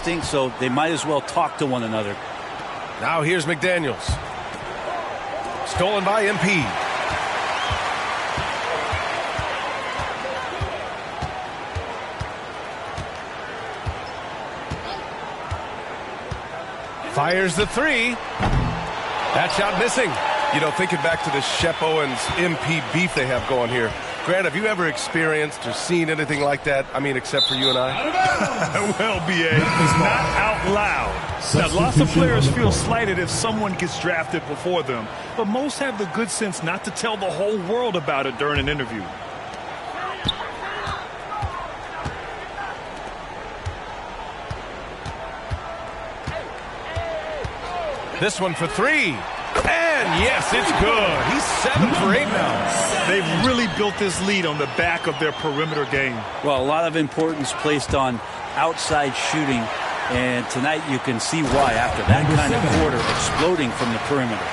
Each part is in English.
instinct, so they might as well talk to one another. Now here's McDaniels. Stolen by MP. Fires the three. That shot missing. You know, thinking back to the Shep Owens MP beef they have going here. Grant, have you ever experienced or seen anything like that? I mean, except for you and I? Well, B.A., not out loud. Now, lots of players feel slighted if someone gets drafted before them, but most have the good sense not to tell the whole world about it during an interview. This one for three. And yes, it's good. He's 7 for 8 now. They've really built this lead on the back of their perimeter game. Well, a lot of importance placed on outside shooting, and tonight you can see why after that kind of quarter exploding from the perimeter.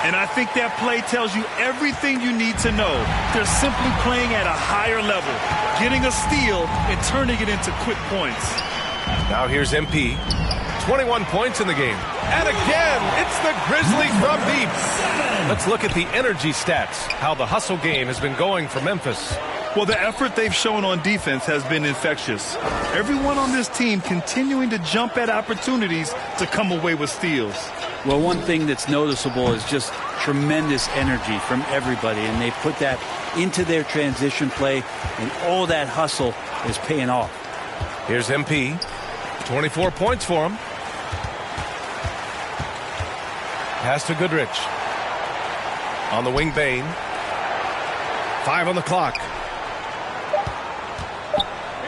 And I think that play tells you everything you need to know. They're simply playing at a higher level, getting a steal and turning it into quick points. Now here's MP. 21 points in the game. And again, it's the Grizzlies from deep. Let's look at the energy stats, how the hustle game has been going for Memphis. Well, the effort they've shown on defense has been infectious. Everyone on this team continuing to jump at opportunities to come away with steals. Well, one thing that's noticeable is just tremendous energy from everybody, and they put that into their transition play, and all that hustle is paying off. Here's MP. 24 points for him. Pass to Goodrich. On the wing, Bain. 5 on the clock.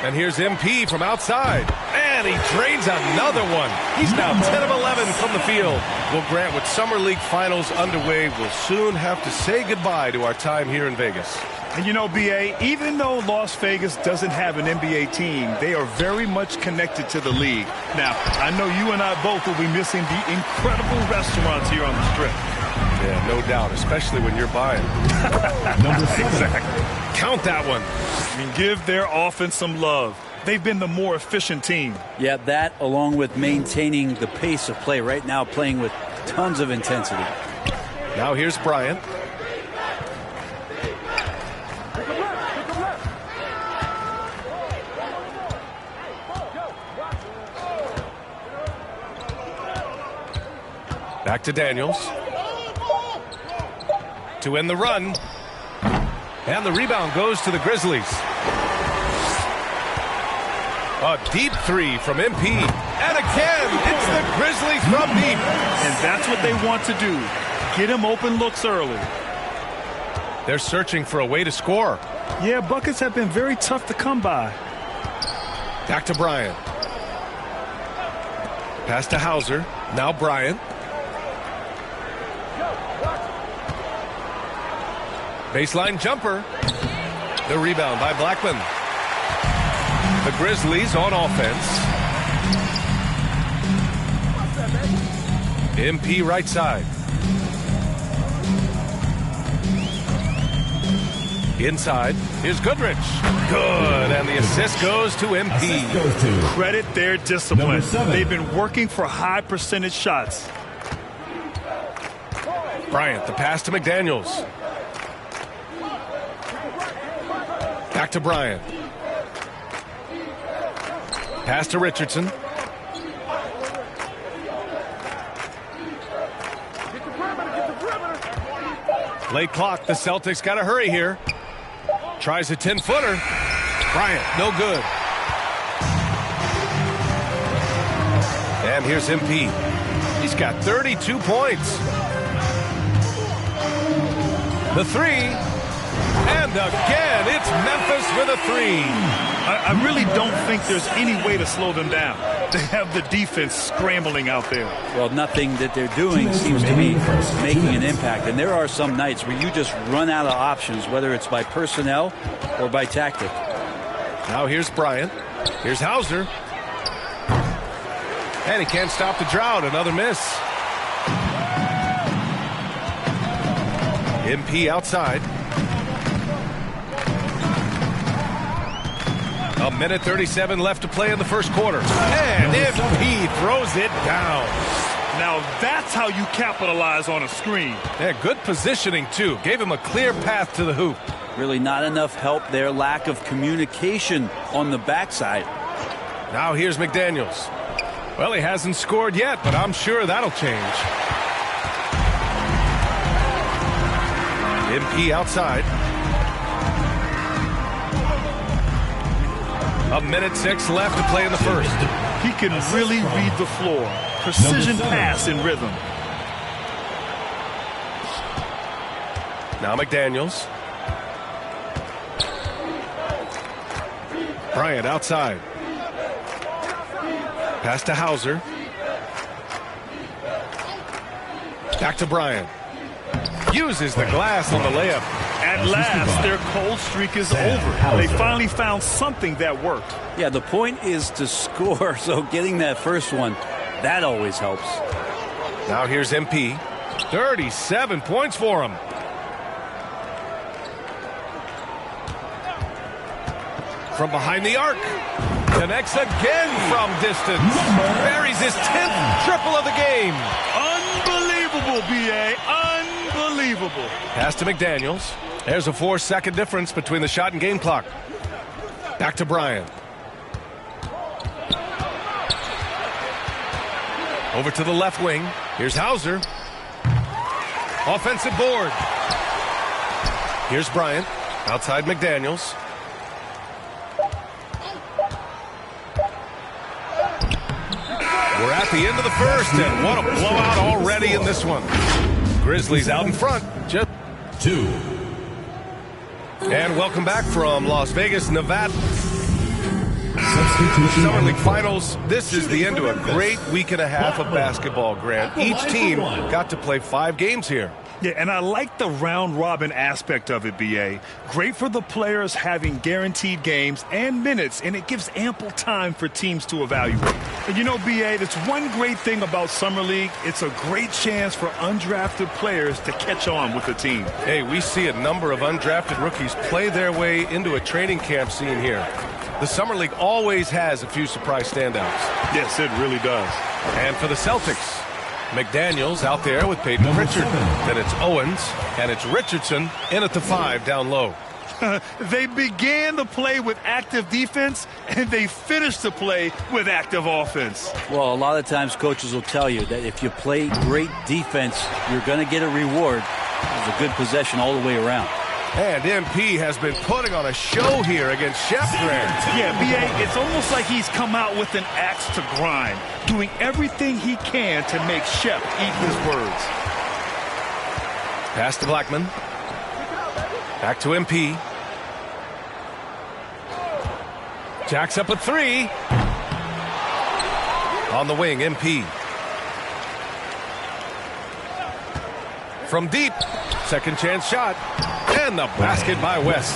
And here's MP from outside. And he drains another one. He's now 10 of 11 from the field. Well, Grant, with Summer League Finals underway, we'll soon have to say goodbye to our time here in Vegas. And you know, B.A., even though Las Vegas doesn't have an NBA team, they are very much connected to the league. Now, I know you and I both will be missing the incredible restaurants here on the Strip. Yeah, no doubt, especially when you're buying. Exactly. Count that one. I mean, give their offense some love. They've been the more efficient team. Yeah, that along with maintaining the pace of play right now, playing with tons of intensity. Now here's Bryant. Back to Daniels. To end the run. And the rebound goes to the Grizzlies. A deep three from MP. And again, it's the Grizzlies from deep. And that's what they want to do. Get him open looks early. They're searching for a way to score. Yeah, buckets have been very tough to come by. Back to Bryant. Pass to Hauser. Now Bryant. Baseline jumper. The rebound by Blackman. The Grizzlies on offense. MP right side. Inside. Here's Goodrich. Good. And the assist goes to MP. Credit their discipline. They've been working for high percentage shots. Bryant, the pass to McDaniels. Back to Bryant. Pass to Richardson. Late clock. The Celtics got to hurry here. Tries a 10-footer. Bryant, no good. And here's MP. He's got 32 points. The three. And again, it's Memphis with a three. I really don't think there's any way to slow them down. They have the defense scrambling out there. Well, nothing that they're doing seems to be making an impact. And there are some nights where you just run out of options, whether it's by personnel or by tactic. Now here's Bryant. Here's Hauser. And he can't stop the drought. Another miss. MP outside. A minute 37 left to play in the first quarter. And MP throws it down. Now that's how you capitalize on a screen. Yeah, good positioning, too. Gave him a clear path to the hoop. Really not enough help there. Lack of communication on the backside. Now here's McDaniels. Well, he hasn't scored yet, but I'm sure that'll change. MP outside. A minute 6 left to play in the first. He can really read the floor. Precision pass in rhythm. Now McDaniels. Bryant outside. Pass to Hauser. Back to Bryant. Uses the glass on the layup. At last, their cold streak is over. They finally found something that worked. Yeah, the point is to score, so getting that first one, that always helps. Now here's MP. 37 points for him. From behind the arc. Connects again from distance. Buries his 10th triple of the game. Unbelievable, B.A. Unbelievable. Pass to McDaniels. There's a 4-second difference between the shot and game clock. Back to Bryant. Over to the left wing. Here's Hauser. Offensive board. Here's Bryant. Outside McDaniels. We're at the end of the first, and what a blowout already in this one. Grizzlies out in front. Just 2. And welcome back from Las Vegas, Nevada. Summer League Finals. This is the end of a great week and a half of basketball, Grant. Each team got to play 5 games here. Yeah, and I like the round-robin aspect of it, B.A. Great for the players having guaranteed games and minutes, and it gives ample time for teams to evaluate. And you know, B.A., that's one great thing about Summer League. It's a great chance for undrafted players to catch on with the team. Hey, we see a number of undrafted rookies play their way into a training camp scene here. The Summer League always has a few surprise standouts. Yes, it really does. And for the Celtics, McDaniels out there with Peyton Pritchard. Then it's Owens, and it's Richardson in at the 5 down low. They began the play with active defense, and they finished the play with active offense. Well, a lot of times coaches will tell you that if you play great defense, you're going to get a reward. It's a good possession all the way around. And MP has been putting on a show here against Shep Grant. Yeah, B.A., it's almost like he's come out with an axe to grind, doing everything he can to make Shep eat his words. Pass to Blackman. Back to MP. Jacks up a 3. On the wing, MP. From deep. Second chance shot. And the basket by West.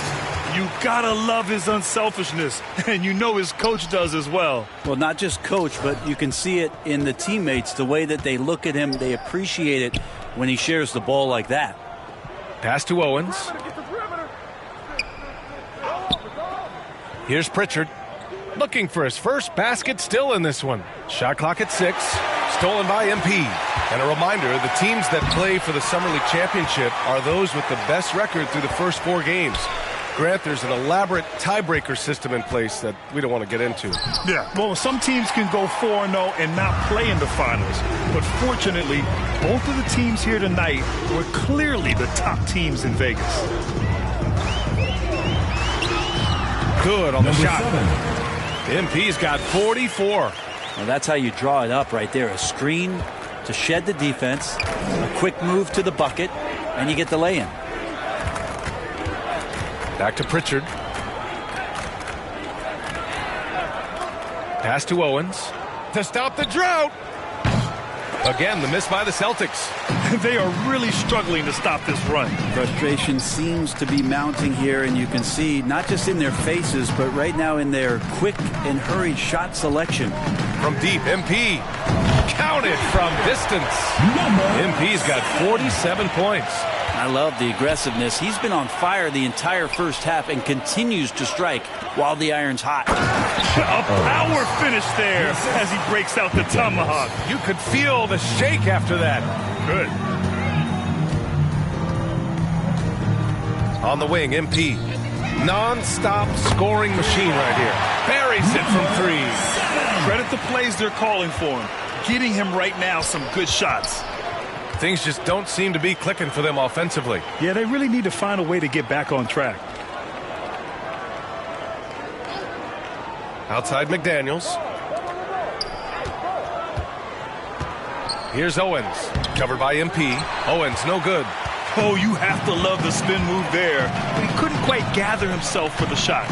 You gotta love his unselfishness, and you know his coach does as well. Well, not just coach, but you can see it in the teammates, the way that they look at him. They appreciate it when he shares the ball like that. Pass to Owens. Here's Pritchard. Looking for his first basket still in this one. Shot clock at 6. Stolen by MP. And a reminder, the teams that play for the Summer League Championship are those with the best record through the first 4 games. Grant, there's an elaborate tiebreaker system in place that we don't want to get into. Yeah, well, some teams can go 4-0 and not play in the finals. But fortunately, both of the teams here tonight were clearly the top teams in Vegas. Good on the shot. MP's got 44. Well, that's how you draw it up right there. A screen to shed the defense, a quick move to the bucket, and you get the lay-in. Back to Pritchard. Pass to Owens to stop the drought. Again, the miss by the Celtics. They are really struggling to stop this run. Frustration seems to be mounting here, and you can see not just in their faces, but right now in their quick and hurried shot selection. From deep, MP. Counted from distance. MP's got 47 points. I love the aggressiveness. He's been on fire the entire first half and continues to strike while the iron's hot. A power finish there as he breaks out the tomahawk. You could feel the shake after that. Good. On the wing, MP. Non-stop scoring machine right here. Buries it from three. Credit the plays they're calling for him. Getting him right now some good shots. Things just don't seem to be clicking for them offensively. Yeah, they really need to find a way to get back on track. Outside McDaniels. Here's Owens. Covered by MP. Owens, no good. Oh, you have to love the spin move there. But he couldn't quite gather himself for the shot.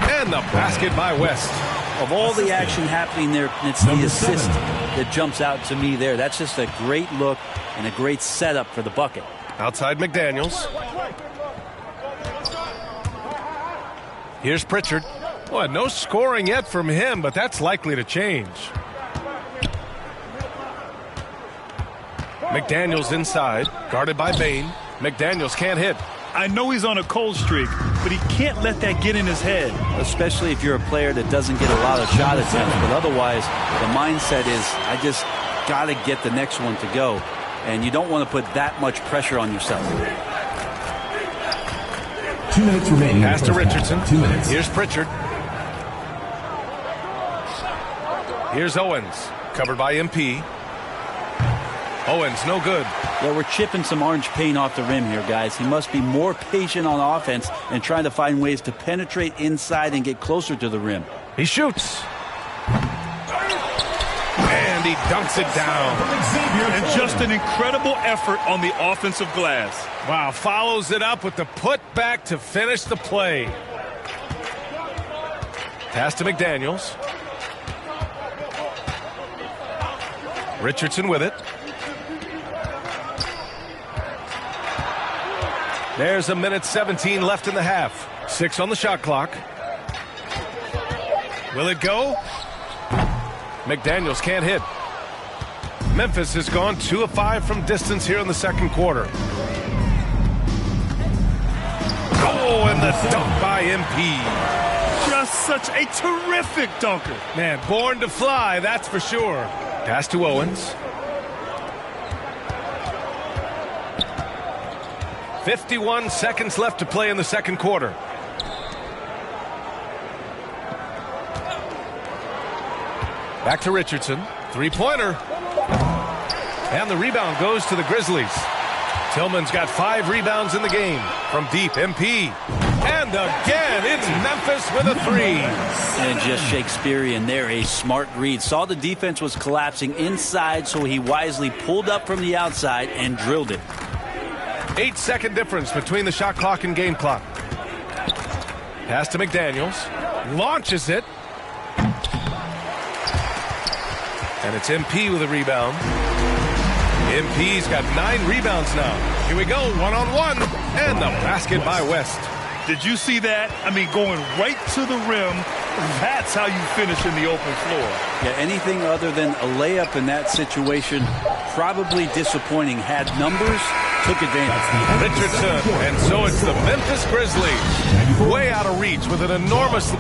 And the basket by West. Of all the action happening there, it's the assist that jumps out to me there. That's just a great look and a great setup for the bucket. Outside McDaniels. Here's Pritchard. Boy, no scoring yet from him, but that's likely to change. McDaniels inside, guarded by Bain. McDaniels can't hit. I know he's on a cold streak, but he can't let that get in his head. Especially if you're a player that doesn't get a lot of shot attempts. But otherwise, the mindset is, I just got to get the next one to go. And you don't want to put that much pressure on yourself. 2 minutes remaining. Pass to Richardson. 2 minutes. Here's Pritchard. Here's Owens. Covered by MP. Owens, no good. Yeah, we're chipping some orange paint off the rim here, guys. He must be more patient on offense and trying to find ways to penetrate inside and get closer to the rim. He shoots. And he dunks it down. And just an incredible effort on the offensive glass. Wow, follows it up with the putback to finish the play. Pass to McDaniels. Richardson with it. There's 1:17 left in the half. 6 on the shot clock. Will it go? McDaniels can't hit. Memphis has gone 2 of 5 from distance here in the second quarter. Oh, and the dunk by MP. Just such a terrific dunker. Man, born to fly, that's for sure. Pass to Owens. 51 seconds left to play in the second quarter. Back to Richardson. Three-pointer. And the rebound goes to the Grizzlies. Tillman's got 5 rebounds in the game. From deep, MP. And again, it's Memphis with a 3. And just Shakespearean there, a smart read. Saw the defense was collapsing inside, so he wisely pulled up from the outside and drilled it. 8-second difference between the shot clock and game clock. Pass to McDaniels. Launches it. And it's MP with a rebound. MP's got 9 rebounds now. Here we go, one-on-one. And the basket by West. Did you see that? I mean, going right to the rim. That's how you finish in the open floor. Yeah, anything other than a layup in that situation, probably disappointing. Had numbers, took advantage. Richardson, and so it's the Memphis Grizzlies. Way out of reach with an enormous...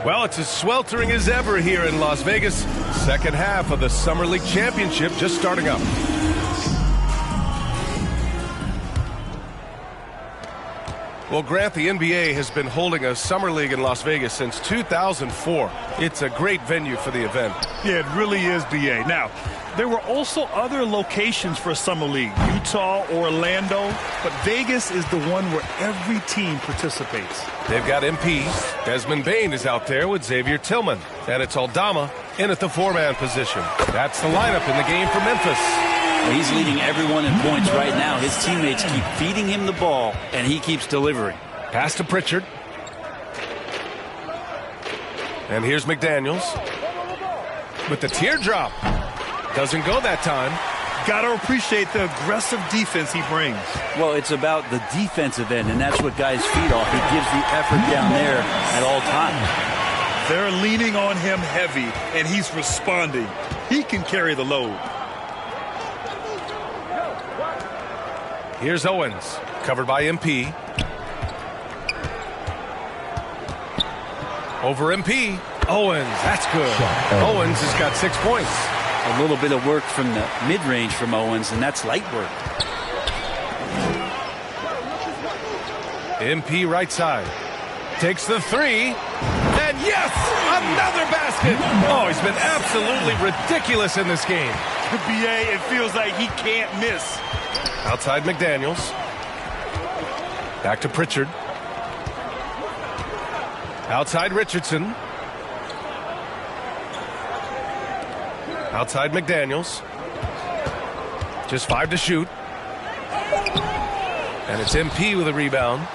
Well, it's as sweltering as ever here in Las Vegas. Second half of the Summer League Championship just starting up. Well, Grant, the NBA has been holding a Summer League in Las Vegas since 2004. It's a great venue for the event. Yeah, it really is, B.A. Now, there were also other locations for Summer League, Utah, Orlando, but Vegas is the one where every team participates. They've got MP. Desmond Bain is out there with Xavier Tillman. And it's Aldama in at the 4-man position. That's the lineup in the game for Memphis. He's leading everyone in points right now. His teammates keep feeding him the ball, and he keeps delivering. Pass to Pritchard. And here's McDaniels. with the teardrop. Doesn't go that time. Got to appreciate the aggressive defense he brings. Well, it's about the defensive end, and that's what guys feed off. He gives the effort down there at all times. They're leaning on him heavy, and he's responding. He can carry the load. Here's Owens, covered by MP. Over MP. Owens, that's good. Owens has got 6 points. A little bit of work from the mid-range from Owens, and that's light work. MP right side. Takes the three. And yes, another basket. Oh, he's been absolutely ridiculous in this game. BA, it feels like he can't miss. Outside McDaniels. Back to Pritchard. Outside Richardson. Outside McDaniels. Just 5 to shoot. And it's MP with a rebound.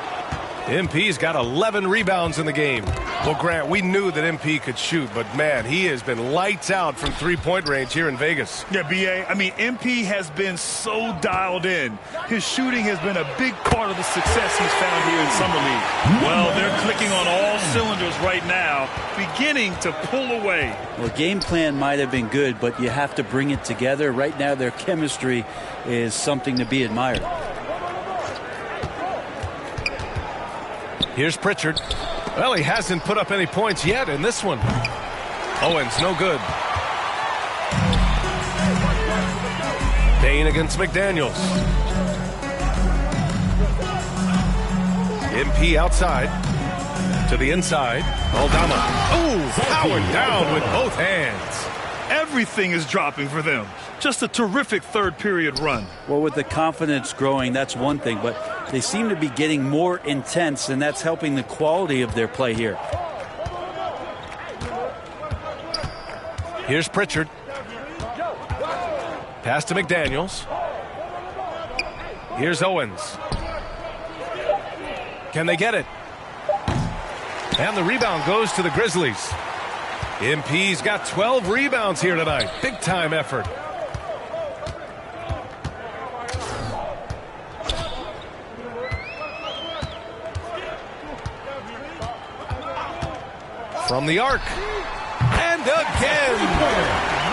MP's got 11 rebounds in the game. Well, Grant, we knew that MP could shoot, but man, he has been lights out from three-point range here in Vegas. Yeah, BA, I mean, MP has been so dialed in. His shooting has been a big part of the success he's found here in Summer League. Well, they're clicking on all cylinders right now, beginning to pull away. Well, game plan might have been good, but you have to bring it together. Right now, their chemistry is something to be admired. Here's Pritchard. Well, he hasn't put up any points yet in this one. Owens, no good. Payne against McDaniels. MP outside. To the inside. Aldama. Oh, powered down with both hands. Everything is dropping for them. Just a terrific third-period run. Well, with the confidence growing, that's one thing, but they seem to be getting more intense, and that's helping the quality of their play here. Here's Pritchard. Pass to McDaniels. Here's Owens. Can they get it? And the rebound goes to the Grizzlies. MP's got 12 rebounds here tonight. Big time effort. From the arc. And again.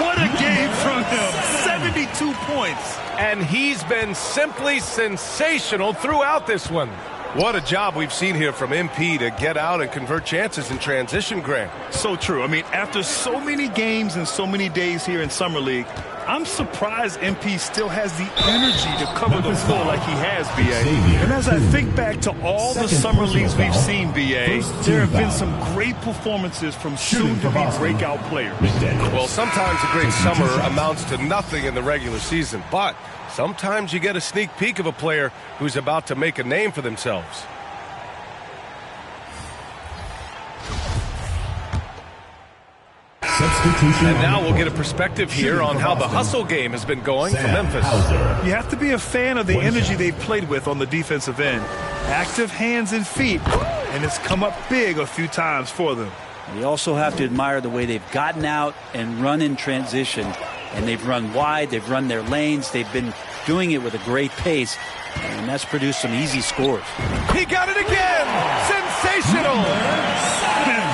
What a game from him. 72 points. And he's been simply sensational throughout this one. What a job we've seen here from MP to get out and convert chances in transition, Grant. So true. I mean, after so many games and so many days here in Summer League, I'm surprised MP still has the energy to cover the floor like he has, BA. And as I think back to all the Summer Leagues we've seen, BA, there have been some great performances from soon-to-be breakout players. Well, sometimes a great summer amounts to nothing in the regular season, but sometimes you get a sneak peek of a player who's about to make a name for themselves. And now we'll get a perspective here on how the hustle game has been going for Memphis. You have to be a fan of the energy they've played with on the defensive end. Active hands and feet, and it's come up big a few times for them. You also have to admire the way they've gotten out and run in transition. And they've run wide, they've run their lanes, they've been doing it with a great pace, and that's produced some easy scores. He got it again! Sensational!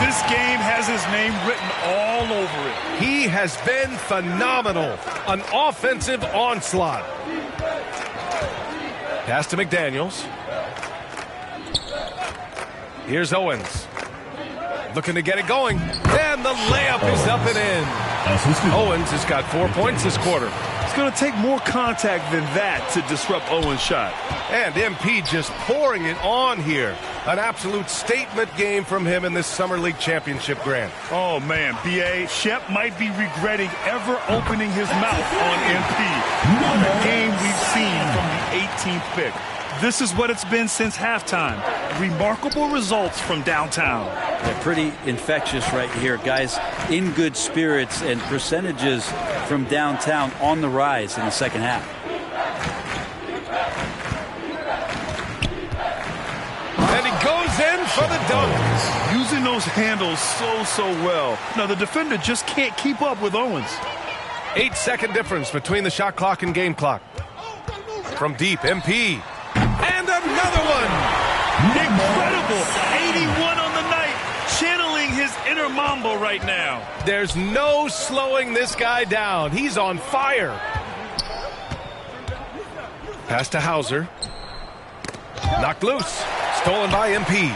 This game has his name written all over it. He has been phenomenal. An offensive onslaught. Pass to McDaniels. Here's Owens. Looking to get it going. And the layup is up and in. Owens has got 4 points this quarter. It's going to take more contact than that to disrupt Owens' shot. And MP just pouring it on here. An absolute statement game from him in this Summer League Championship, Grant. Oh, man, B.A. Shep might be regretting ever opening his mouth on MP. What a game we've seen from the 18th pick. This is what it's been since halftime. Remarkable results from downtown. They're pretty infectious right here. Guys in good spirits and percentages from downtown on the rise in the second half. And he goes in for the dunk. Using those handles so well. Now, the defender just can't keep up with Owens. 8-second difference between the shot clock and game clock. From deep, MP. And another one. Incredible. 81 on the night. Channeling his inner Mambo right now. There's no slowing this guy down. He's on fire. Pass to Hauser. Knocked loose. Stolen by MP.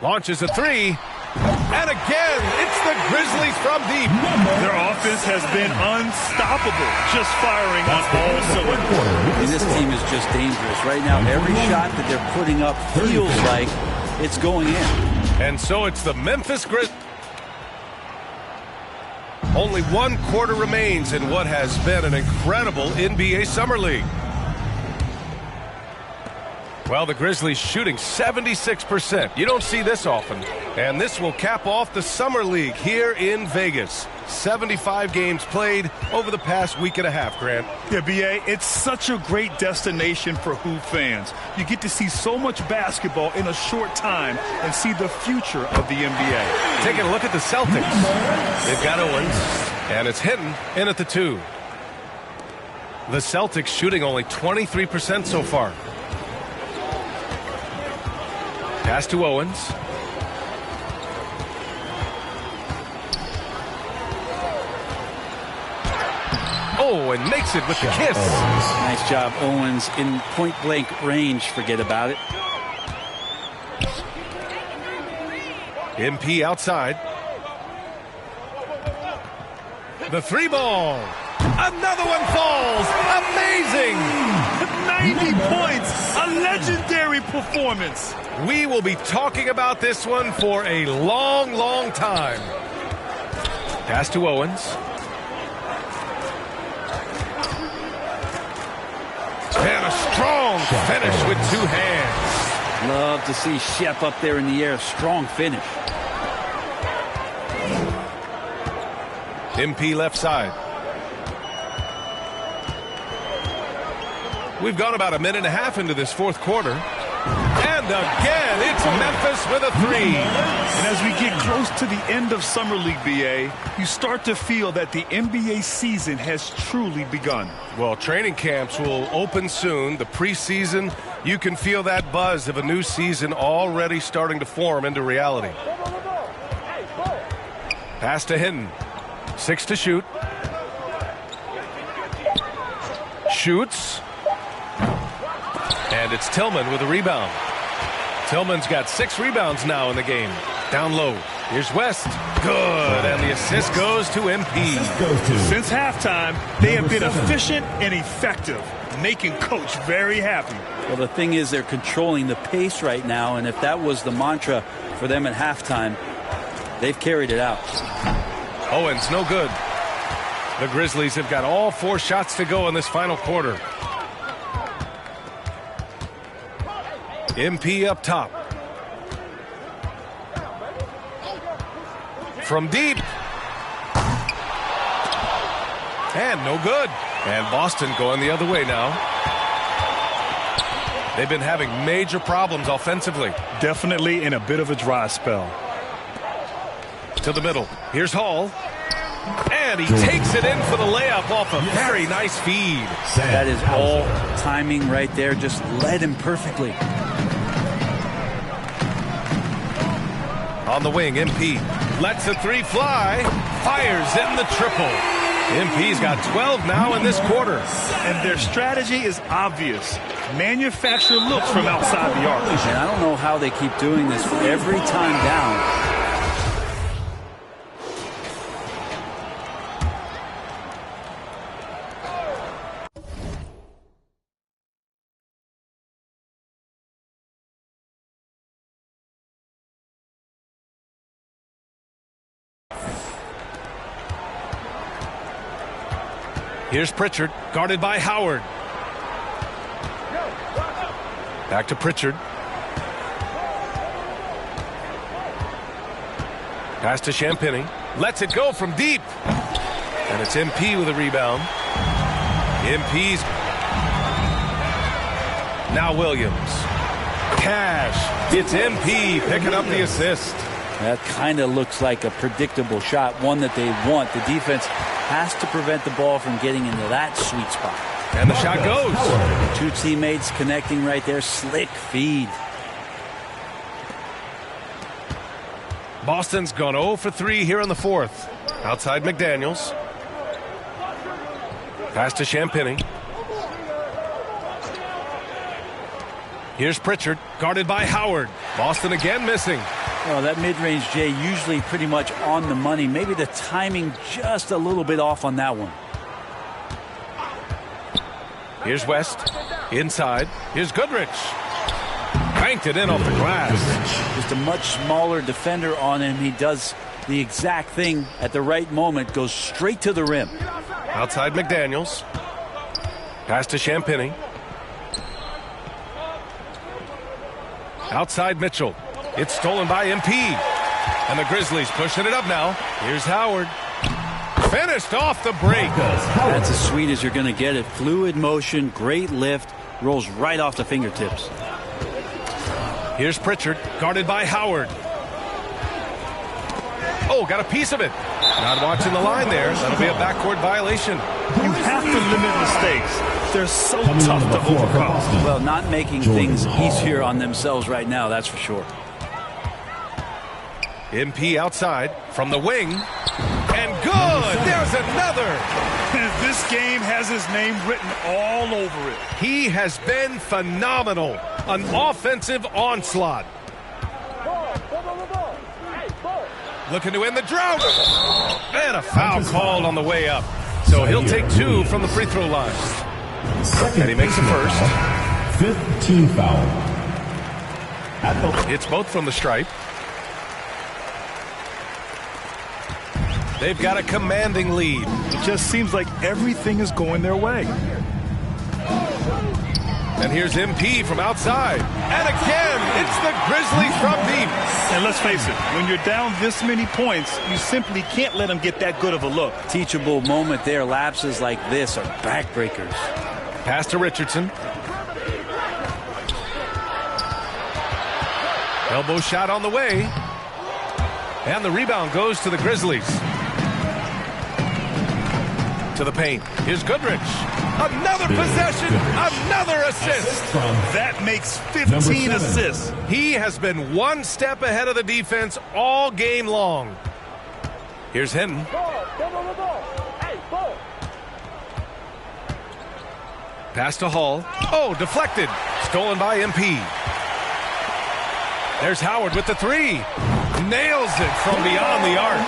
Launches a three. And again, it's the Grizzlies from deep. Their offense has been unstoppable. Just firing on all cylinders. And this team is just dangerous. Right now, every shot that they're putting up feels like it's going in. And so it's the Memphis Grizzlies. Only 1 quarter remains in what has been an incredible NBA Summer League. Well, the Grizzlies shooting 76%. You don't see this often. And this will cap off the Summer League here in Vegas. 75 games played over the past week and a half, Grant. Yeah, B.A., it's such a great destination for hoop fans. You get to see so much basketball in a short time and see the future of the NBA. Taking a look at the Celtics. They've got Owens, and it's Hinton in at the 2. The Celtics shooting only 23% so far. Pass to Owens. Oh, and makes it with the kiss. Nice job, Owens. In point-blank range, forget about it. MP outside. The 3 ball. Another one falls. Amazing. 90 points. A legendary performance. We will be talking about this one for a long time. Pass to Owens. And a strong finish with 2 hands. Love to see Shep up there in the air. Strong finish. MP left side. We've gone about a minute and a half into this 4th quarter. And again, it's Memphis with a 3. And as we get close to the end of Summer League, B.A., you start to feel that the NBA season has truly begun. Well, training camps will open soon. The preseason, you can feel that buzz of a new season already starting to form into reality. Pass to Hinton. 6 to shoot. Shoots. And it's Tillman with a rebound. Tillman's got 6 rebounds now in the game. Down low. Here's West. Good. And the assist goes to MP. Since halftime, they have been efficient and effective, making Coach very happy. Well, the thing is, they're controlling the pace right now, and if that was the mantra for them at halftime, they've carried it out. Owens, no good. The Grizzlies have got all 4 shots to go in this final quarter. MP up top. From deep. And no good. And Boston going the other way now. They've been having major problems offensively. Definitely in a bit of a dry spell. To the middle. Here's Hall. And he takes it in for the layup off a very nice feed. That is all timing right there. Just led him perfectly. On the wing, MP lets the 3 fly. Fires in the triple. MP's got 12 now in this quarter. And their strategy is obvious. Manufacture looks from outside the arc. And I don't know how they keep doing this every time down. Here's Pritchard, guarded by Howard. Back to Pritchard. Pass to Champagny. Lets it go from deep. And it's MP with a rebound. MP's now Williams. Cash. It's MP picking up the assist. That kind of looks like a predictable shot, one that they want. The defense has to prevent the ball from getting into that sweet spot. And the shot goes. Two teammates connecting right there. Slick feed. Boston's gone 0 for 3 here in the fourth. Outside McDaniels. Pass to Champagny. Here's Pritchard, guarded by Howard. Boston again missing. Well, that mid-range, Jay, usually pretty much on the money. Maybe the timing just a little bit off on that one. Here's West. Inside. Here's Goodrich. Banked it in off the glass. Just a much smaller defender on him. He does the exact thing at the right moment. Goes straight to the rim. Outside McDaniels. Pass to Champagny. Outside Mitchell. It's stolen by MP. And the Grizzlies pushing it up now. Here's Howard. Finished off the break. That's as sweet as you're going to get it. Fluid motion, great lift, rolls right off the fingertips. Here's Pritchard, guarded by Howard. Oh, got a piece of it. Not watching the line there. That'll be a backcourt violation. You have to limit mistakes. They're so tough to overcome. Well, not making things easier on themselves right now, that's for sure. MP outside from the wing. And good! There's another! This game has his name written all over it. He has been phenomenal. An offensive onslaught. Looking to end the drought. And a foul called on the way up. So he'll take 2 from the free throw line. And he makes the first. 5th team foul. It's both from the stripe. They've got a commanding lead. It just seems like everything is going their way. And here's MP from outside. And again, it's the Grizzlies from deep. And let's face it, when you're down this many points, you simply can't let them get that good of a look. Teachable moment there. Lapses like this are backbreakers. Pass to Richardson. Elbow shot on the way. And the rebound goes to the Grizzlies. To the paint. Here's Goodrich. Another possession. Another assist. That makes 15 assists. He has been one step ahead of the defense all game long. Here's Hinton. Pass to Hall. Oh, deflected. Stolen by MP. There's Howard with the 3. Nails it from beyond the arc.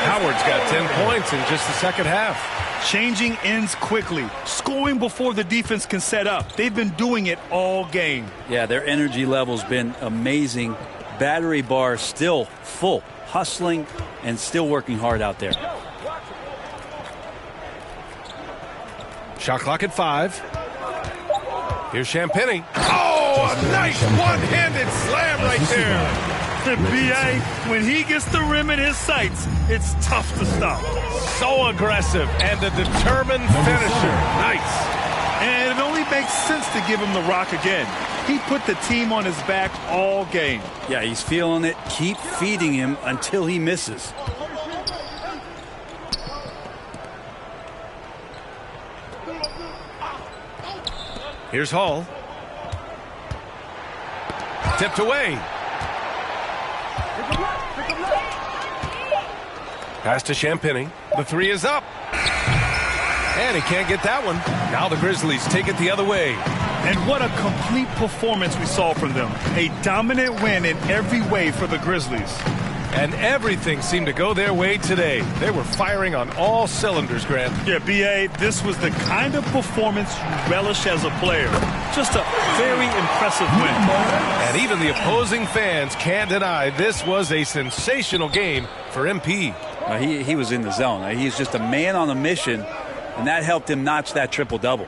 Howard's got 10 points in just the second half. Changing ends quickly. Scoring before the defense can set up. They've been doing it all game. Yeah, their energy level's been amazing. Battery bar still full. Hustling and still working hard out there. Shot clock at 5. Here's Champagny. Oh, a nice one-handed slam right there. B.A., when he gets the rim in his sights, it's tough to stop. So aggressive and a determined finisher. Nice. And it only makes sense to give him the rock again. He put the team on his back all game. Yeah, he's feeling it. Keep feeding him until he misses. Here's Hall. Tipped away. Pass to Champagny. The 3 is up. And he can't get that one. Now the Grizzlies take it the other way. And what a complete performance we saw from them. A dominant win in every way for the Grizzlies. And everything seemed to go their way today. They were firing on all cylinders, Grant. Yeah, B.A., this was the kind of performance you relish as a player. Just a very impressive win. And even the opposing fans can't deny this was a sensational game for MP. He was in the zone. He's just a man on a mission, and that helped him notch that triple-double.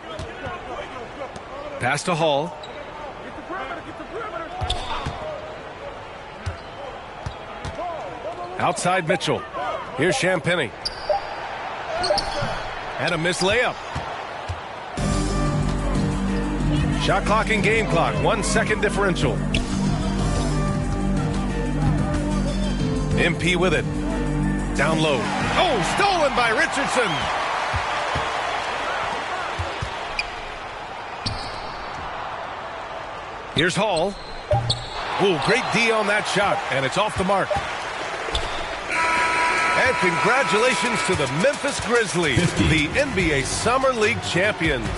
Pass to Hall. Outside Mitchell. Here's Champagny. And a missed layup. Shot clock and game clock. 1 second differential. MP with it. Down low. Oh, stolen by Richardson. Here's Hall. Ooh, great D on that shot, and it's off the mark. And congratulations to the Memphis Grizzlies, the NBA Summer League champions.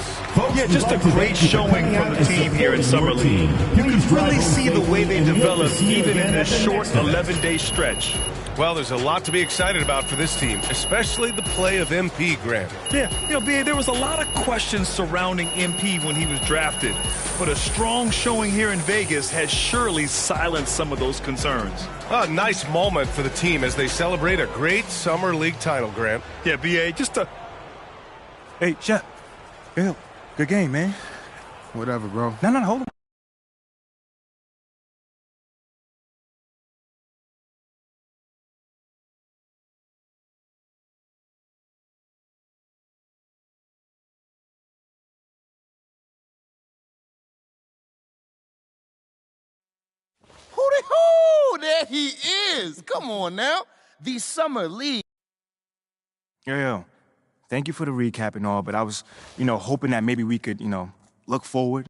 Yeah, just a great showing from the team here in Summer League. You can really see the way they developed even in this short 11-day stretch. Well, there's a lot to be excited about for this team, especially the play of MP, Grant. Yeah, B.A., there was a lot of questions surrounding MP when he was drafted, but a strong showing here in Vegas has surely silenced some of those concerns. A nice moment for the team as they celebrate a great Summer League title, Grant. Yeah, B.A., just a... Hey, Shep. Yo, good game, man. Whatever, bro. No, hold on. Hooty-hoo! There he is. Come on now. The Summer League. Yo. Thank you for the recap and all, but I was, hoping that maybe we could, look forward.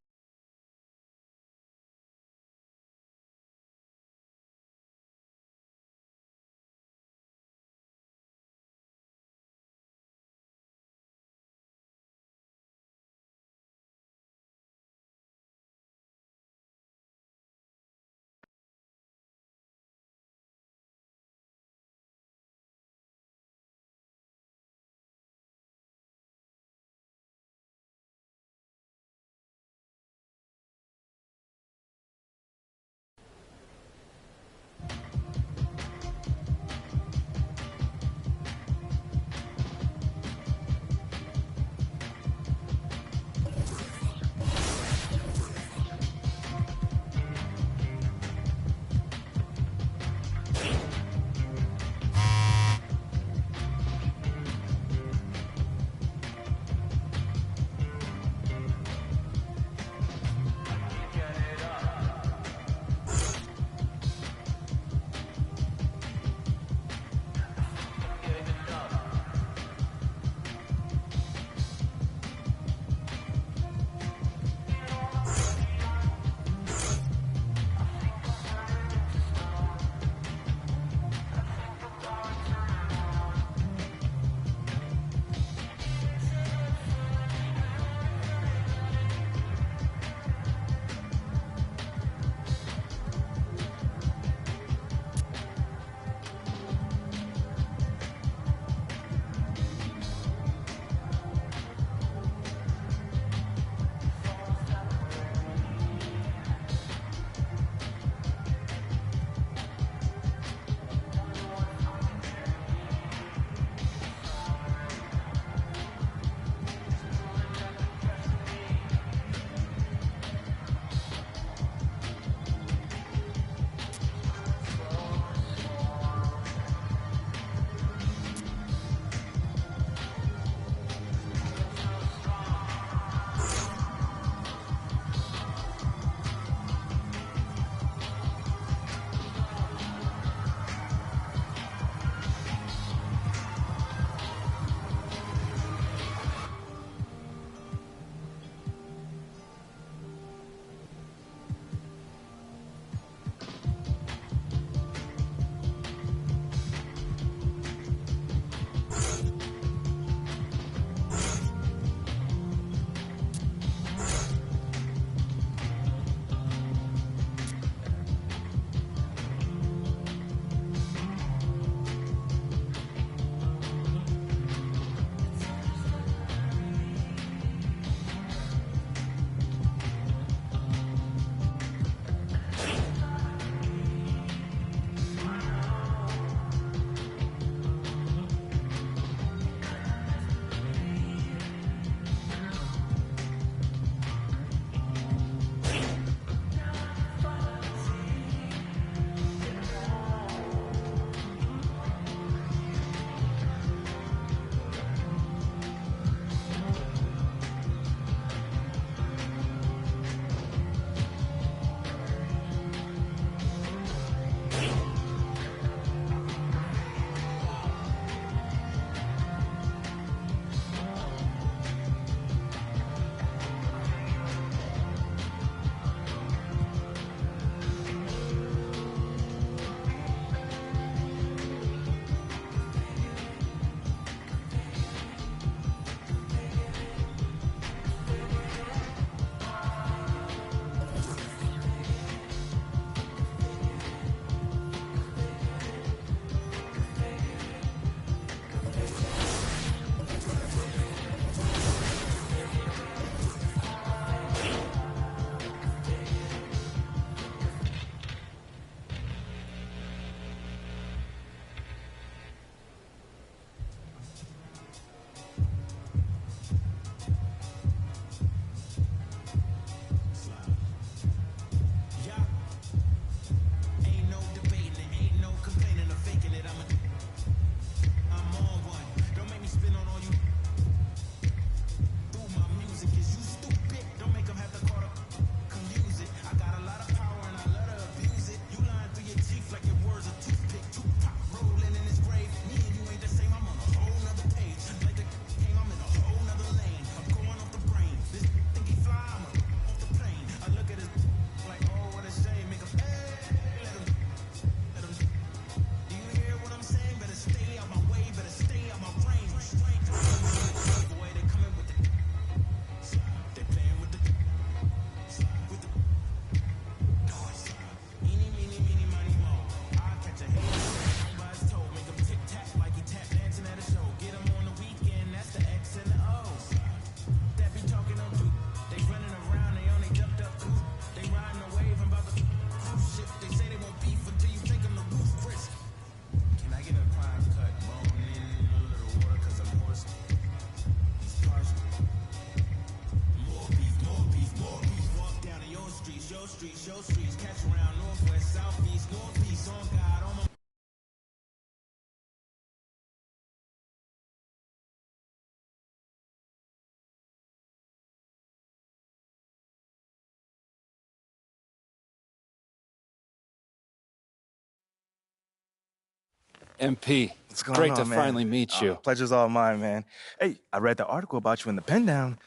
MP, What's going great on, to man? finally meet you. Pleasure's all mine, man. Hey, I read the article about you in the pen down.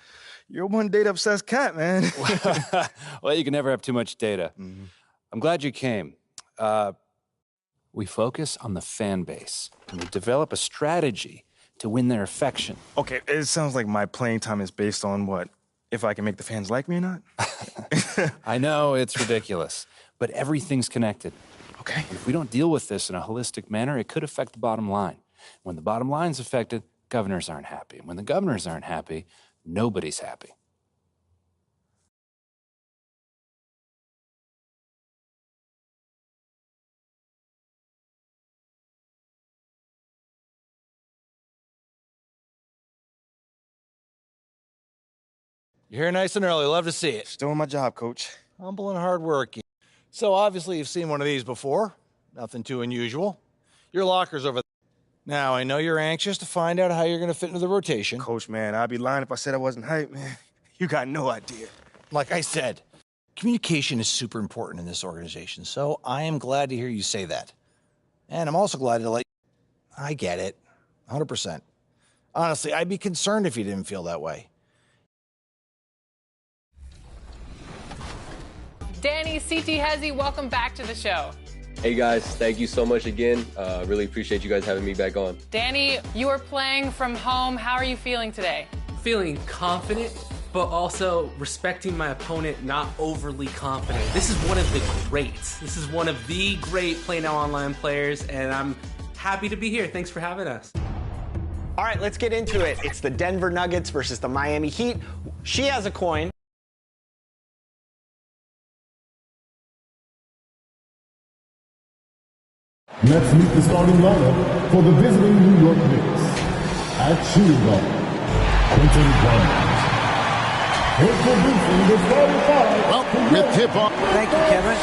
You're one data-obsessed cat, man. Well, you can never have too much data. I'm glad you came. We focus on the fan base, and we develop a strategy to win their affection. Okay, it sounds like my playing time is based on what? If I can make the fans like me or not? I know it's ridiculous, but everything's connected. Okay. If we don't deal with this in a holistic manner, it could affect the bottom line. When the bottom line's affected, governors aren't happy. And when the governors aren't happy, nobody's happy. You're here nice and early. Love to see it. Just doing my job, Coach. Humble and hardworking. So obviously you've seen one of these before. Nothing too unusual. Your locker's over there. Now, I know you're anxious to find out how you're going to fit into the rotation. Coach, man, I'd be lying if I said I wasn't hyped, man. You got no idea. Like I said, communication is super important in this organization, so I am glad to hear you say that. And I'm also glad to let you... I get it. 100%. Honestly, I'd be concerned if you didn't feel that way. Danny, CT Hezzy, welcome back to the show. Hey guys, thank you so much again. Really appreciate you guys having me back on. Danny, you are playing from home. How are you feeling today? Feeling confident, but also respecting my opponent, not overly confident. This is one of the greats. This is one of the great Play Now Online players, and I'm happy to be here. Thanks for having us. All right, let's get into it. It's the Denver Nuggets versus the Miami Heat. She has a coin. Let's meet the starting lineup for the visiting New York Knicks. At shooting guard, Quentin Grimes. Introducing the starting five. Well, with tip-off. Thank you, Kevin.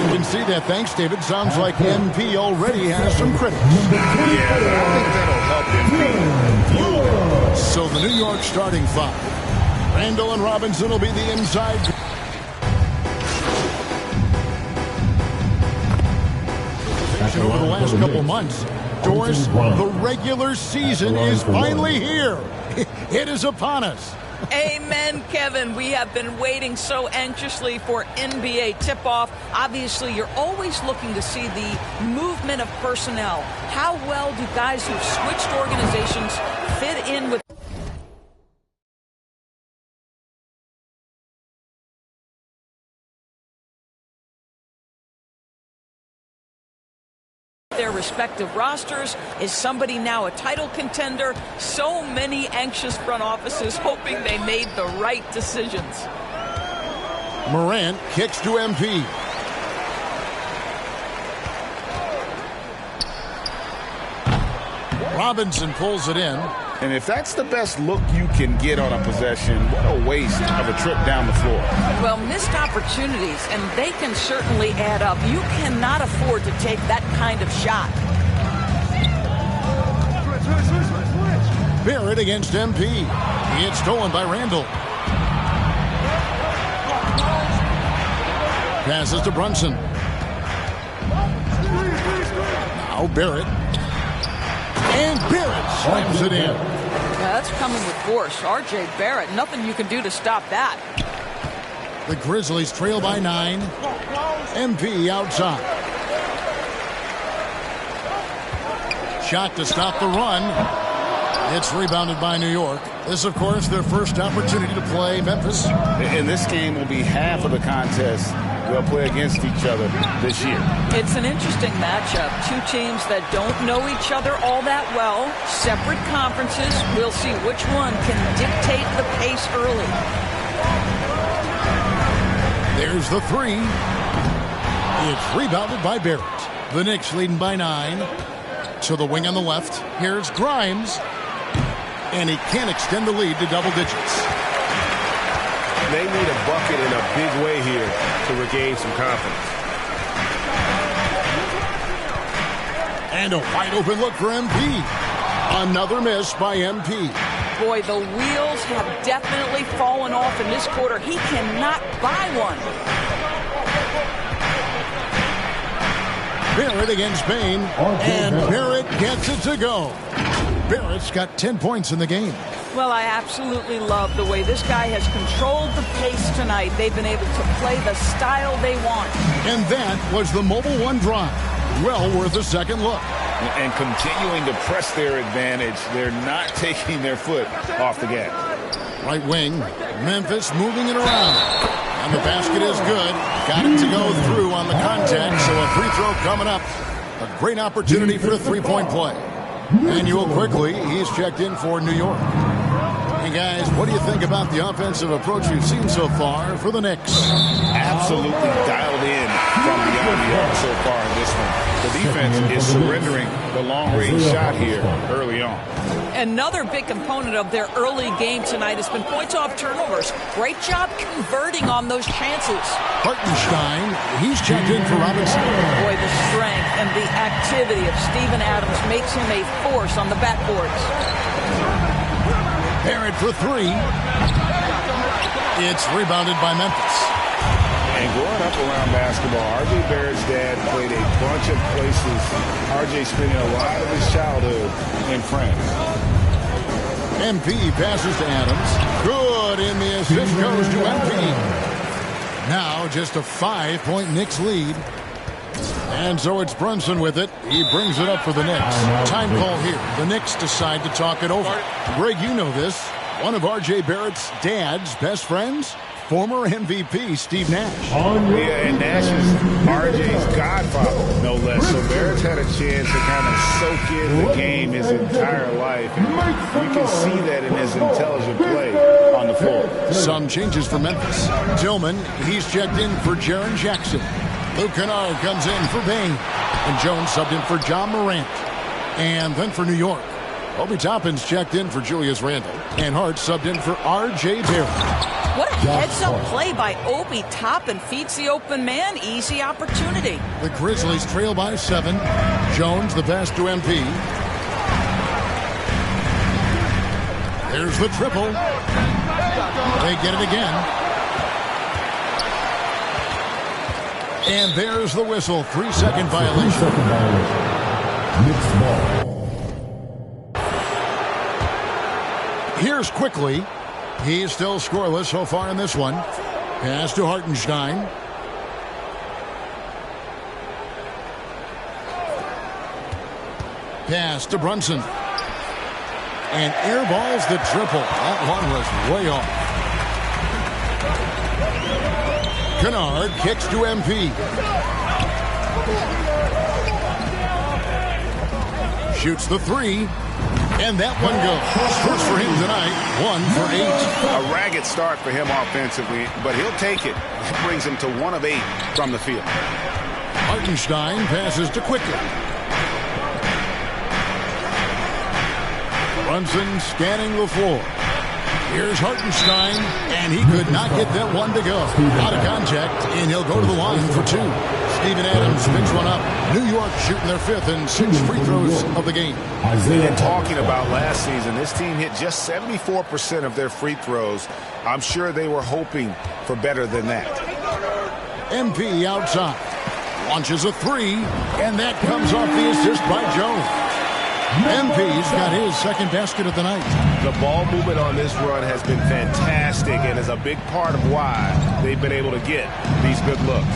You can see that. Thanks, David. Sounds like MP already has some critics. Yeah, I think that'll help MP. So the New York starting five. Randall and Robinson will be the inside. Over the last couple months, Doris, the regular season is finally here. It is upon us. Amen, Kevin. We have been waiting so anxiously for NBA tip-off. Obviously, you're always looking to see the movement of personnel. How well do guys who've switched organizations fit in with their respective rosters? Is somebody now a title contender? So many anxious front offices hoping they made the right decisions. Morant kicks to MP. Robinson pulls it in. And if that's the best look you can get on a possession, what a waste of a trip down the floor. Well, missed opportunities, and they can certainly add up. You cannot afford to take that kind of shot. Barrett against MP. It's stolen by Randall. Passes to Brunson. Now Barrett. And Barrett slams it in. Yeah, that's coming with force. R.J. Barrett, nothing you can do to stop that. The Grizzlies trail by 9. MP outside. Shot to stop the run. It's rebounded by New York. This, of course, their first opportunity to play Memphis. And this game will be half of the contest they'll play against each other this year. It's an interesting matchup. Two teams that don't know each other all that well. Separate conferences. We'll see which one can dictate the pace early. There's the three. It's rebounded by Barrett. The Knicks leading by 9. To the wing on the left. Here's Grimes. And he can't extend the lead to double digits. They need a bucket in a big way here to regain some confidence. And a wide open look for MP. Another miss by MP. Boy, the wheels have definitely fallen off in this quarter. He cannot buy one. Barrett against Bain, and Barrett gets it to go. Barrett's got 10 points in the game. Well, I absolutely love the way this guy has controlled the pace tonight. They've been able to play the style they want. And that was the Mobile One drive. Well worth a second look. And continuing to press their advantage. They're not taking their foot off the gas. Right wing, Memphis moving it around. And the basket is good. Got it to go through on the contact, so a free throw coming up. A great opportunity for the three-point play. Manuel quickly, he's checked in for New York. Hey guys, what do you think about the offensive approach you've seen so far for the Knicks? Absolutely dialed in from beyond the arc so far in this one. The defense is surrendering the long-range shot here early on. Another big component of their early game tonight has been points off turnovers. Great job converting on those chances. Hartenstein, he's checked in for Robinson. Boy, the strength and the activity of Steven Adams makes him a force on the backboards. Barrett for three. It's rebounded by Memphis. And growing up around basketball, R.J. Barrett's dad played a bunch of places. R.J. spending a lot of his childhood in France. MP passes to Adams. Good, and the assist goes to MP. Now just a 5-point Knicks lead. And so it's Brunson with it. He brings it up for the Knicks. Time call here. The Knicks decide to talk it over. Greg, you know this. One of R.J. Barrett's dad's best friends, former MVP Steve Nash. Yeah, and Nash is R.J.'s godfather, no less. So Barrett's had a chance to kind of soak in the game his entire life. And you can see that in his intelligent play on the floor. Some changes for Memphis. Tillman, he's checked in for Jaren Jackson. Luke Kennard comes in for Bain. And Jones subbed in for John Morant. And then for New York, Obi Toppin's checked in for Julius Randle. And Hart subbed in for R.J. Barrett. What a heads-up play by Obi Toppin. Feeds the open man. Easy opportunity. The Grizzlies trail by 7. Jones the pass to MP. There's the triple. They get it again. And there's the whistle. 3-second violation. Knicks ball. Here's quickly. He's still scoreless so far in this one. Pass to Hartenstein. Pass to Brunson. And airballs the triple. That one was way off. Kennard kicks to MP. Shoots the three. And that one goes. First for him tonight. 1 for 8. A ragged start for him offensively, but he'll take it. That brings him to 1 of 8 from the field. Hartenstein passes to Quickly. Brunson scanning the floor. Here's Hartenstein, and he could not get that one to go. Out of contact, and he'll go to the line for 2. Steven Adams picks one up. New York shooting their 5th and 6th free throws of the game. And talking about last season, this team hit just 74% of their free throws. I'm sure they were hoping for better than that. MP outside. Launches a 3, and that comes off the assist by Jones. MP's got his 2nd basket of the night. The ball movement on this run has been fantastic and is a big part of why they've been able to get these good looks.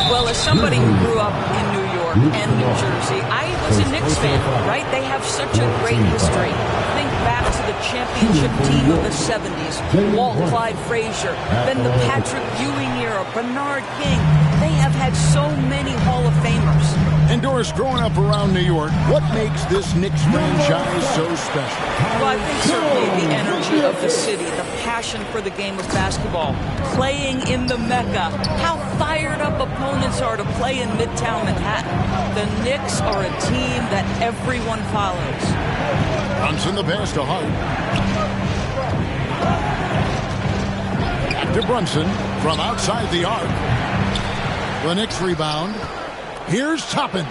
Well, as somebody who grew up in New York and New Jersey, I was a Knicks fan, right? They have such a great history. Think back to the championship team of the 70s. Walt Clyde Frazier, then the Patrick Ewing era, Bernard King. They have had so many Hall of Famers. And Doris, growing up around New York, what makes this Knicks franchise so special? Well, I think certainly the energy of the city, the passion for the game of basketball, playing in the Mecca, how fired up opponents are to play in Midtown Manhattan. The Knicks are a team that everyone follows. Brunson the pass to Hart. Back to Brunson from outside the arc. The Knicks rebound. Here's Toppin.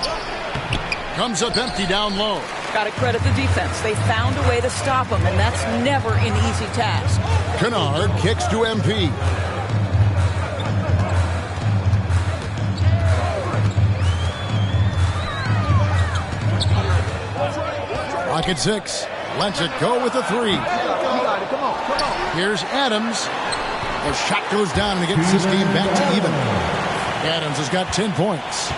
Comes up empty down low. Got to credit the defense. They found a way to stop him, and that's never an easy task. Kennard kicks to MP. Clock at 6. Lets it go with a 3. Here's Adams. The shot goes down and he gets this game back to even. Adams has got 10 points.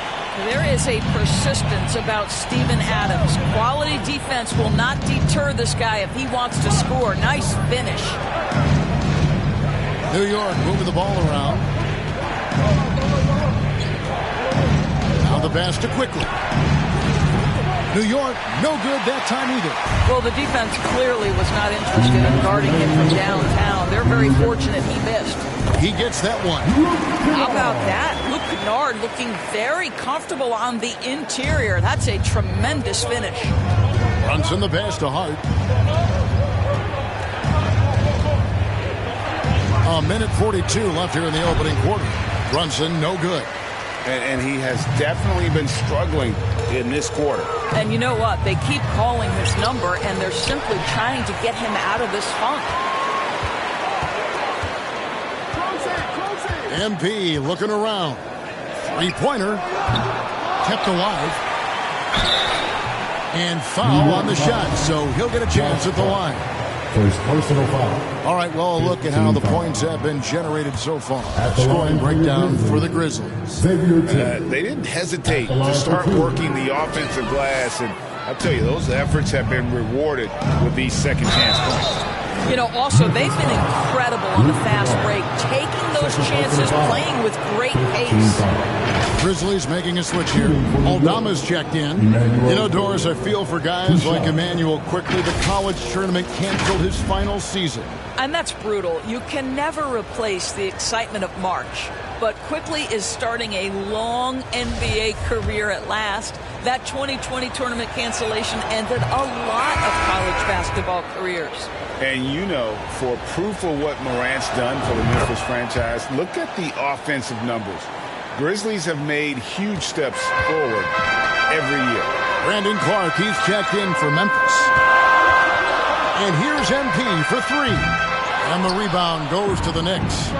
There is a persistence about Steven Adams. Quality defense will not deter this guy if he wants to score. Nice finish. New York moving the ball around. Now the pass to Quickly. New York, no good that time either. Well, the defense clearly was not interested in guarding him from downtown. They're very fortunate he missed. He gets that one. How about that? Luke Kennard looking very comfortable on the interior. That's a tremendous finish. Brunson the pass to Hart. A minute 42 left here in the opening quarter. Brunson, no good. And he has definitely been struggling in this quarter. And you know what? They keep calling his number, and they're simply trying to get him out of this funk. MP looking around. Three-pointer. Kept alive. And foul on the shot, so he'll get a chance at the line. First personal foul. All right, well, look at how the points have been generated so far. Scoring breakdown for the Grizzlies. They didn't hesitate to start working the offensive glass, and I tell you, those efforts have been rewarded with these second chance points. You know, also, they've been incredible on the fast break, taking those chances, playing with great pace. Grizzlies making a switch here. Aldama's checked in. You know, Doris, I feel for guys like Emmanuel Quickly. The college tournament canceled his final season. And that's brutal. You can never replace the excitement of March. But Quickly is starting a long NBA career at last. That 2020 tournament cancellation ended a lot of college basketball careers. And you know, for proof of what Morant's done for the Memphis franchise, look at the offensive numbers. Grizzlies have made huge steps forward every year. Brandon Clark, he's checked in for Memphis. And here's MP for 3. And the rebound goes to the Knicks.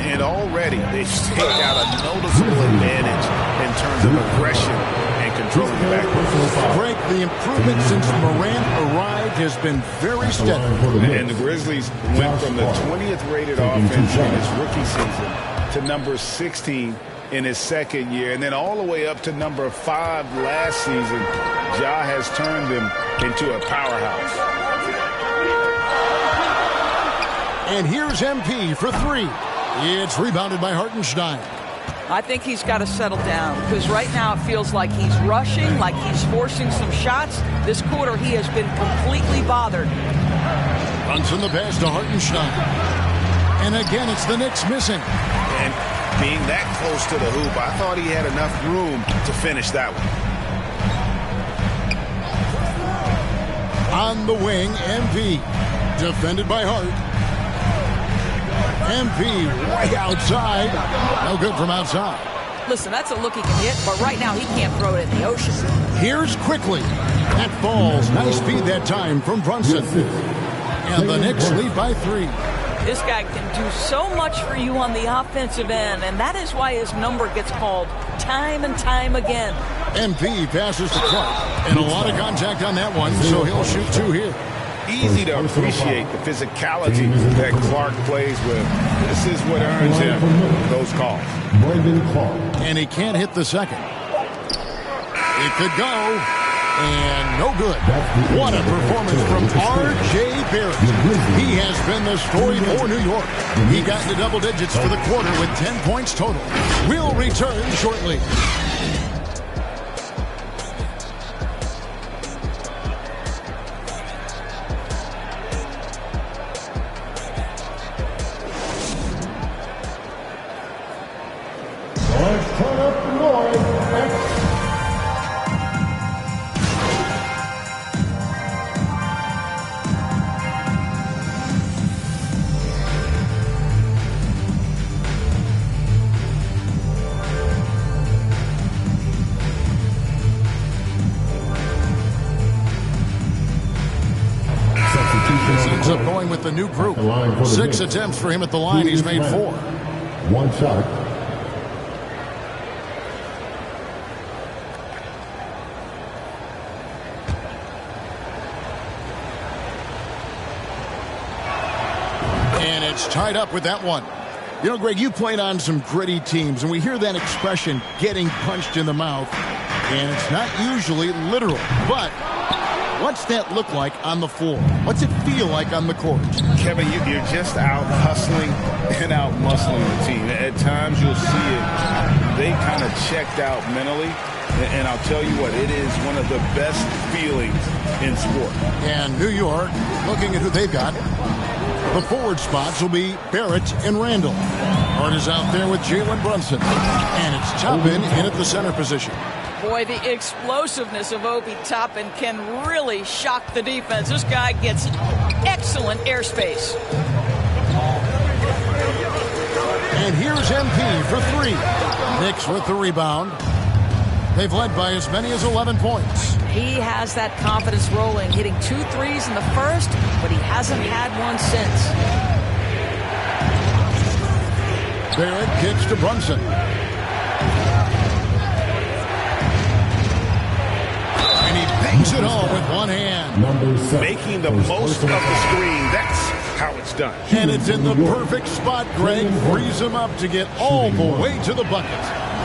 And already they've taken out a noticeable advantage in terms of aggression and controlling the backcourt. Break, the improvement since Morant arrived has been very steady. And the Grizzlies went from the 20th rated offense in his rookie season to number 16 in his second year, and then all the way up to number 5 last season. Ja has turned them into a powerhouse. And here's MP for 3. It's rebounded by Hartenstein. I think he's got to settle down, because right now it feels like he's rushing, like he's forcing some shots. This quarter he has been completely bothered. Brunson the pass to Hartenstein. And again, it's the Knicks missing. And being that close to the hoop, I thought he had enough room to finish that one. On the wing, MP. Defended by Hart. MP way outside. No good from outside. Listen, that's a look he can hit, but right now he can't throw it in the ocean. Here's Quickly. That falls. Nice feed that time from Brunson. And the Knicks lead by 3. This guy can do so much for you on the offensive end, and that is why his number gets called time and time again. MP passes to Clark, and a lot of contact on that one, so he'll shoot 2 here. Easy to appreciate the physicality that Clark plays with. This is what earns him those calls. And he can't hit the second. It could go. And no good. What a performance from R.J. Barrett. He has been the story for New York. He got into double digits for the quarter with 10 points total. We'll return shortly. Let's turn up the noise. Ends up going with the new group. 6 attempts for him at the line. He's made 4. 1 shot. it's tied up with that one. You know, Greg, you played on some gritty teams, and we hear that expression, getting punched in the mouth, and it's not usually literal. But what's that look like on the floor? What's it feel like on the court? Kevin, you're just out hustling and out muscling the team. At times you'll see it. They kind of checked out mentally. And I'll tell you what, it is one of the best feelings in sport. And New York, looking at who they've got, the forward spots will be Barrett and Randall. Hart is out there with Jalen Brunson. And it's Toppin in at the center position. Boy, the explosiveness of Obi Toppin can really shock the defense. This guy gets excellent airspace. And here's MP for three. Knicks with the rebound. They've led by as many as 11 points. He has that confidence rolling, hitting 2 threes in the first, but he hasn't had one since. Barrett kicks to Brunson. And he bangs it home with one hand. Making the most of the screen. That's how it's done. And it's in the perfect spot. Greg frees him up to get all the way to the bucket.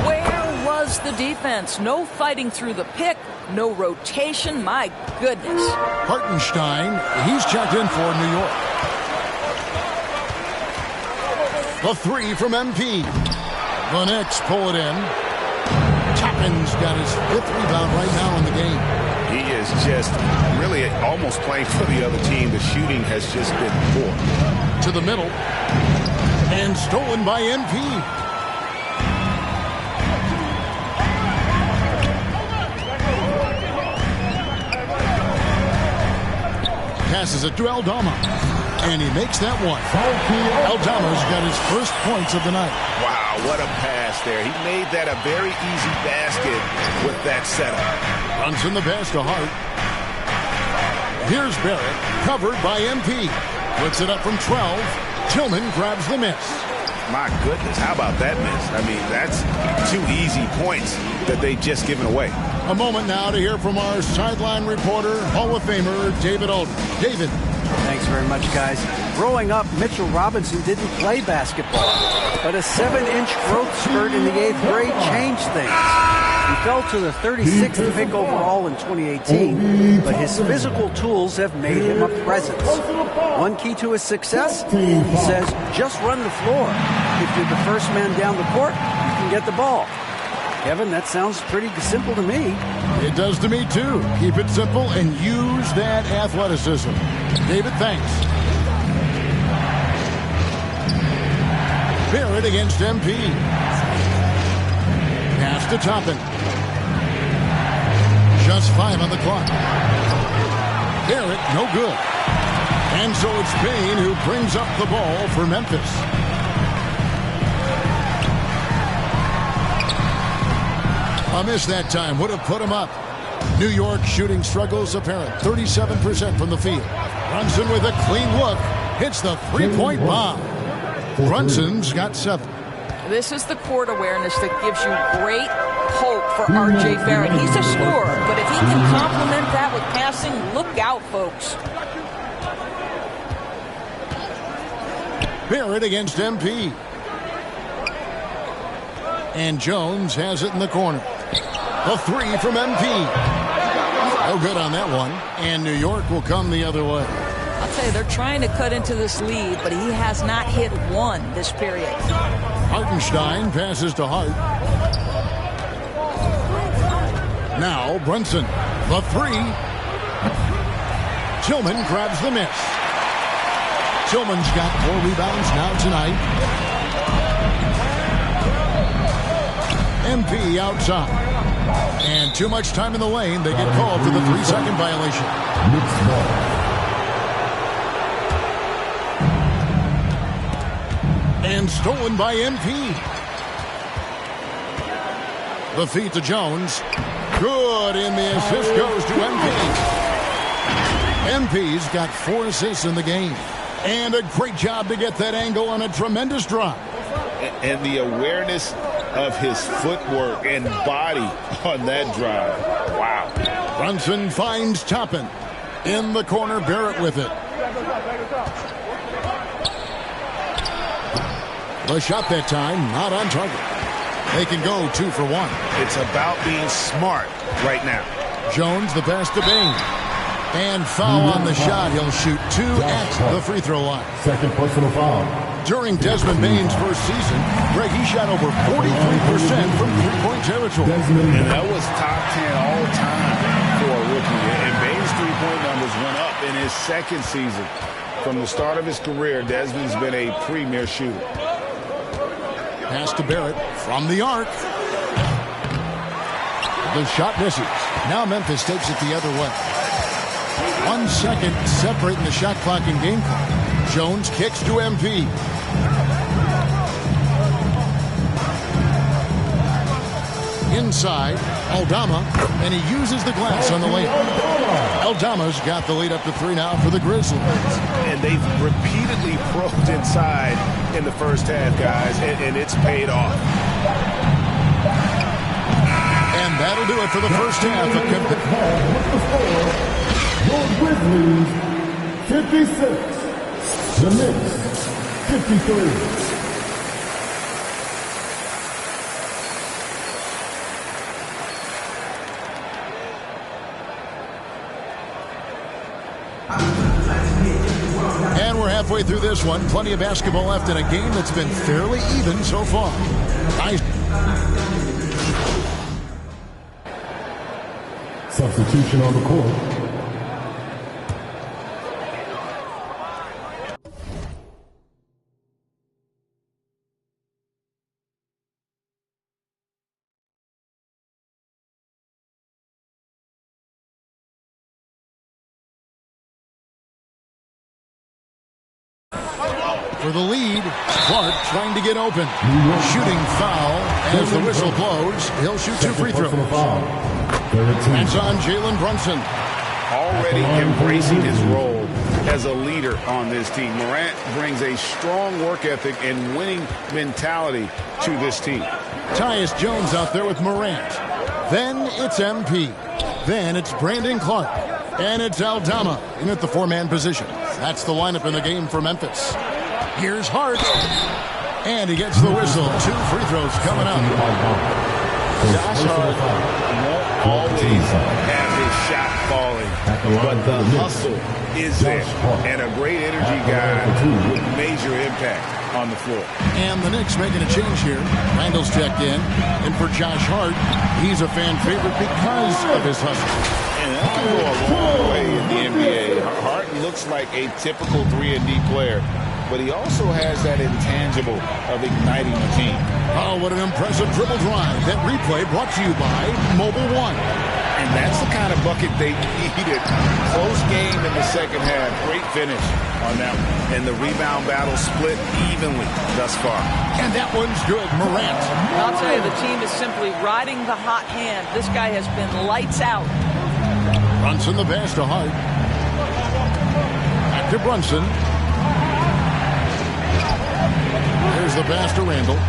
Where was the defense? No fighting through the pick, no rotation. My goodness. Hartenstein, he's checked in for New York. The three from MP. The Knicks pull it in. Toppin's got his 5th rebound right now in the game. He is just really almost playing for the other team. The shooting has just been poor. To the middle. And stolen by MP. Passes it to Aldama. And he makes that one. Aldama's got his first points of the night. Wow, what a pass there. He made that a very easy basket with that setup. Runs in the pass to Hart. Here's Barrett, covered by MP. Puts it up from 12. Tillman grabs the miss. My goodness, how about that miss? I mean, that's 2 easy points that they just given away. A moment now to hear from our sideline reporter, Hall of Famer David Alden. David. Thanks very much, guys. Growing up, Mitchell Robinson didn't play basketball, but a 7-inch growth spurt in the 8th grade changed things. He fell to the 36th pick overall in 2018, but his physical tools have made him a presence. One key to his success, he says, just run the floor. If you're the first man down the court, you can get the ball. Kevin, that sounds pretty simple to me. It does to me, too. Keep it simple and use that athleticism. David, thanks. Barrett against MP. Pass to Toppin. Just 5 on the clock. Barrett, no good. And so it's Payne who brings up the ball for Memphis. A miss that time would have put him up. New York shooting struggles apparent. 37% from the field. Brunson with a clean look. Hits the three-point bomb. Brunson's got 7. This is the court awareness that gives you great hope for R.J. Barrett. He's a scorer, but if he can complement that with passing, look out, folks. Barrett against MP. And Jones has it in the corner. A 3 from MP. No good on that one. And New York will come the other way. I'll tell you, they're trying to cut into this lead, but he has not hit one this period. Hartenstein passes to Hart. Now Brunson. The 3. Tillman grabs the miss. Tillman's got 4 rebounds now tonight. MP outside. And too much time in the lane. They get called for the 3-second violation. And stolen by MP. The feed to Jones. Good, and the assist goes to MP. MP's got 4 assists in the game. And a great job to get that angle on a tremendous drive. And the awareness of his footwork and body on that drive. Wow. Brunson finds Toppin. In the corner, Barrett with it. The shot that time, not on target. They can go 2 for 1. It's about being smart right now. Jones, the pass to Bain. And foul on the shot. He'll shoot 2 at the free throw line. Second personal foul. During Desmond Bain's first season, Greg, he shot over 43% from three-point territory. And that was top 10 all time for a rookie. And Bain's three-point numbers went up in his second season. From the start of his career, Desmond's been a premier shooter. Pass to Barrett from the arc. The shot misses. Now Memphis takes it the other way. 1 second separating the shot clock and game clock. Jones kicks to MP. Inside, Aldama, and he uses the glass on the layup. Aldama's got the lead up to 3 now for the Grizzlies. And they've repeatedly probed inside in the first half, guys, and it's paid off. And that'll do it for the first half. Your Grizzlies, 56. The Knicks, 53. And we're halfway through this one. Plenty of basketball left in a game that's been fairly even so far. Nice. Substitution on the court. For the lead, Clark trying to get open. Shooting foul as the whistle blows. He'll shoot 2 free throws. That's on Jalen Brunson. Already embracing his role as a leader on this team. Morant brings a strong work ethic and winning mentality to this team. Tyus Jones out there with Morant. Then it's MP. Then it's Brandon Clark. And it's Aldama in at the 4-man position. That's the lineup in the game for Memphis. Here's Hart. And he gets the whistle. 2 free throws coming up. Josh Hart won't always have his shot falling, but the hustle is there. And a great energy guy with major impact on the floor. And the Knicks making a change here. Randall's checked in. And for Josh Hart, he's a fan favorite because of his hustle. And that can go a long way in the NBA. Hart looks like a typical 3-and-D player, but he also has that intangible of igniting the team. Oh, what an impressive dribble drive. That replay brought to you by Mobile One. And that's the kind of bucket they needed. Close game in the second half. Great finish on that one. And the rebound battle split evenly thus far. And that one's good. Morant. I'll tell you, the team is simply riding the hot hand. This guy has been lights out. Brunson the pass to Hart. Back to Brunson. There's the pass to Randall.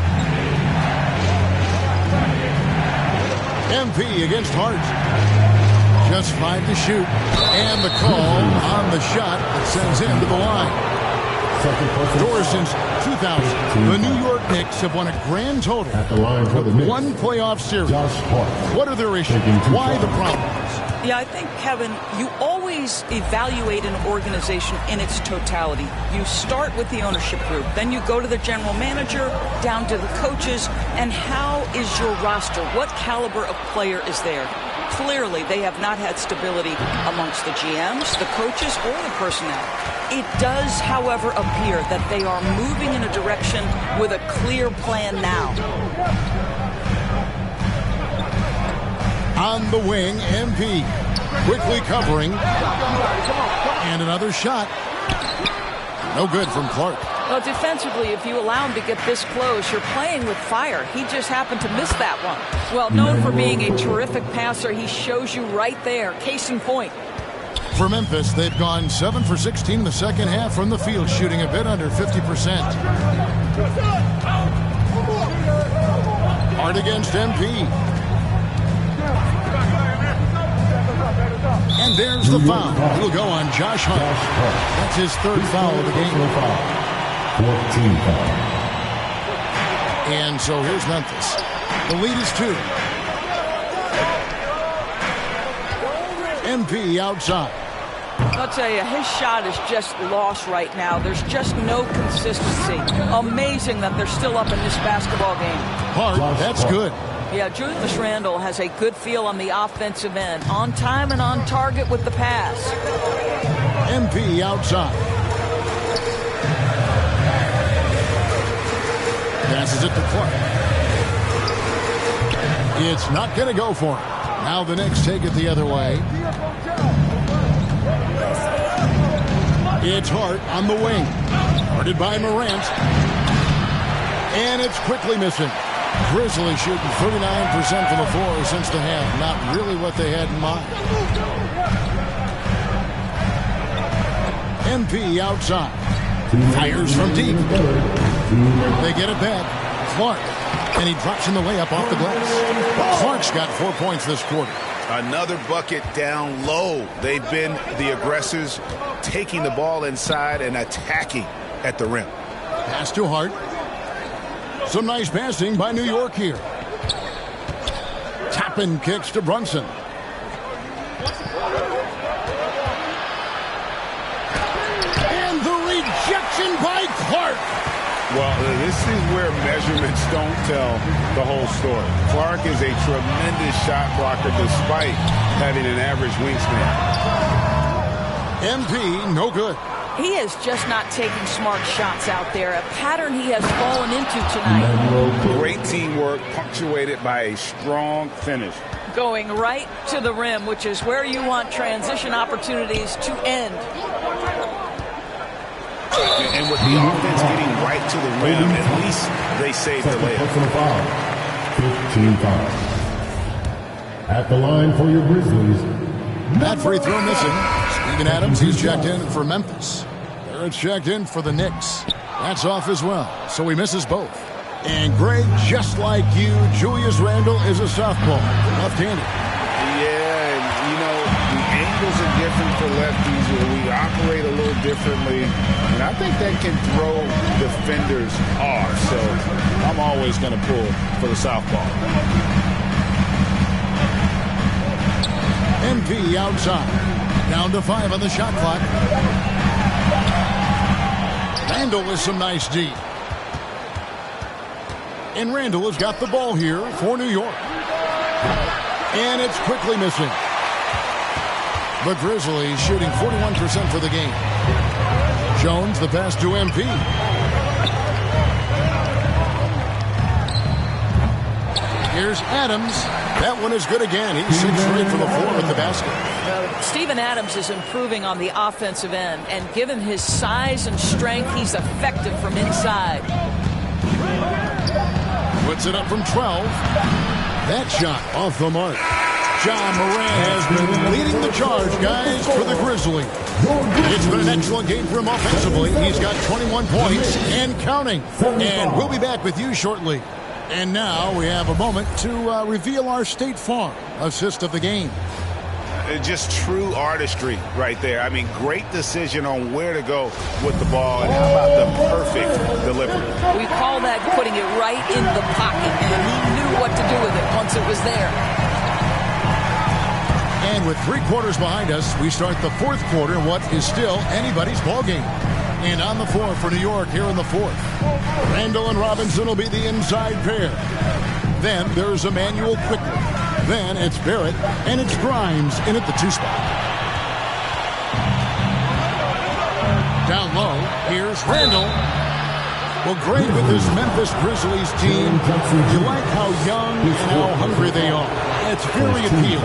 MP against Hart. Just 5 to shoot. And the call on the shot that sends him to the line. Doors since 2000, the New York Knicks have won a grand total of 1 playoff series. What are their issues? Why the problems? Yeah, I think, Kevin, you always evaluate an organization in its totality. You start with the ownership group, then you go to the general manager, down to the coaches, and how is your roster? What caliber of player is there? Clearly, they have not had stability amongst the GMs, the coaches, or the personnel. It does, however, appear that they are moving in a direction with a clear plan now. On the wing, MP quickly covering. And another shot. No good from Clark. Well, defensively, if you allow him to get this close, you're playing with fire. He just happened to miss that one. Well, known for being a terrific passer, he shows you right there. Case in point. For Memphis, they've gone 7 for 16 in the second half from the field, shooting a bit under 50%. Hard against MP. And there's the foul. He'll go on Josh Hart. That's his 3rd foul of the game. 14 foul. And so here's Memphis. The lead is 2. MP outside. I'll tell you, his shot is just lost right now. There's just no consistency. Amazing that they're still up in this basketball game. Hart, that's good. Yeah, Julius Randle has a good feel on the offensive end. On time and on target with the pass. MP outside. Passes it to Clark. It's not going to go for him. Now the Knicks take it the other way. It's Hart on the wing. Guarded by Morant. And it's quickly missing. Grizzlies shooting 39% from the floor since the half. Not really what they had in mind. MP outside. Fires from deep. They get it back. Clark. And he drops in the layup off the glass. Clark's got 4 points this quarter. Another bucket down low. They've been the aggressors, taking the ball inside and attacking at the rim. Pass to Hart. Some nice passing by New York here. Tapping kicks to Brunson. And the rejection by Clark. Well, this is where measurements don't tell the whole story. Clark is a tremendous shot blocker despite having an average wingspan. MP, no good. He is just not taking smart shots out there, a pattern he has fallen into tonight. Great teamwork punctuated by a strong finish. Going right to the rim, which is where you want transition opportunities to end. And with the offense getting right to the rim, at least they saved the layup. 15 fouls. At the line for your Grizzlies. That free throw missing. Steven Adams, he's checked in for Memphis. Barrett's checked in for the Knicks. That's off as well, so he misses both. And Greg, just like you, Julius Randle is a southpaw, left-handed. Yeah, and you know, the angles are different for lefties. We operate a little differently, and I think that can throw defenders off. So I'm always going to pull for the southpaw. MP outside. Down to 5 on the shot clock. Randle with some nice D. And Randle has got the ball here for New York. And it's quickly missing. The Grizzlies shooting 41% for the game. Jones, the pass to MP. Here's Adams. That one is good again. He's 6 straight from the floor with the basket. Steven Adams is improving on the offensive end, and given his size and strength, he's effective from inside. Puts it up from 12. That shot off the mark. John Moran has been leading the charge, guys, for the Grizzlies. It's been an excellent game for him offensively. He's got 21 points and counting. And we'll be back with you shortly. And now we have a moment to reveal our State Farm assist of the game. Just true artistry right there. I mean, great decision on where to go with the ball, and how about the perfect delivery? We call that putting it right in the pocket, and he knew what to do with it once it was there. And with 3 quarters behind us, we start the 4th quarter, what is still anybody's ball game. And on the floor for New York here in the 4th. Randle and Robinson will be the inside pair. Then there's Emmanuel quickly. Then it's Barrett, and it's Grimes in at the 2 spot. Down low, here's Randle. Well, great with this Memphis Grizzlies team. You like how young and how hungry they are. It's very appealing.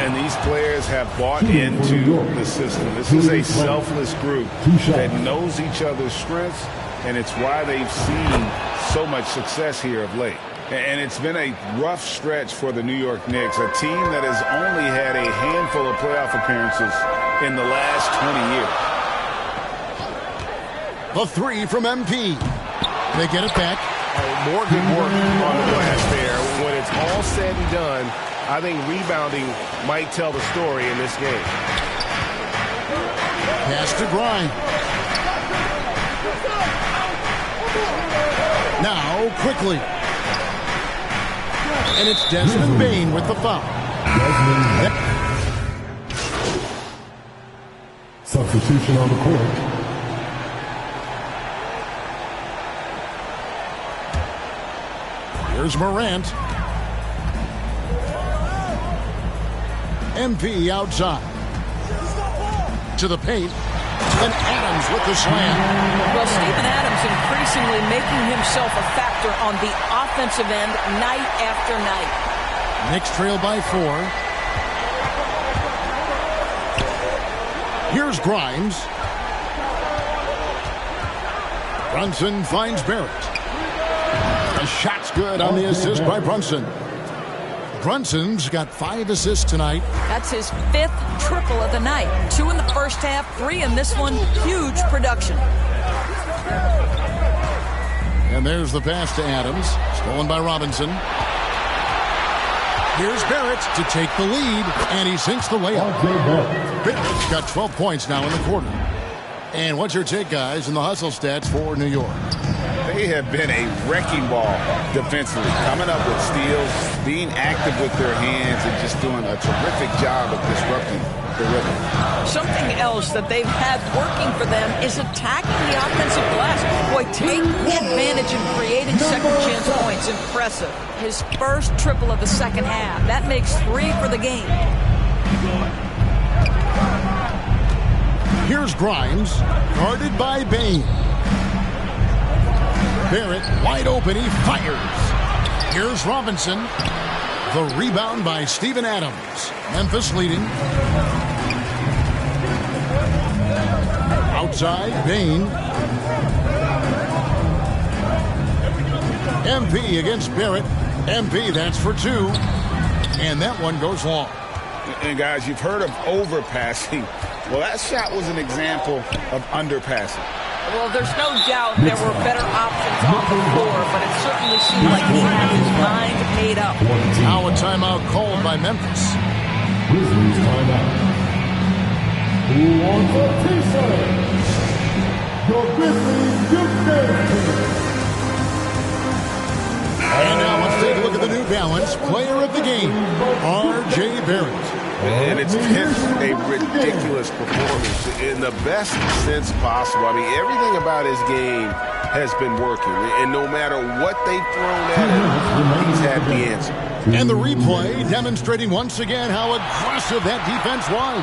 And these players have bought into the system. This is a selfless group that knows each other's strengths, and it's why they've seen so much success here of late. And it's been a rough stretch for the New York Knicks, a team that has only had a handful of playoff appearances in the last 20 years. The 3 from MP. They get it back. More good work on the glass there. When it's all said and done, I think rebounding might tell the story in this game. Pass to Grimes. Now, quickly. And it's Desmond Bain with the foul. Substitution on the court. Here's Morant. MP outside. To the paint. And Adams with the slam. Well, Steven Adams increasingly making himself a factor on the offensive end night after night. Knicks trail by 4. Here's Grimes. Brunson finds Barrett. The shot's good on the assist by Brunson. Brunson's got 5 assists tonight. That's his 5th triple of the night. 2 in the first half, 3 in this one. Huge production. And there's the pass to Adams. Stolen by Robinson. Here's Barrett to take the lead, and he sinks the layup. Barrett's got 12 points now in the quarter. And what's your take, guys, in the hustle stats for New York? They have been a wrecking ball defensively, coming up with steals, being active with their hands, and just doing a terrific job of disrupting the rhythm. Something else that they've had working for them is attacking the offensive glass. Boy, taking advantage and creating second-chance points. Impressive. His first triple of the second half. That makes 3 for the game. Here's Grimes, guarded by Bain. Barrett wide open, he fires. Here's Robinson. The rebound by Steven Adams. Memphis leading. Outside, Bain. MP against Barrett. MP, that's for 2. And that one goes long. And guys, you've heard of overpassing. Well, that shot was an example of underpassing. Well, there's no doubt there were better options on the floor, but it certainly seemed like he had his mind made up. Now a timeout called by Memphis. Grizzlies timeout. Who wants a t-shirt? Your Grizzlies Duke. And now let's take a look at the New Balance Player of the Game, R.J. Barrett. And it's been a ridiculous performance in the best sense possible. I mean, everything about his game has been working. And no matter what they've thrown at him, he's had the answer. And the replay demonstrating once again how aggressive that defense was.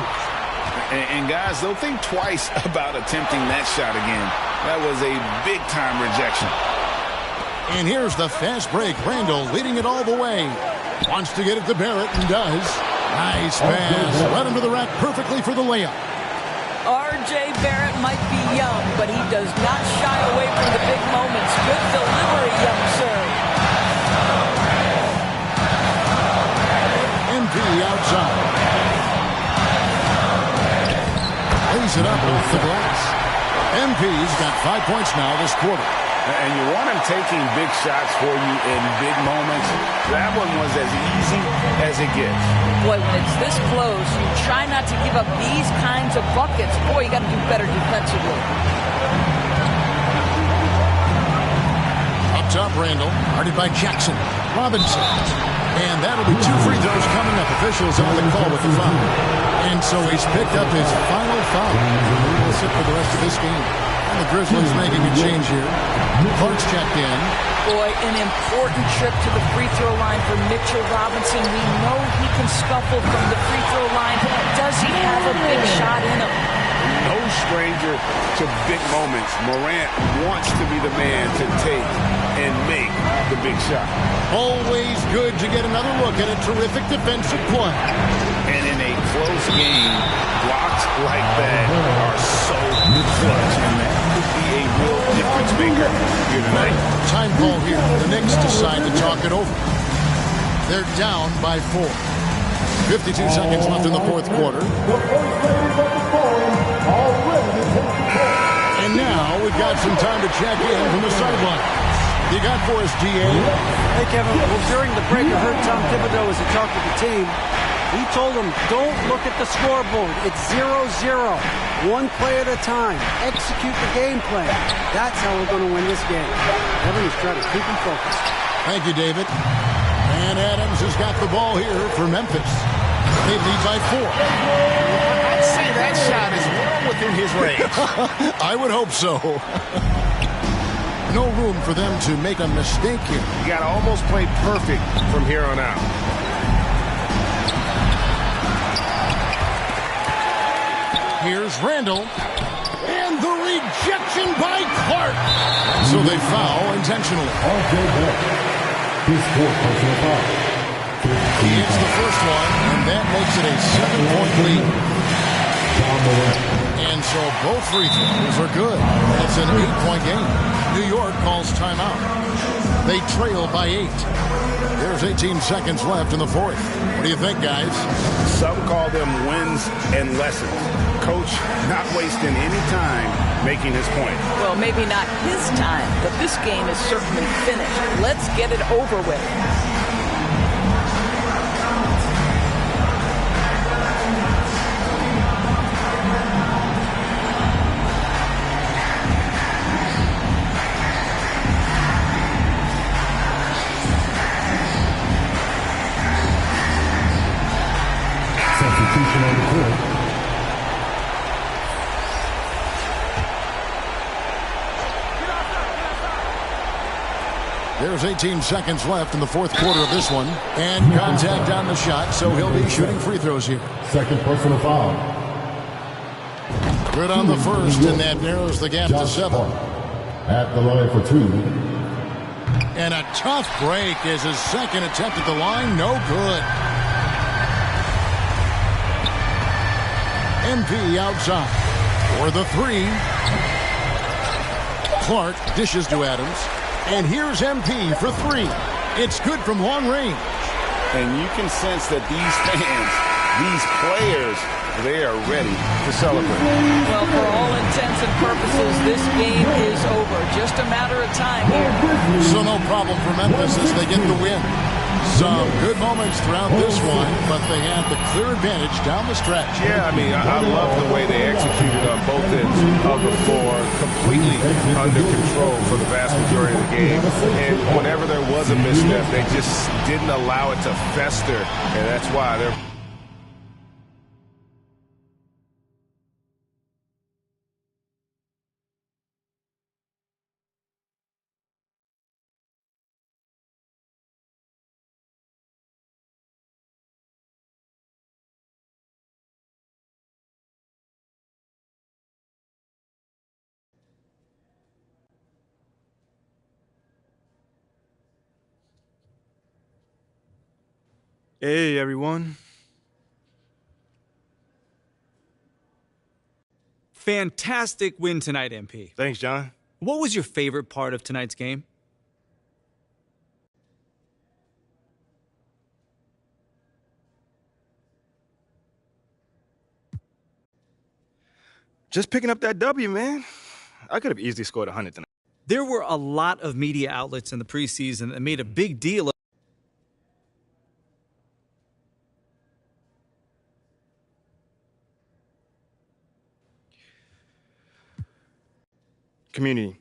And guys, they'll think twice about attempting that shot again. That was a big-time rejection. And here's the fast break. Randall leading it all the way. Wants to get it to Barrett and does. Nice pass. Right into the rack perfectly for the layup. R.J. Barrett might be young, but he does not shy away from the big moments. Good delivery, young sir. MP outside. Lays it up off the glass. MP's got 5 points now this quarter. And you want him taking big shots for you in big moments. That one was as easy as it gets. Boy, when it's this close, you try not to give up these kinds of buckets. Boy, you got to do better defensively. Up top, Randall, guarded by Jackson. Robinson. And that'll be 2 free throws coming up. Officials on the call with the foul. And so he's picked up his final foul. He will sit for the rest of this game. And the Grizzlies making a change here. Clark's checked in. Boy, an important trip to the free throw line for Mitchell Robinson. We know he can scuffle from the free throw line. Does he have a big shot in him? No stranger to big moments. Morant wants to be the man to take and make the big shot. Always good to get another look at a terrific defensive play. And in a close game, blocks like that are so clutch. And that could be a real difference maker here tonight. Time call here. The Knicks decide to talk it over. They're down by 4. 52 seconds left in the fourth quarter. And now we've got some time to check in from the sideline. You got for us, DA? Hey, Kevin. Well, during the break, I heard Tom Thibodeau as he talked to the team. He told them, don't look at the scoreboard. It's 0-0. One play at a time. Execute the game plan. That's how we're going to win this game. Kevin is trying to keep them focused. Thank you, David. And Adams has got the ball here for Memphis. They lead by 4. I'd say that shot is well within his range. I would hope so. No room for them to make a mistake here. You got to almost play perfect from here on out. Here's Randall. And the rejection by Clark. So they foul intentionally. His fourth personal foul. He hits the first one, and that makes it a 7-point lead. And so both free throws are good. It's an 8-point game. New York calls timeout. They trail by 8. There's 18 seconds left in the fourth. What do you think, guys? Some call them wins and lessons. Coach not wasting any time making his point. Well, maybe not his time, but this game is certainly finished. Let's get it over with. Substitution on the court. There's 18 seconds left in the fourth quarter of this one. And contact on the shot, so he'll be shooting free throws here. Second personal foul. Good on the first, and that narrows the gap to 7. At the line for 2. And a tough break is his second attempt at the line. No good. MP outside for the 3. Clark dishes to Adams. And here's MP for 3. It's good from long range. And you can sense that these fans, these players, they are ready to celebrate. Well, for all intents and purposes, this game is over. Just a matter of time here. So no problem for Memphis as they get the win. Some good moments throughout this one, but they had the clear advantage down the stretch. Yeah, I mean, I love the way they executed on both ends of the floor, completely under control for the vast majority of the game. And whenever there was a misstep, they just didn't allow it to fester, and that's why they're... Hey, everyone. Fantastic win tonight, MP. Thanks, John. What was your favorite part of tonight's game? Just picking up that W, man. I could have easily scored 100 tonight. There were a lot of media outlets in the preseason that made a big deal of Community.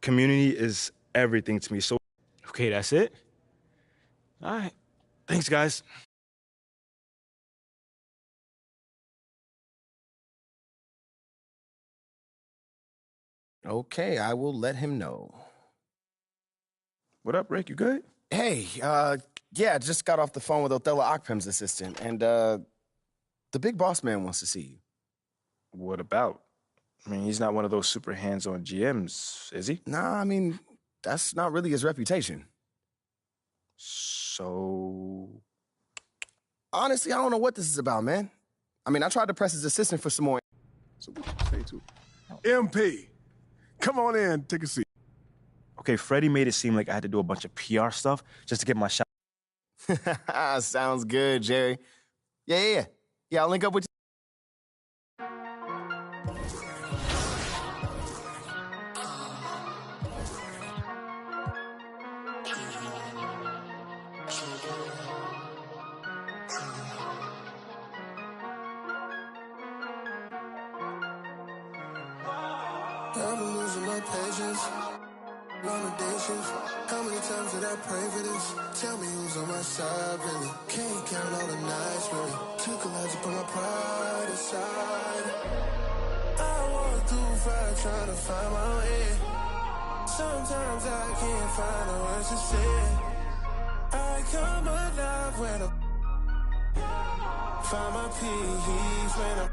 Community is everything to me. So, okay, that's it. All right. Thanks, guys. Okay, I will let him know. What up, Rick? You good? Hey, yeah, just got off the phone with Othello Akpem's assistant, and the big boss man wants to see you. What about? I mean, he's not one of those super hands-on GMs, is he? Nah, I mean, that's not really his reputation. So... Honestly, I don't know what this is about, man. I mean, I tried to press his assistant for some more... So what you say to MP, come on in, take a seat. Okay, Freddie made it seem like I had to do a bunch of PR stuff just to get my shot. Sounds good, Jerry. Yeah, I'll link up with you. I'm losing my patience. Long day shifts. How many times did I pray for this? Tell me who's on my side, really. Can't count all the nights, really. Took a lot to put my pride aside. I walk through fire trying to find my way. Sometimes I can't find the words to say. I come alive when I find my peace when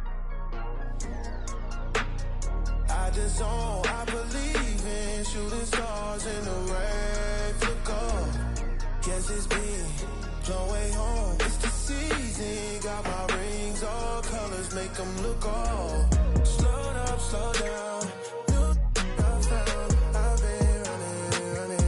I just don't. I believe in shooting stars in the red to go. Guess it's been long way home. It's the season. Got my rings, all colors, make them look all. Slow up, slow down. New I found. I've been running.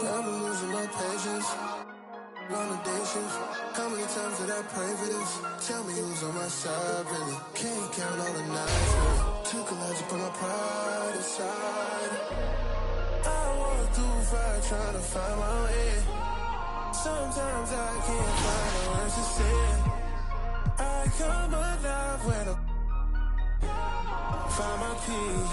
I'm losing my patience. Long day shifts. How many times did I pray for this? Tell me who's on my side, really. Can't count all the nights, really. Took a lot to put my pride aside. I walk through fire trying to find my way. Sometimes I can't find the words to say. I come alive when peace.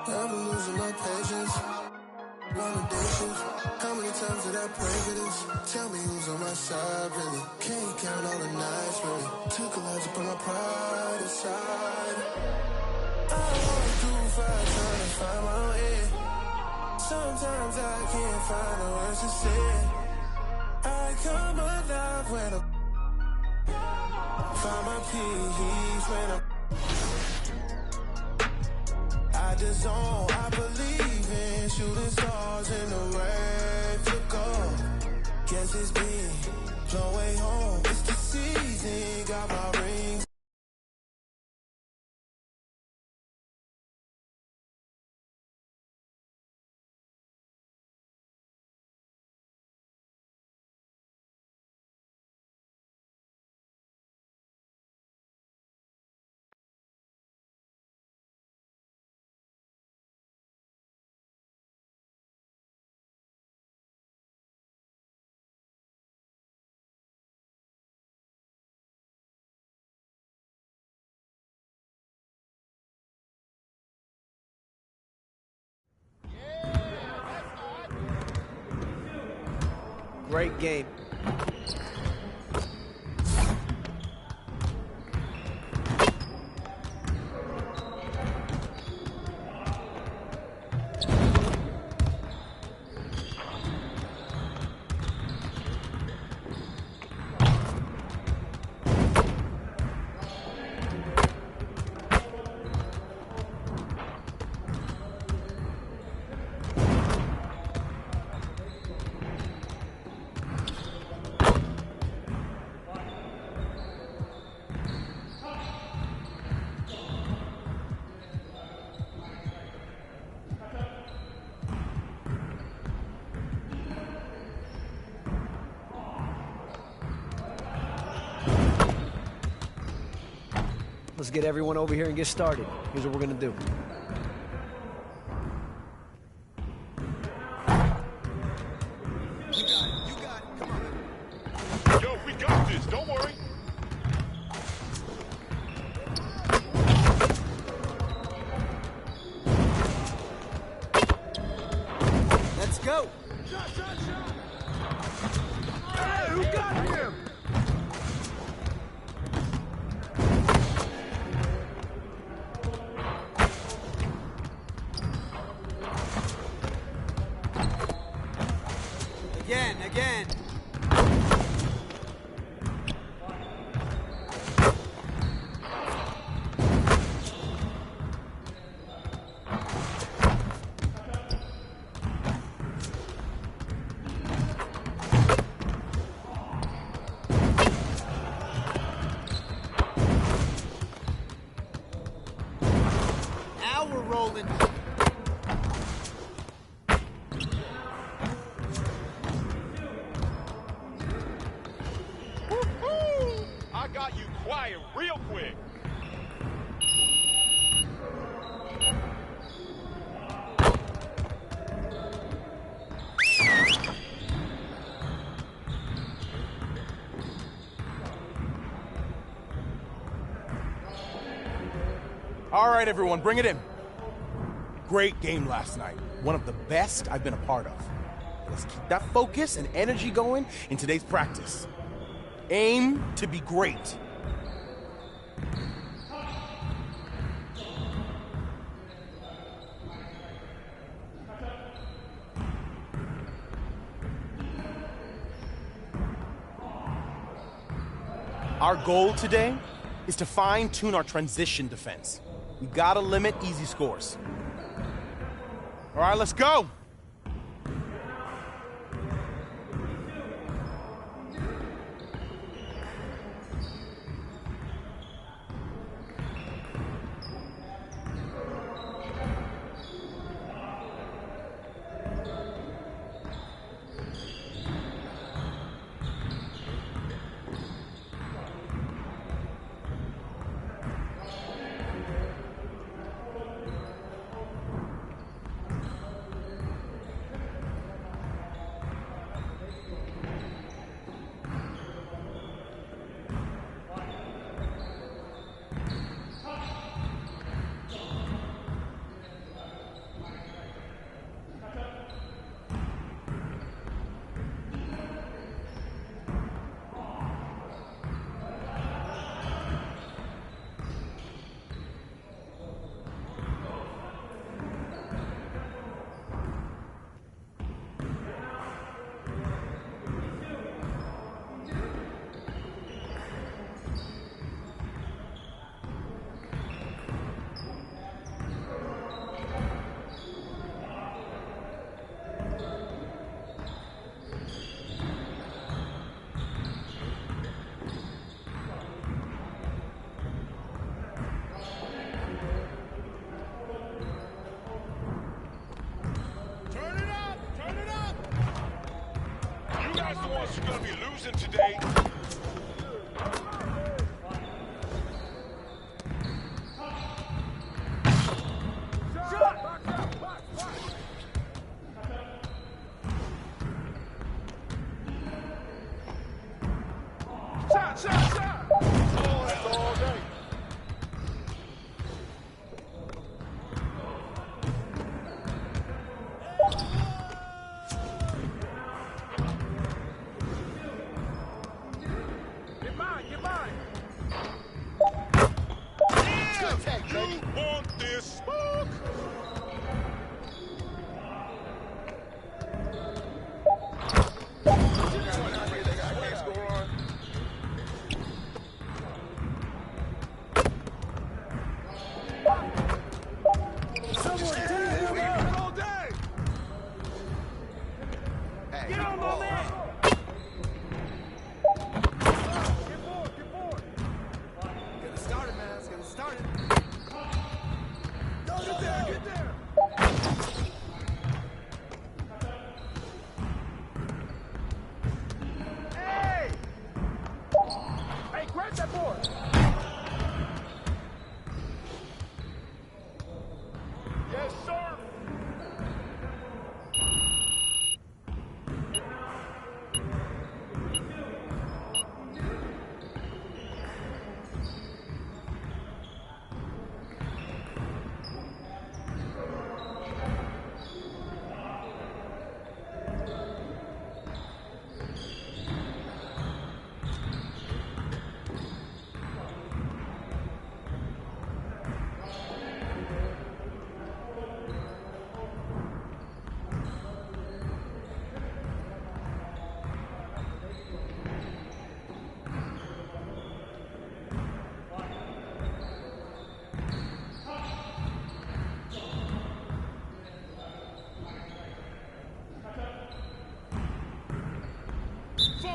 Ever losing my patience, long addictions. How many times did I pray for this? Tell me who's on my side, really. Can't count all the nights, really. Took a lot to put my pride aside. I walk through fire trying to find my way. Sometimes I can't find the words to say. I come alive when I find my peace when I just zone. I believe in shooting stars in the rain. Took off. Guess it's been long way home. It's the season. Got my rings. Great game. Let's get everyone over here and get started. Here's what we're gonna do. You got it. Come on. Yo, we got this. Don't worry. Let's go. Shot. Hey, who got him? Again. Now we're rolling. I got you quiet real quick. All right, everyone, bring it in. Great game last night. One of the best I've been a part of. Let's keep that focus and energy going in today's practice. Aim to be great. Our goal today is to fine-tune our transition defense. We gotta limit easy scores. All right, let's go. You're gonna be losing today. Shot! Oh, that's all day. Get mine! Damn! You want this smoke? Get on, my man! Get it started, man. Let's get it started. Get there! Hey! Hey, grab that board!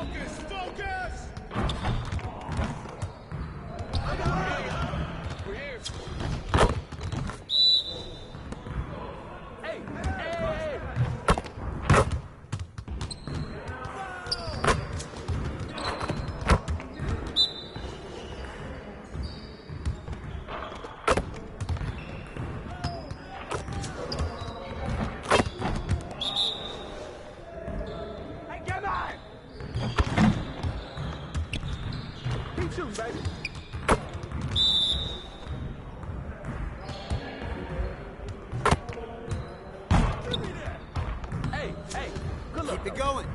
Focus! Focus! We're here. Hey! Hey! Hey, come on! Keep shooting, baby. Hey, hey, good luck. Keep it going.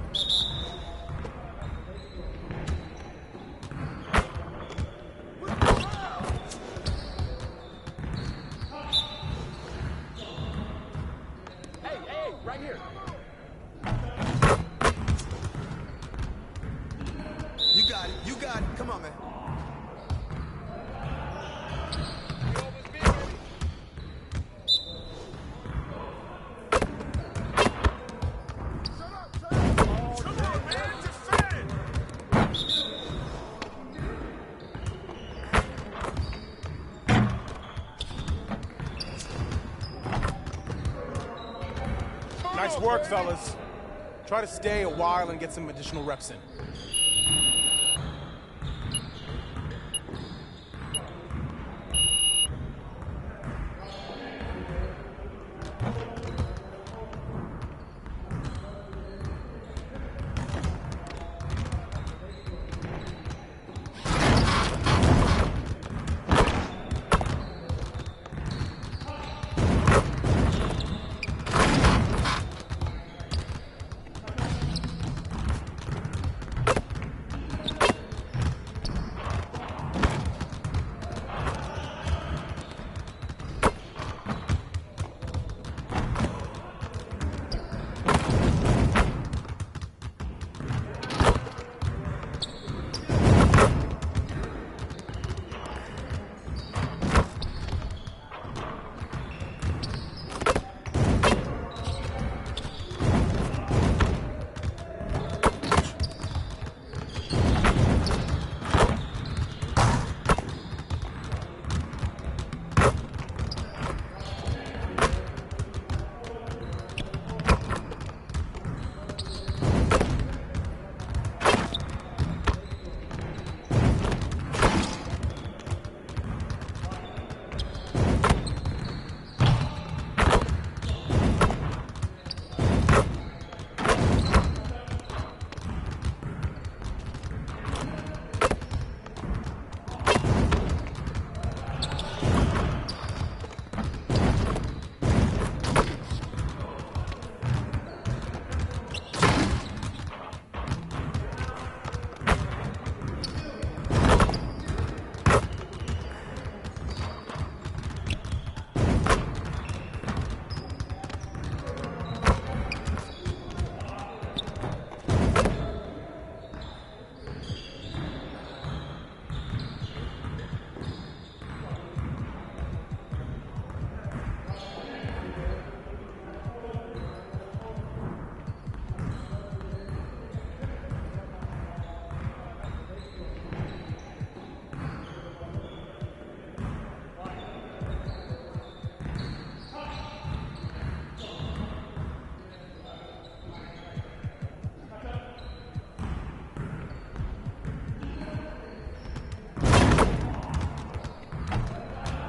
Hey, hey, right here. You got it. You got it. Come on, man. Nice work, fellas. Try to stay a while and get some additional reps in.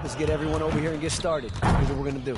Let's get everyone over here and get started. Here's what we're gonna do.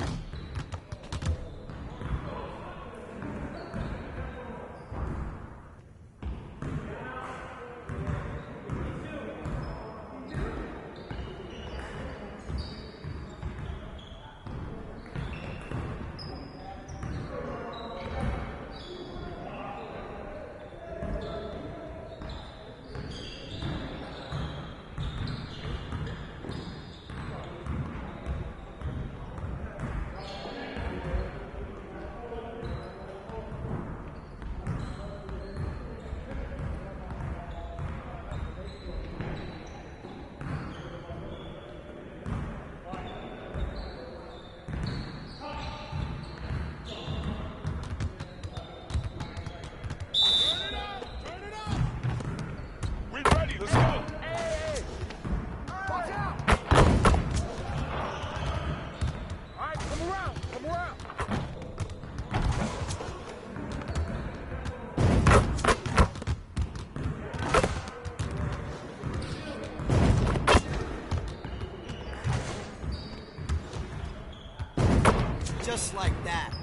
just like that.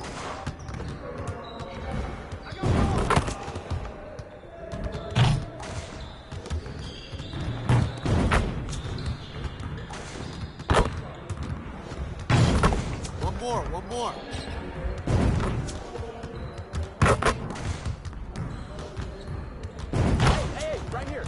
One more. Hey, right here.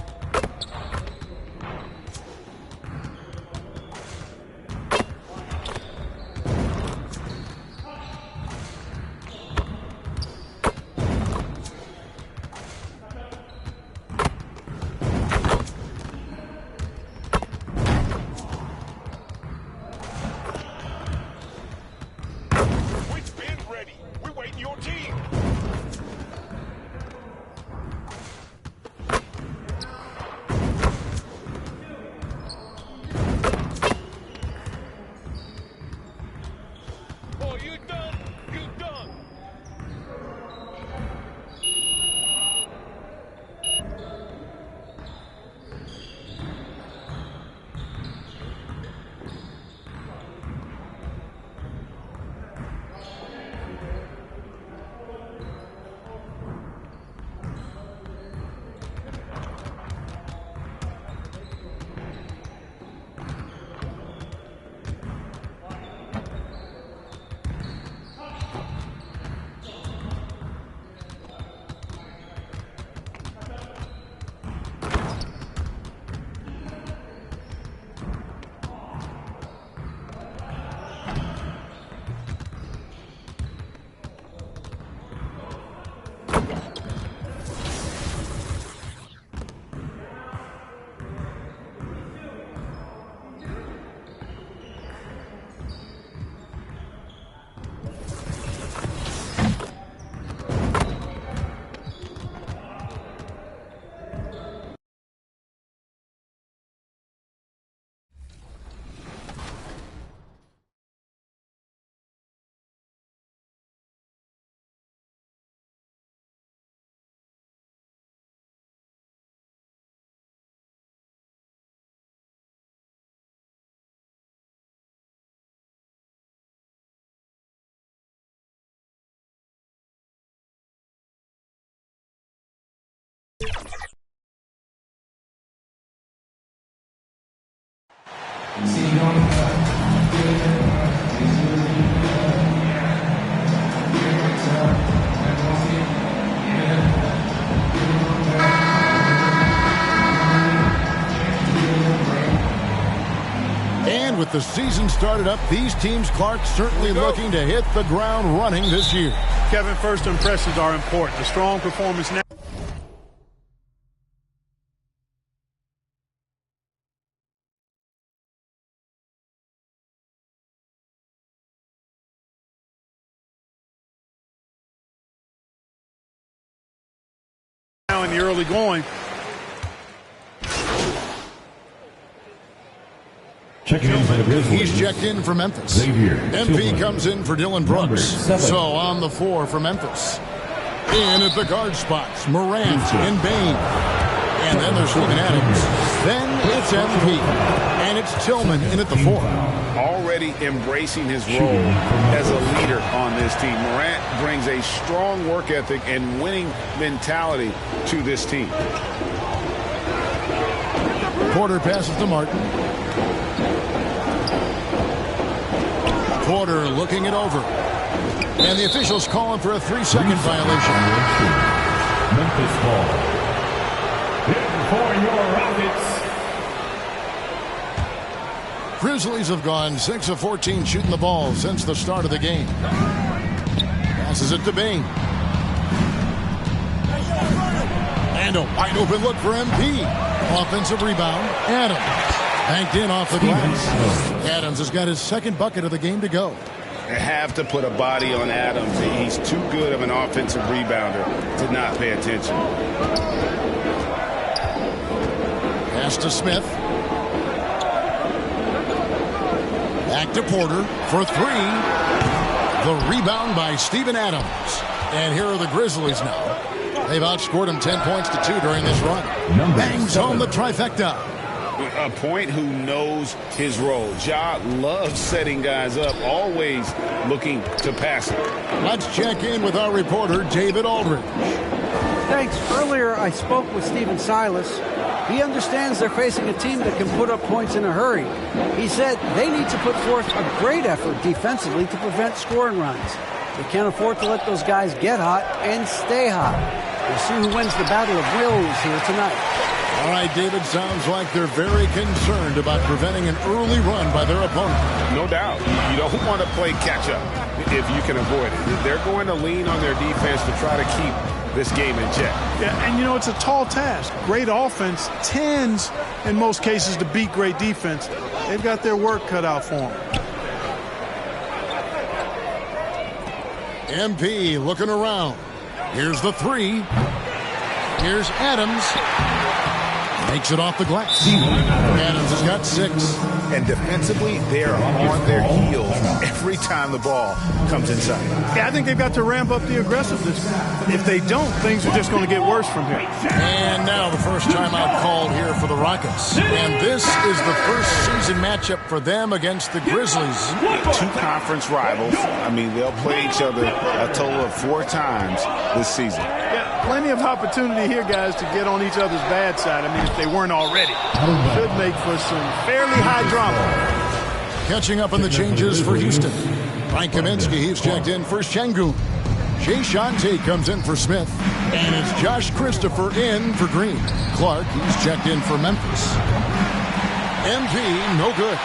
And with the season started up, these teams, Clark, certainly looking to hit the ground running this year. Kevin, first impressions are important. A strong performance now. Now in the early going. He's checked in for Memphis. MP comes in for Dylan Brooks. So on the floor for Memphis. In at the guard spots, Morant and Bain. And then there's Steven Adams. Then it's MP. And it's Tillman in at the 4. Already embracing his role as a leader on this team. Morant brings a strong work ethic and winning mentality to this team. Porter passes to Martin. Porter looking it over. And the officials calling for a 3-second violation. Memphis ball. In for your Rockets. Grizzlies have gone 6 of 14 shooting the ball since the start of the game. Passes it to Bain. And a wide open look for MP. Offensive rebound. Adams. Banked in off the glass. Adams has got his second bucket of the game to go. They have to put a body on Adams. He's too good of an offensive rebounder to not pay attention. Pass to Smith. Back to Porter for 3. The rebound by Steven Adams. And here are the Grizzlies now. They've outscored him 10 points to 2 during this run. Bangs home the trifecta. a point who knows his role. Ja loves setting guys up, always looking to pass it. Let's check in with our reporter, David Aldridge. Thanks. Earlier, I spoke with Stephen Silas. He understands they're facing a team that can put up points in a hurry. He said they need to put forth a great effort defensively to prevent scoring runs. They can't afford to let those guys get hot and stay hot. We'll see who wins the battle of wills here tonight. All right, David, sounds like they're very concerned about preventing an early run by their opponent. No doubt. You don't want to play catch-up if you can avoid it. They're going to lean on their defense to try to keep this game in check. Yeah, and you know, it's a tall task. Great offense tends, in most cases, to beat great defense. They've got their work cut out for them. MP looking around. Here's the three. Here's Adams. Makes it off the glass. Adams has got 6. And defensively, they're on their heels every time the ball comes inside. Yeah, I think they've got to ramp up the aggressiveness. If they don't, things are just going to get worse from here. And now the first timeout called here for the Rockets. And this is the first season matchup for them against the Grizzlies. 2 conference rivals. I mean, they'll play each other a total of 4 times this season. Yeah, plenty of opportunity here, guys, to get on each other's bad side. I mean, if they weren't already. Should make for some fairly high drama. Catching up on the changes for Houston. Frank Kaminsky, he's checked in for Şengün. Jay Tate comes in for Smith. And it's Josh Christopher in for Green. Clark, he's checked in for Memphis. MP, no good.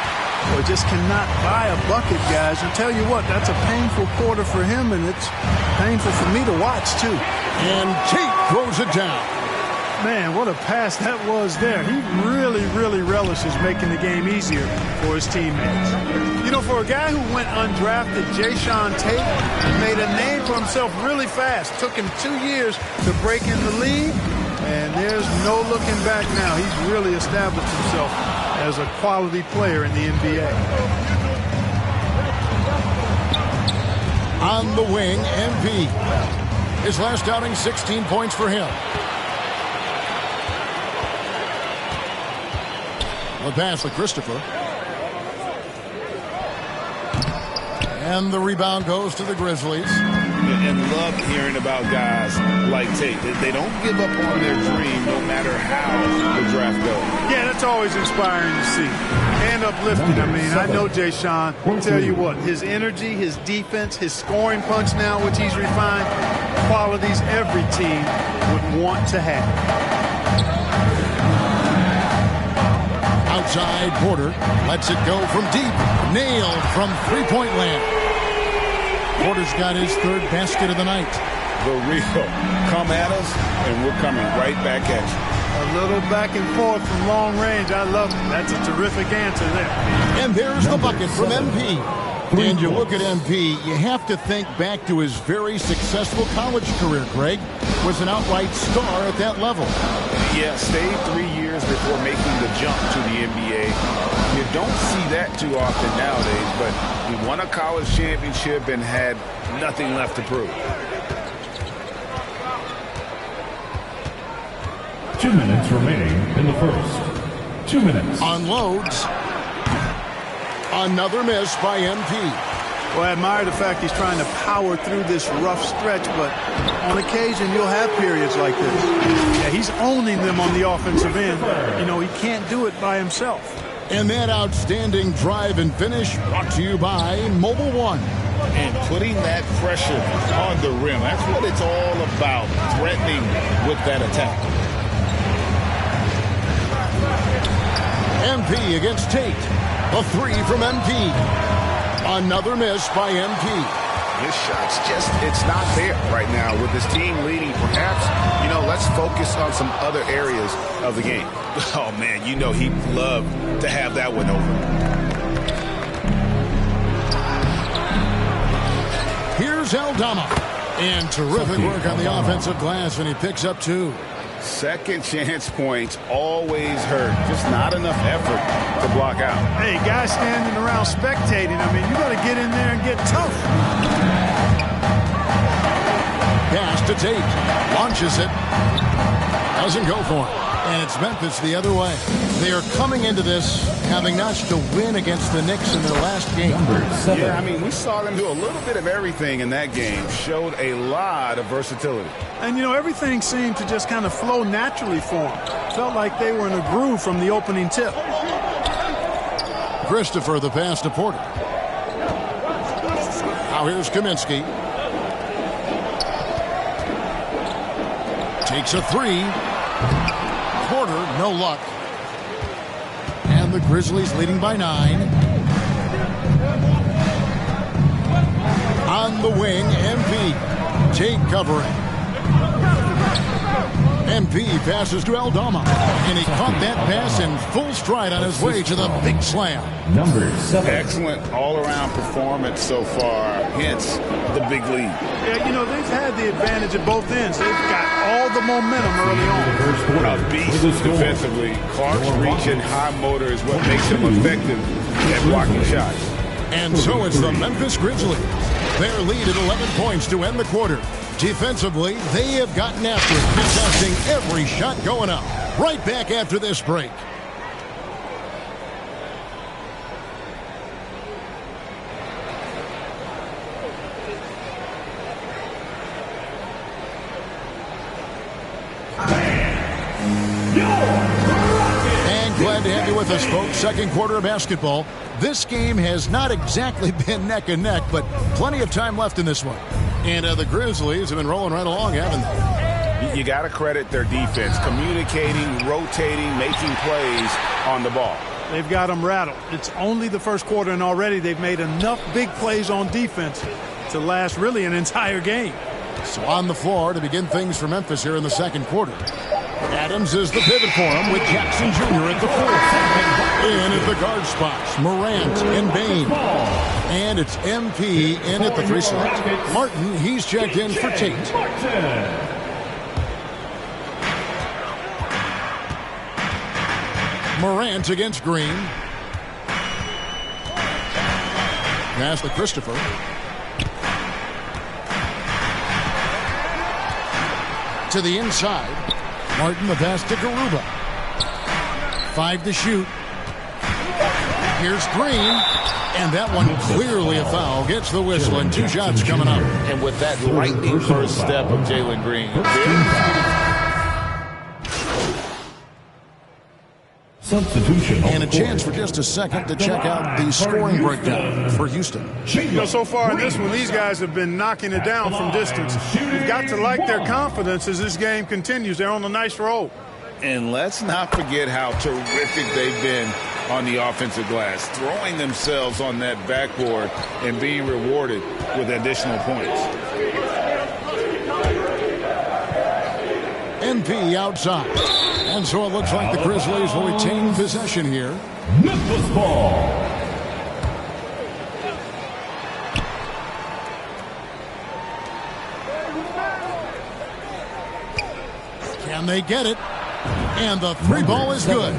Well, just cannot buy a bucket, guys. I tell you what, that's a painful quarter for him, and it's painful for me to watch, too. And Tate throws it down. Man, what a pass that was there. He really relishes making the game easier for his teammates. You know, for a guy who went undrafted, Jay Tate made a name for himself really fast. Took him 2 years to break in the league, and there's no looking back now. He's really established himself as a quality player in the NBA. On the wing, MP. His last outing, 16 points for him. The pass to Christopher. And the rebound goes to the Grizzlies. And love hearing about guys like Tate. They don't give up on their dream no matter how the draft goes. Yeah, that's always inspiring to see. And uplifting. I mean, I know Jay Sean. I'll tell you what, his energy, his defense, his scoring punch now, which he's refined, qualities every team would want to have. Outside, Porter lets it go from deep. Nailed from three-point land. Porter's got his 3rd basket of the night. The real. Come at us, and we're coming right back at you. A little back and forth from long range. I love it. That's a terrific answer there. And there's the bucket from MP. And you look at MP, you have to think back to his very successful college career, Greg. Was an outright star at that level. Yeah, stayed 3 years before making the jump to the NBA. You don't see that too often nowadays, but he won a college championship and had nothing left to prove. 2 minutes remaining in the first. 2 minutes. Unloads. Another miss by MP. Well, I admire the fact he's trying to power through this rough stretch, but on occasion you'll have periods like this. Yeah, he's owning them on the offensive end. You know, he can't do it by himself. And that outstanding drive and finish brought to you by Mobile One. And putting that pressure on the rim. That's what it's all about, threatening with that attack. MP against Tate. A 3 from MP. Another miss by MP. His shot's just, it's not there right now with his team leading. Perhaps, you know, let's focus on some other areas of the game. Oh, man, you know he'd love to have that one over. Here's Aldama. And terrific work on the offensive glass, and he picks up 2. Second chance points always hurt. Just not enough effort to block out. Hey, guys standing around spectating, I mean, you got to get in there and get tough. Pass to Tate. Launches it. Doesn't go for it. And it's Memphis the other way. They are coming into this having notched a win against the Knicks in their last game. Yeah, I mean, we saw them do a little bit of everything in that game. Showed a lot of versatility. And, you know, everything seemed to just kind of flow naturally for them. Felt like they were in a groove from the opening tip. Christopher, the pass to Porter. Now here's Kaminsky. Takes a three. Porter, no luck. And the Grizzlies leading by 9. On the wing, MP. Tate covering. MP passes to Aldama. And he caught that pass in full stride on his way to the big slam. Number 7. Excellent all-around performance so far, hence the big lead. Yeah, you know, they've had the advantage at both ends. They've got all the momentum early on. A beast defensively. Clark's reach and high motor is what makes him effective at blocking shots. And so it's the Memphis Grizzlies. Their lead at 11 points to end the quarter. Defensively, they have gotten after it, contesting every shot going up. Right back after this break. And glad to have you with us, folks. Second quarter of basketball. This game has not exactly been neck and neck, but plenty of time left in this one. And the Grizzlies have been rolling right along, haven't they? You got to credit their defense, communicating, rotating, making plays on the ball. They've got them rattled. It's only the first quarter, and already they've made enough big plays on defense to last really an entire game. So on the floor to begin things for Memphis here in the second quarter. Adams is the pivot for him with Jackson Jr. at the 4. In at the guard spots, Morant and Bain. And it's MP in at the 3 slot. Martin, he's checked in for Tate. Morant against Green. Pass to Christopher. To the inside. Martin, the pass to Garuba. 5 to shoot. Here's Green. And that one clearly a foul. Gets the whistle and 2 shots coming up. And with that lightning first step of Jalen Green. Substitution. And a chance for just a second to check out the scoring breakdown for Houston. You know, so far in this one, these guys have been knocking it down from distance. You've got to like their confidence as this game continues. They're on a nice roll. And let's not forget how terrific they've been on the offensive glass, throwing themselves on that backboard and being rewarded with additional points. MP outside. And so it looks like the Grizzlies will retain possession here. Memphis ball. Can they get it? And the 3 ball is good.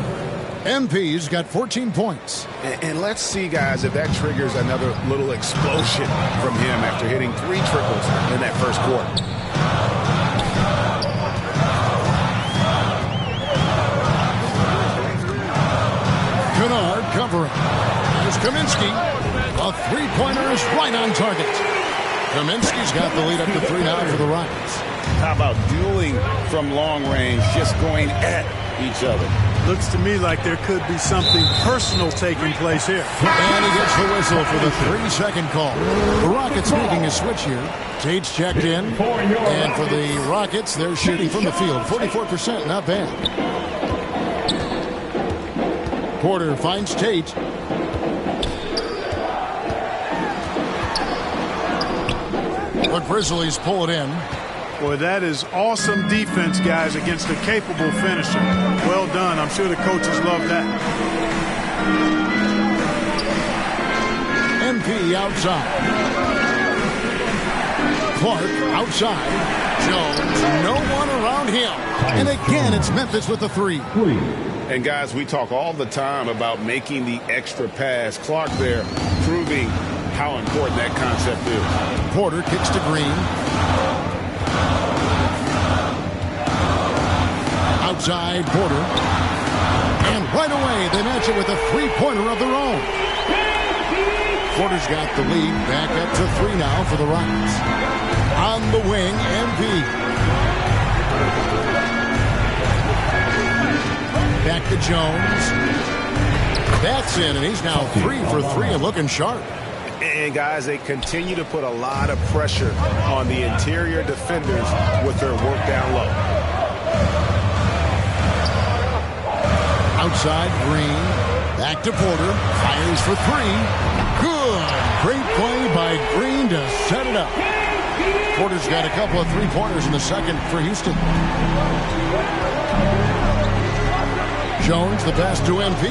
MP's got 14 points. And let's see, guys, if that triggers another little explosion from him after hitting 3 triples in that first quarter. Kennard covering. There's Kaminsky. A 3-pointer is right on target. Kaminsky's got the lead up to 3 now for the Rockets. How about dueling from long range, just going at each other? Looks to me like there could be something personal taking place here. And he gets the whistle for the 3-second call. The Rockets making a switch here. Tate's checked in. And for the Rockets, they're shooting from the field. 44%, not bad. Porter finds Tate. The Grizzlies pull it in. Boy, that is awesome defense, guys, against a capable finisher. Well done. I'm sure the coaches love that. MP outside. Clark outside. Jones, no one around him. And again, it's Memphis with the 3. And, guys, we talk all the time about making the extra pass. Clark there proving how important that concept is. Porter kicks to Green. outside Porter. And right away, they match it with a three-pointer of their own. Porter's got the lead back up to 3 now for the Rockets. On the wing, MP. Back to Jones. That's in, and he's now 3 for 3 and looking sharp. And, guys, they continue to put a lot of pressure on the interior defenders with their work down low. Outside, Green. Back to Porter. Fires for 3. Good. Great play by Green to set it up. Porter's got a couple of three-pointers in the second for Houston. Jones, the pass to MP.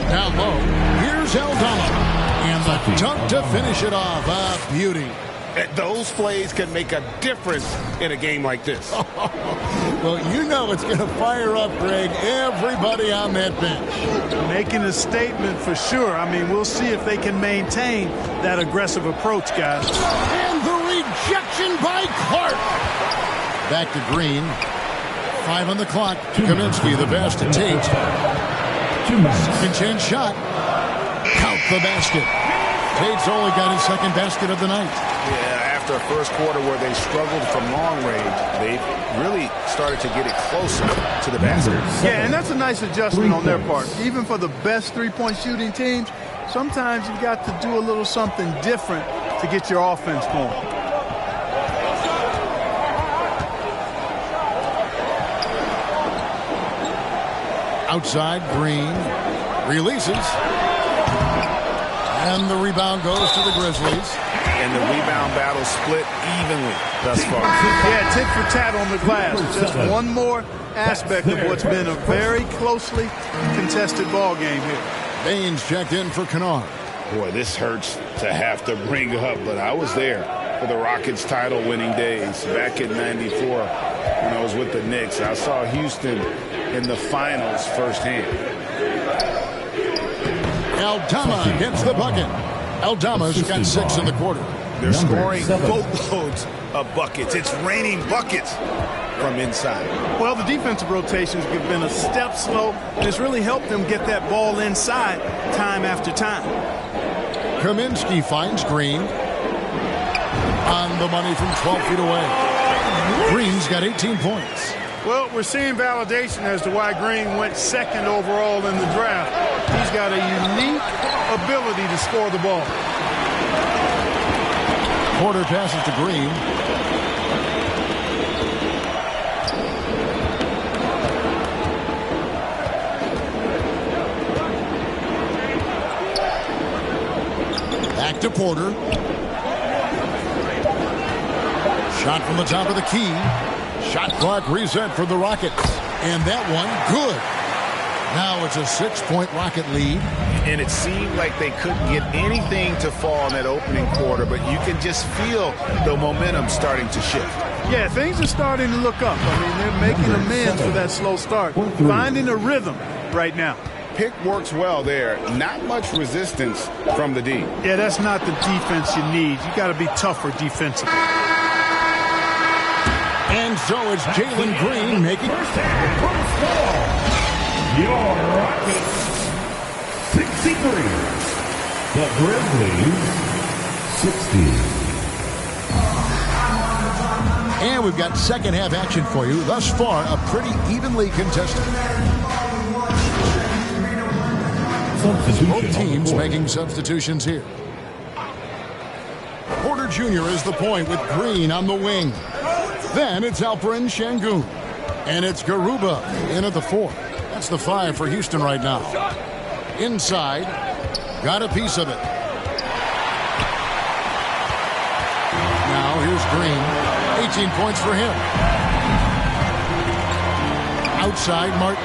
Down low, here's Aldama. And the dunk to finish it off. A beauty. Those plays can make a difference in a game like this. Well, you know it's going to fire up, Greg, everybody on that bench. Making a statement for sure. I mean, we'll see if they can maintain that aggressive approach, guys. And the rejection by Clark. Back to Green. 5 on the clock. Kaminsky, the pass to Tate. Second chance shot. Count the basket. Tate's only got his second basket of the night. Yeah, after a first quarter where they struggled from long range, they really started to get it closer to the basket. Yeah, and that's a nice adjustment on their part. Even for the best three-point shooting teams, sometimes you've got to do a little something different to get your offense going. Outside, Green releases. And the rebound goes to the Grizzlies. And the rebound battle split evenly thus far. Yeah, tit for tat on the glass. Just one more aspect of what's been a very closely contested ball game here. Baines checked in for Kennard. Boy, this hurts to have to bring up, but I was there for the Rockets title-winning days back in '94 when I was with the Knicks. I saw Houston in the finals firsthand. Aldama gets the bucket. Aldama's got 6 in the quarter. They're scoring boatloads of buckets. It's raining buckets from inside. Well, the defensive rotations have been a step slow, and it's really helped them get that ball inside time after time. Kaminsky finds Green. On the money from 12 feet away. Green's got 18 points. Well, we're seeing validation as to why Green went second overall in the draft. He's got a unique ability to score the ball. Porter passes to Green. Back to Porter. Shot from the top of the key. Shot clock reset for the Rockets. And that one, good. Now it's a 6-point Rocket lead. And it seemed like they couldn't get anything to fall in that opening quarter, but you can just feel the momentum starting to shift. Yeah, things are starting to look up. I mean, they're making amends for that slow start. Finding a rhythm right now. Pick works well there. Not much resistance from the D. Yeah, that's not the defense you need. You got to be tougher defensively. And so it's Jalen Green making your Rockets 63. The Grizzlies 60. And we've got second half action for you. Thus far, a pretty evenly contested. Both teams making substitutions here. Porter Jr. is the point with Green on the wing. Then it's Alperen Şengün. And it's Garuba in at the 4. That's the 5 for Houston right now. Inside, got a piece of it. Now here's Green. 18 points for him. Outside, Martin.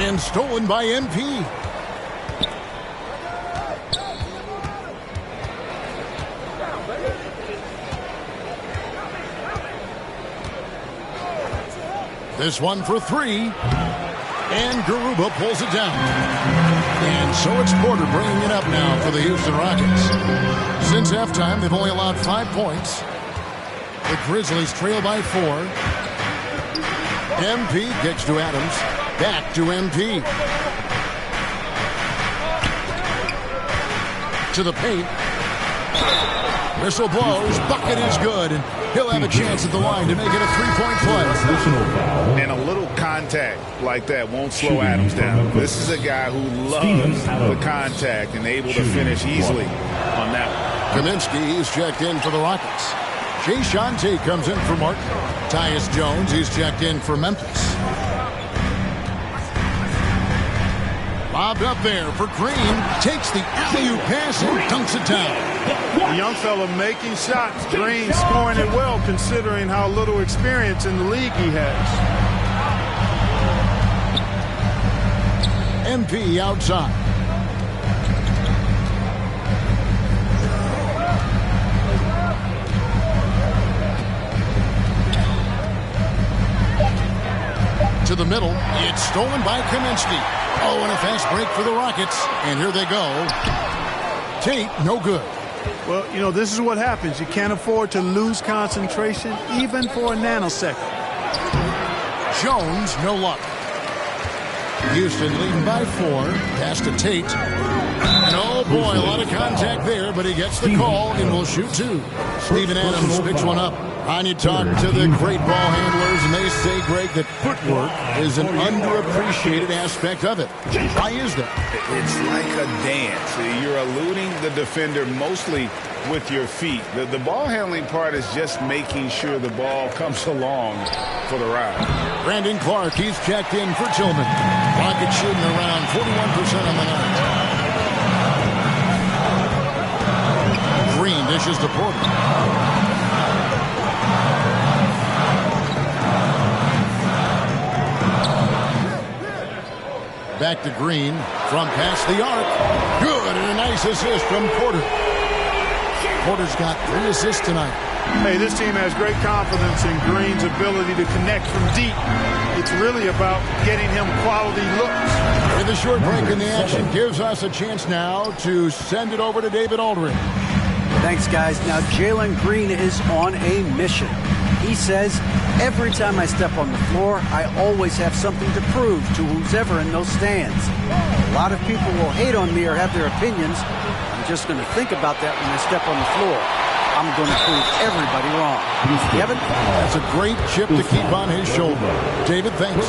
And stolen by MP. This one for 3. And Garuba pulls it down. And so it's Porter bringing it up now for the Houston Rockets. Since halftime, they've only allowed 5 points. The Grizzlies trail by 4. MP kicks to Adams. Back to MP. To the paint. Whistle blows. Bucket is good. And he'll have a chance at the line to make it a 3-point play. And a little contact like that won't slow Adams down. This is a guy who loves the contact and able to finish easily on that one. Kaminsky is checked in for the Rockets. Jayshawn Tate comes in for Martin. Tyus Jones, he's checked in for Memphis. Lobbed up there for Green. Takes the alley-oop pass and dunks it down. The young fella making shots. Green scoring it well considering how little experience in the league he has. MP outside. To the middle. It's stolen by Kaminsky. Oh, and a fast break for the Rockets. And here they go. Tate, no good. Well, you know, this is what happens. You can't afford to lose concentration even for a nanosecond. Jones, no luck. Houston leading by 4. Pass to Tate. And oh boy, a lot of contact there, but he gets the call and will shoot 2. Steven Adams picks one up. You talk to the great ball handlers, and they say, Greg, that footwork is an underappreciated aspect of it. Why is that? It's like a dance. You're eluding the defender mostly with your feet. The ball handling part is just making sure the ball comes along for the ride. Brandon Clark, he's checked in for Tillman. Rockets shooting around 41% on the night. Green dishes to Porter. Back to Green from past the arc. Good, and a nice assist from Porter. Porter's got 3 assists tonight. Hey, this team has great confidence in Green's ability to connect from deep. It's really about getting him quality looks. And the short break in the action gives us a chance now to send it over to David Aldridge. Thanks, guys. Now, Jalen Green is on a mission. He says, every time I step on the floor, I always have something to prove to who's ever in those stands. A lot of people will hate on me or have their opinions. I'm just going to think about that when I step on the floor. I'm going to prove everybody wrong. Kevin? That's a great chip to keep on his shoulder. David, thanks.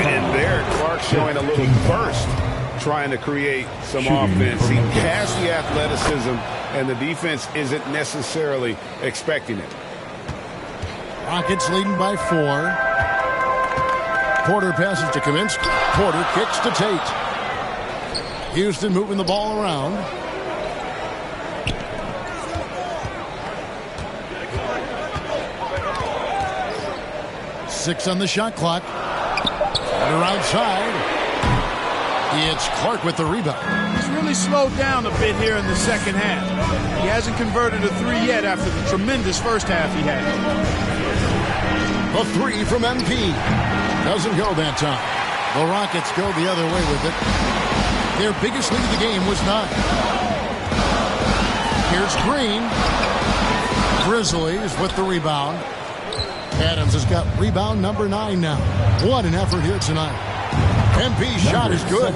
And there, Clark showing a little burst, trying to create some offense. He has the athleticism, and the defense isn't necessarily expecting it. Rockets leading by 4. Porter passes to Kaminsky. Porter kicks to Tate. Houston moving the ball around. Six on the shot clock. Porter outside. It's Clark with the rebound. He's really slowed down a bit here in the second half. He hasn't converted a 3 yet after the tremendous first half he had. A 3 from MP. Doesn't go that time. The Rockets go the other way with it. Their biggest lead of the game was 9. Here's Green. Grizzlies with the rebound. Adams has got rebound number 9 now. What an effort here tonight. MP's shot is good.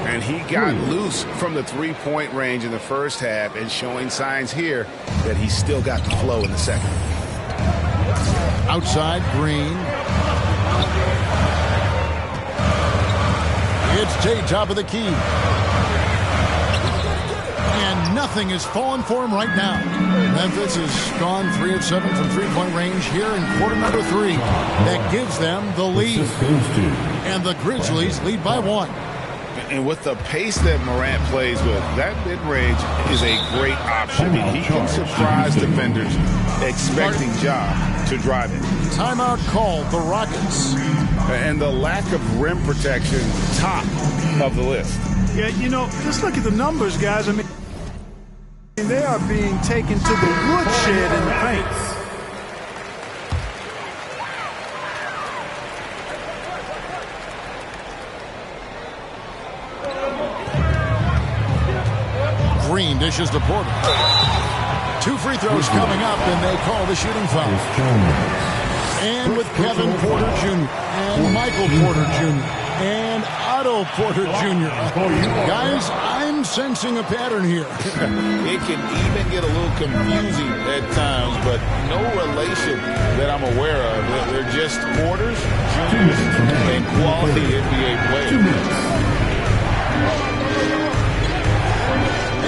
And he got loose from the 3-point range in the first half and showing signs here that he's still got the flow in the second. Outside, Green. It's Tate, top of the key. And nothing is falling for him right now. Memphis has gone 3 of 7 from 3-point range here in quarter number 3. That gives them the lead. And the Grizzlies lead by 1. And with the pace that Morant plays with, that mid-range is a great option. He can surprise defenders expecting Ja to drive it. Timeout called, the Rockets. And the lack of rim protection, top of the list. Yeah, you know, just look at the numbers, guys. I mean, they are being taken to the woodshed in the paint. Green dishes to Porter. 2 free throws coming up, and they call the shooting foul. And with Kevin Porter Jr. and Michael Porter Jr. and Otto Porter Jr. Guys, I'm sensing a pattern here. It can even get a little confusing at times, but no relation that I'm aware of. They're just Porters, Juniors, and quality NBA players.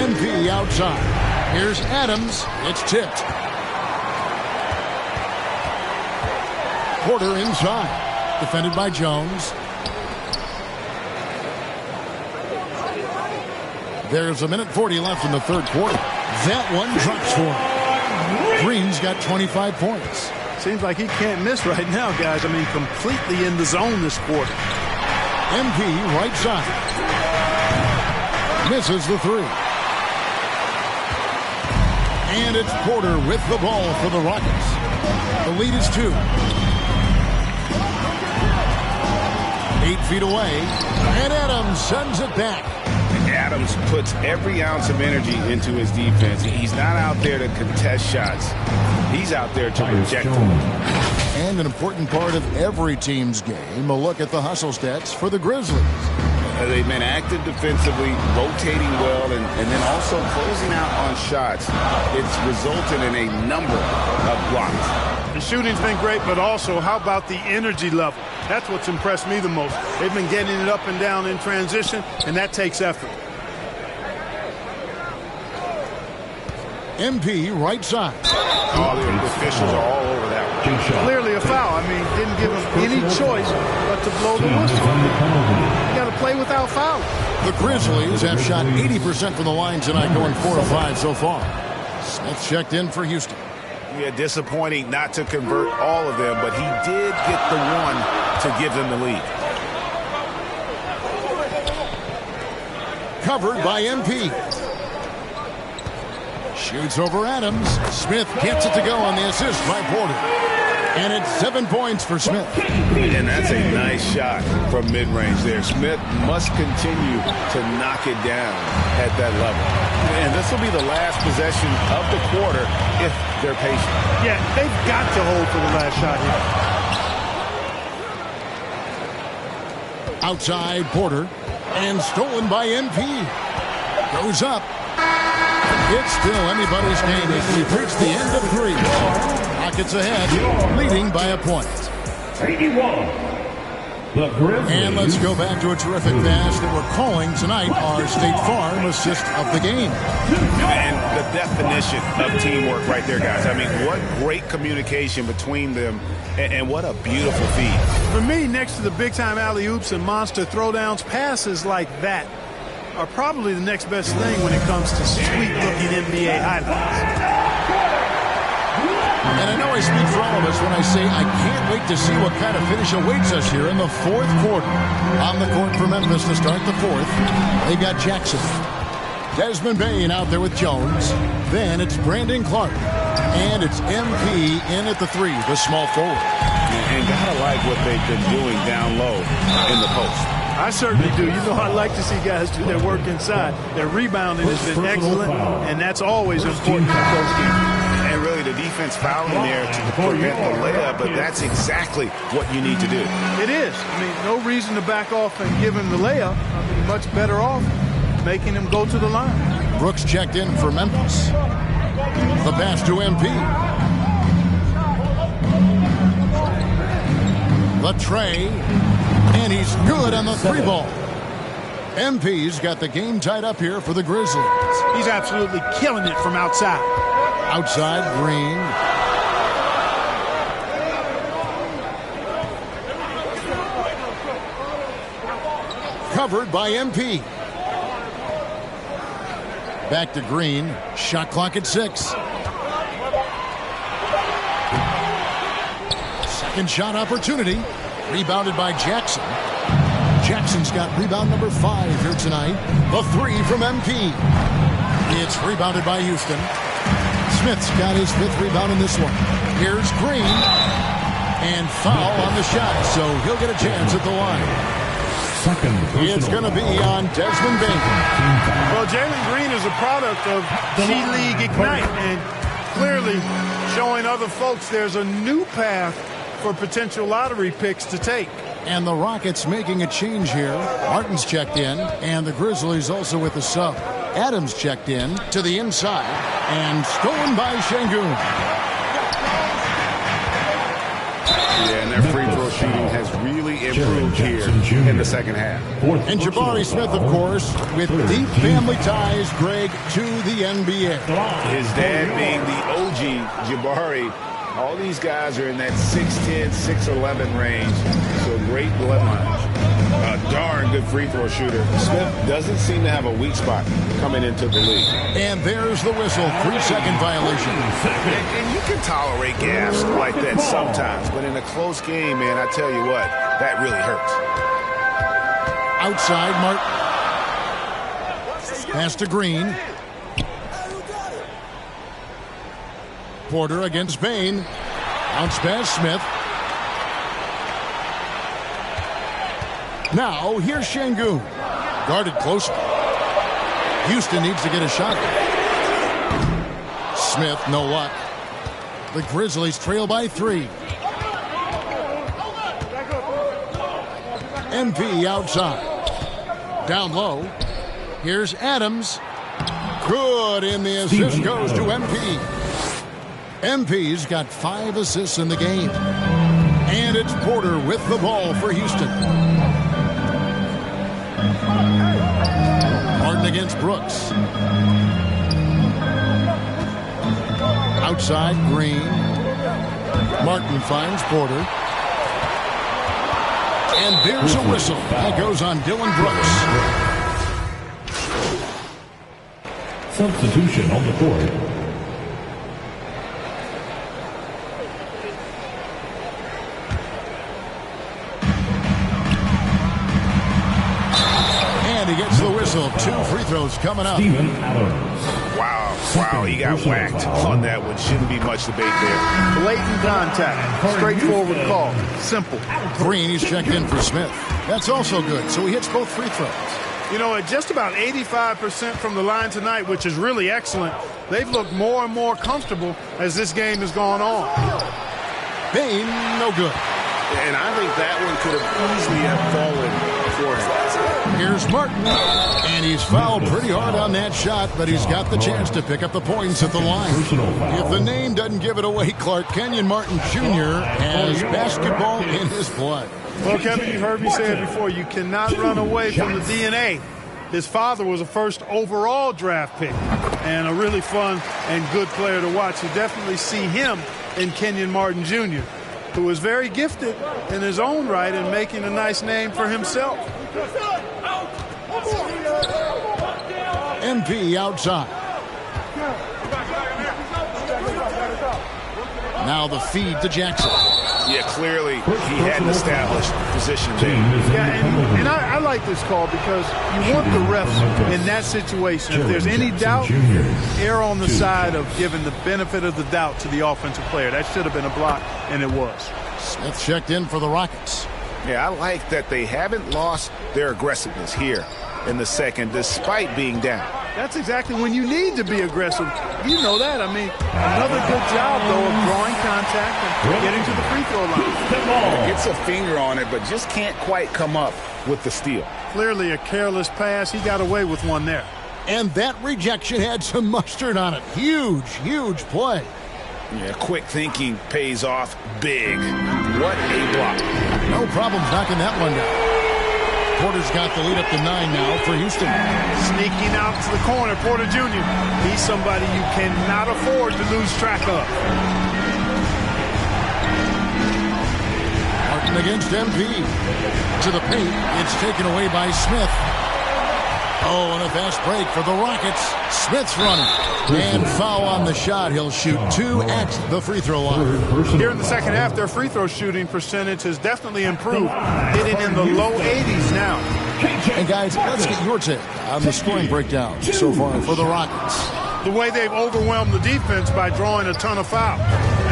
MP outside. Here's Adams. It's tipped. Porter inside. Defended by Jones. There's 1:40 left in the third quarter. That one drops for him. Green's got 25 points. Seems like he can't miss right now, guys. I mean, completely in the zone this quarter. MP right side. Misses the 3. And it's Porter with the ball for the Rockets. The lead is 2. 8 feet away. And Adams sends it back. Adams puts every ounce of energy into his defense. He's not out there to contest shots. He's out there to reject them. And an important part of every team's game, a look at the hustle stats for the Grizzlies. They've been active defensively, rotating well, and then also closing out on shots. It's resulted in a number of blocks. The shooting's been great, but also how about the energy level? That's what's impressed me the most. They've been getting it up and down in transition, and that takes effort. MP right side. Oh, the officials are all over that one. Clearly a foul. I mean, didn't give him any choice but to blow the whistle. You got to play without fouling. The Grizzlies have shot 80% from the line tonight, going 4 of 5 so far. Smith checked in for Houston. Yeah, disappointing not to convert all of them, but he did get the one to give them the lead. Covered by MP. Shoots over Adams. Smith gets it to go on the assist by Porter. And it's 7 points for Smith. And that's a nice shot from mid-range there. Smith must continue to knock it down at that level. And this will be the last possession of the quarter if they're patient. Yeah, they've got to hold for the last shot here. Outside Porter. And stolen by MP. Goes up. It's still anybody's game as we reach the end of 3. Rockets ahead, leading by a point. 81. And let's go back to a terrific pass that we're calling tonight our State Farm assist of the game. And the definition of teamwork right there, guys. I mean, what great communication between them, and what a beautiful feed. For me, next to the big-time alley-oops and monster throwdowns, passes like that are probably the next best thing when it comes to sweet-looking NBA highlights. And I know I speak for all of us when I say I can't wait to see what kind of finish awaits us here in the fourth quarter. On the court for Memphis to start the fourth, they've got Jackson. Desmond Bane out there with Jones. Then it's Brandon Clark. And it's MP in at the 3, the small forward. And gotta like what they've been doing down low in the post. I certainly do. You know, I like to see guys do their work inside. Their rebounding has been excellent, and that's always important in close games. And really, the defense fouling there to prevent the layup, but that's exactly what you need to do. It is. I mean, no reason to back off and give him the layup. I mean, much better off making him go to the line. Brooks checked in for Memphis. The pass to MP. The tray. And he's good on the 3 ball. MP's got the game tied up here for the Grizzlies. He's absolutely killing it from outside. Outside, Green. Covered by MP. Back to Green. Shot clock at 6. Second shot opportunity. Rebounded by Jackson. Jackson's got rebound number 5 here tonight. The 3 from MP. It's rebounded by Houston. Smith's got his 5th rebound in this one. Here's Green. And foul on the shot, so he'll get a chance at the line. It's going to be on Desmond Bain. Well, Jalen Green is a product of G-League Ignite, and clearly showing other folks there's a new path for potential lottery picks to take. And the Rockets making a change here. Martin's checked in, and the Grizzlies also with the sub. Adams checked in to the inside, and stolen by Şengün. Yeah, and their free throw shooting has really improved here in the second half. And Jabari Smith, of course, with deep family ties, Greg, to the NBA. His dad being the OG Jabari. All these guys are in that 6'10", 6'11" range. So great bloodline. A darn good free throw shooter. Smith doesn't seem to have a weak spot coming into the league. And there's the whistle. 3-second violation. And you can tolerate gaffes like that sometimes. But in a close game, man, I tell you what, that really hurts. Outside, Martin. Pass to Green. Porter against Bain. Bounce pass, Smith. Now, here's Şengün. Guarded closely. Houston needs to get a shot. Smith, no luck. The Grizzlies trail by 3. MP outside. Down low. Here's Adams. Good, and the assist goes to MP. MP's got 5 assists in the game. And it's Porter with the ball for Houston. Martin against Brooks. Outside, Green. Martin finds Porter. And there's a whistle. That goes on Dylan Brooks. Substitution on the court. He gets the whistle. 2 free throws coming up. Wow, he got whacked on that one. Shouldn't be much debate there. Blatant contact. Straightforward call. Simple. Green, he's checked in for Smith. That's also good, so he hits both free throws. You know, at just about 85% from the line tonight, which is really excellent, they've looked more and more comfortable as this game has gone on. Bain, no good. And I think that one could have easily have fallen for him. Here's Martin, and he's fouled pretty hard on that shot, but he's got the chance to pick up the points at the line. If the name doesn't give it away, Clark, Kenyon Martin Jr. has basketball in his blood. Well, Kevin, you've heard me say it before. You cannot run away from the DNA. His father was a first overall draft pick and a really fun and good player to watch. You definitely see him in Kenyon Martin Jr., who is very gifted in his own right and making a nice name for himself. MP outside. Now the feed to Jackson. Yeah, clearly he hadn't established position there. Yeah, and I like this call because you want the refs in that situation. If there's any doubt, err on the side of giving the benefit of the doubt to the offensive player. That should have been a block, and it was. Smith checked in for the Rockets. Yeah, I like that they haven't lost their aggressiveness here in the second, despite being down. That's exactly when you need to be aggressive. You know that. I mean, another good job, though, of drawing contact and getting to the free throw line. Gets a finger on it, but just can't quite come up with the steal. Clearly a careless pass. He got away with one there. And that rejection had some mustard on it. Huge, huge play. Yeah, quick thinking pays off big. What a block. No problems knocking that one down. Porter's got the lead up to 9 now for Houston. Sneaking out to the corner, Porter Jr. He's somebody you cannot afford to lose track of. Martin against MP. To the paint, it's taken away by Smith. Oh, and a fast break for the Rockets. Smith's running. And foul on the shot. He'll shoot 2 at the free throw line. Here in the second half, their free throw shooting percentage has definitely improved, hitting in the low 80s now. And guys, let's get your take on the scoring breakdown so far for the Rockets. The way they've overwhelmed the defense by drawing a ton of fouls.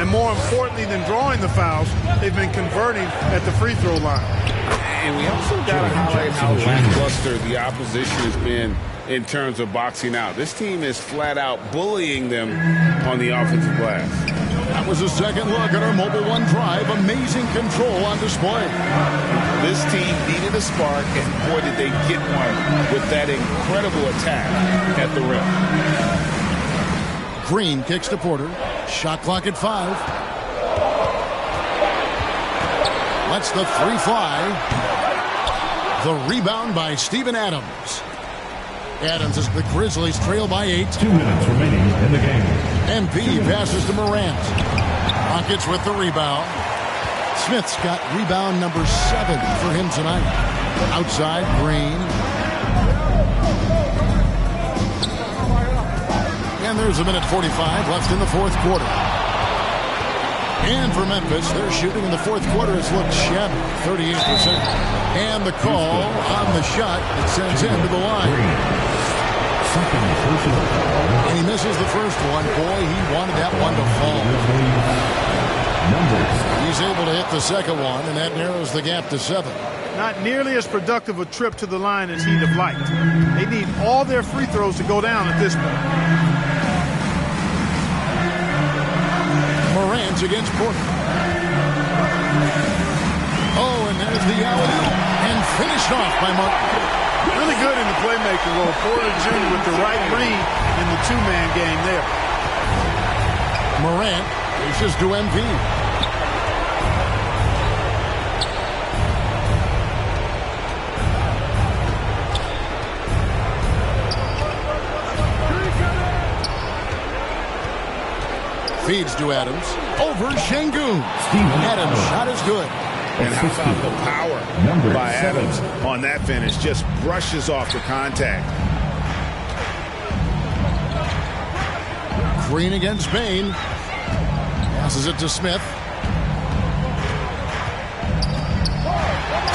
And more importantly than drawing the fouls, they've been converting at the free throw line. And we also got to highlight how lackluster the opposition has been in terms of boxing out. This team is flat out bullying them on the offensive glass. That was a second look at our Mobile One drive. Amazing control on display. This team needed a spark, and boy, did they get one with that incredible attack at the rim. Green kicks to Porter. Shot clock at 5. Lets the three fly. The rebound by Steven Adams. Adams as the Grizzlies trail by 8. 2 minutes remaining in the game. MP passes to Morant. Rockets with the rebound. Smith's got rebound number 7 for him tonight. Outside, Green. And there's a minute 45 left in the fourth quarter. And for Memphis, their shooting in the fourth quarter has looked shabby, 38%. And the call on the shot that sends him to the line. And he misses the first one. Boy, he wanted that one to fall. He's able to hit the second one, and that narrows the gap to 7. Not nearly as productive a trip to the line as he'd have liked. They need all their free throws to go down at this point. Morant's against Porter. Oh, and there's the alley-oop, and finished off by Martin. Really good in the playmaking role. Porter Jr. with the right read in the two-man game there. Morant reaches to MP. Feeds to Adams. Over Şengün. Adams' shot is good. And how about the power by Adams on that finish? Just brushes off the contact. Green against Bain. Passes it to Smith.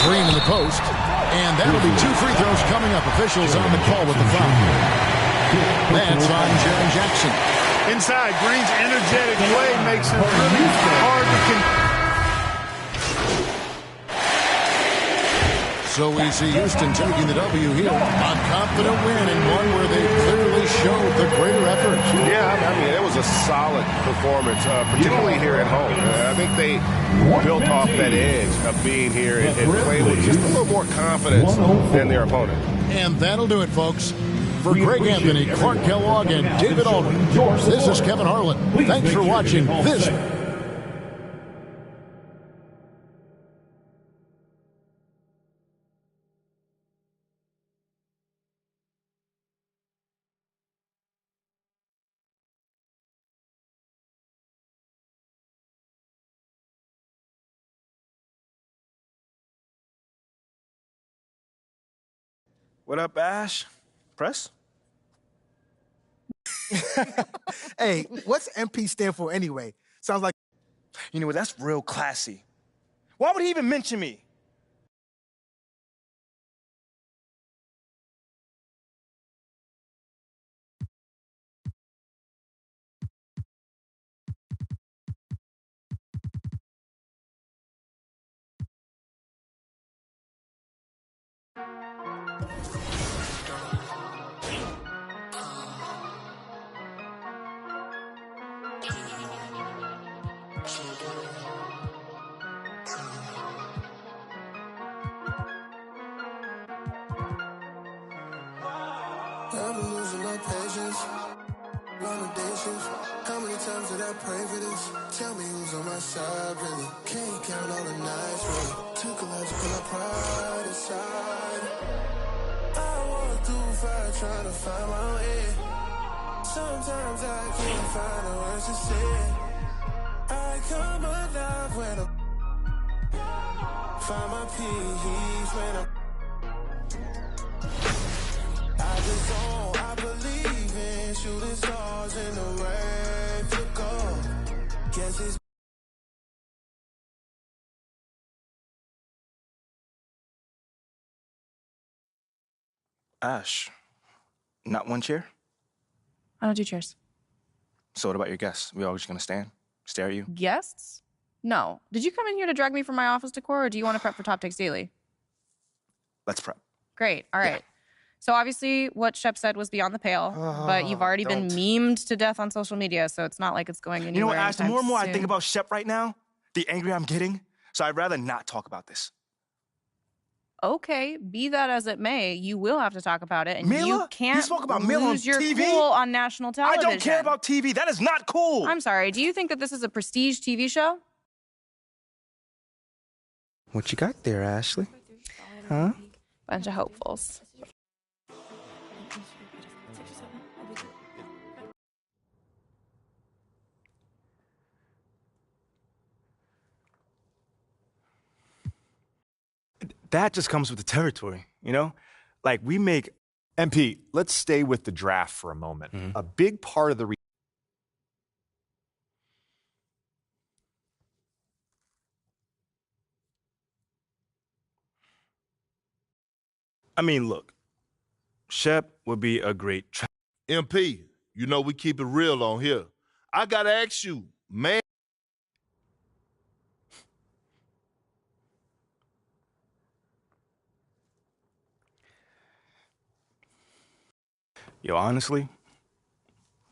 Green in the post. And that'll be 2 free throws coming up. Officials on the call with the foul. That's on Jaren Jackson. Inside, Green's energetic play makes it really hard to So we see Houston taking the W here. A confident win and one where they clearly showed the greater effort. Yeah, I mean, it was a solid performance, particularly here at home. I think they built off that edge of being here and playing with just a little more confidence than their opponent. And that'll do it, folks. For Greg Anthony, Clark Kellogg, and David Aldridge, this is Kevin Harlan. Thanks for watching this. What up, Ash? Press? Hey, what's MP stand for anyway? Sounds like... You know what? That's real classy. Why would he even mention me? I'm losing my patience. Limitations. How many times did I pray for this? Tell me who's on my side, really. Can't count all the nights, really. Took a lot to put my pride aside. I walk through fire trying to find my way. Sometimes I can't find the words to say. I come alive when I find my peace when I'm I believe in shooting stars in the rain to go. Guess it's Ash, not one chair? I don't do chairs. So what about your guests? We all just gonna stand, stare at you? Guests? No. Did you come in here to drag me from my office decor, or do you want to prep for Top Takes Daily? let's prep. Great. All right. So obviously what Shep said was beyond the pale, but you've already been memed to death on social media, so it's not like it's going anywhere. You know what, Ash, the more and more soon. I think about Shep right now, the angrier I'm getting, so I'd rather not talk about this. Okay, be that as it may, you will have to talk about it, and Mila? you can't You spoke about Mila on lose your TV? cool on national television. I don't care about TV. That is not cool. I'm sorry. Do you think that this is a prestige TV show? What you got there, Ashley? Huh? Bunch of hopefuls. That just comes with the territory, you know? Like, we make... MP, let's stay with the draft for a moment. A big part of the... I mean, look. Shep would be a great... MP, you know we keep it real on here. I gotta ask you, man... Yo, honestly,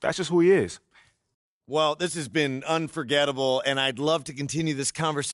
that's just who he is. Well, this has been unforgettable, and I'd love to continue this conversation.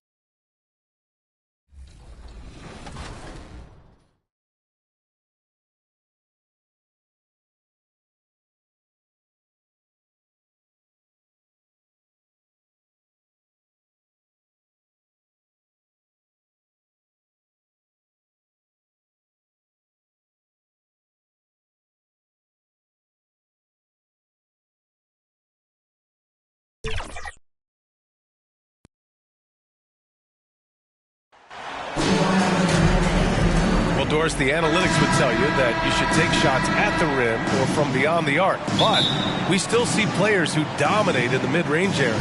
Well, Doris, the analytics would tell you that you should take shots at the rim or from beyond the arc, but we still see players who dominate in the mid-range area.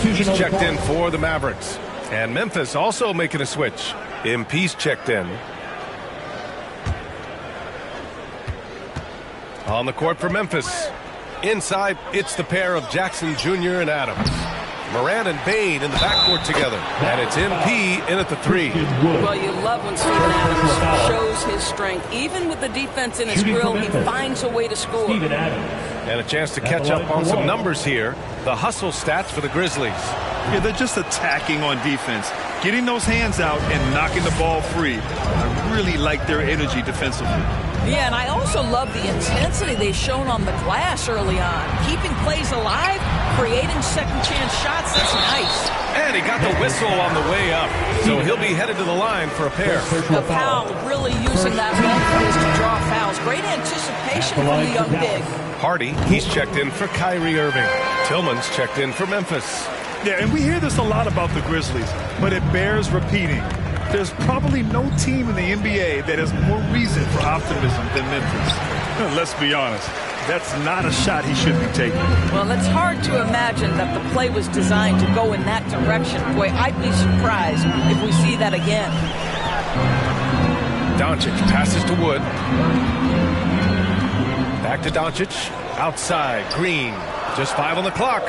He's checked in for the Mavericks. And Memphis also making a switch. MP's checked in. On the court for Memphis. Inside, it's the pair of Jackson Jr. and Adams. Moran and Bain in the backcourt together. And it's MP in at the 3. Well, you love when Steven Adams shows his strength. Even with the defense in his grill, he finds a way to score. And a chance to catch up on some numbers here. The hustle stats for the Grizzlies. Yeah, they're just attacking on defense, getting those hands out and knocking the ball free. I really like their energy defensively. Yeah, and I also love the intensity they've shown on the glass early on. Keeping plays alive, creating second-chance shots, that's nice. And he got the whistle on the way up. So he'll be headed to the line for a pair. The Powell really using that long to draw fouls. Great anticipation from the young big. Hardy, he's checked in for Kyrie Irving. Tillman's checked in for Memphis. Yeah, and we hear this a lot about the Grizzlies, but it bears repeating. There's probably no team in the NBA that has more reason for optimism than Memphis. Let's be honest. That's not a shot he should be taking. Well, it's hard to imagine that the play was designed to go in that direction. Boy, I'd be surprised if we see that again. Doncic passes to Wood. Back to Doncic. Outside. Green. Just 5 on the clock.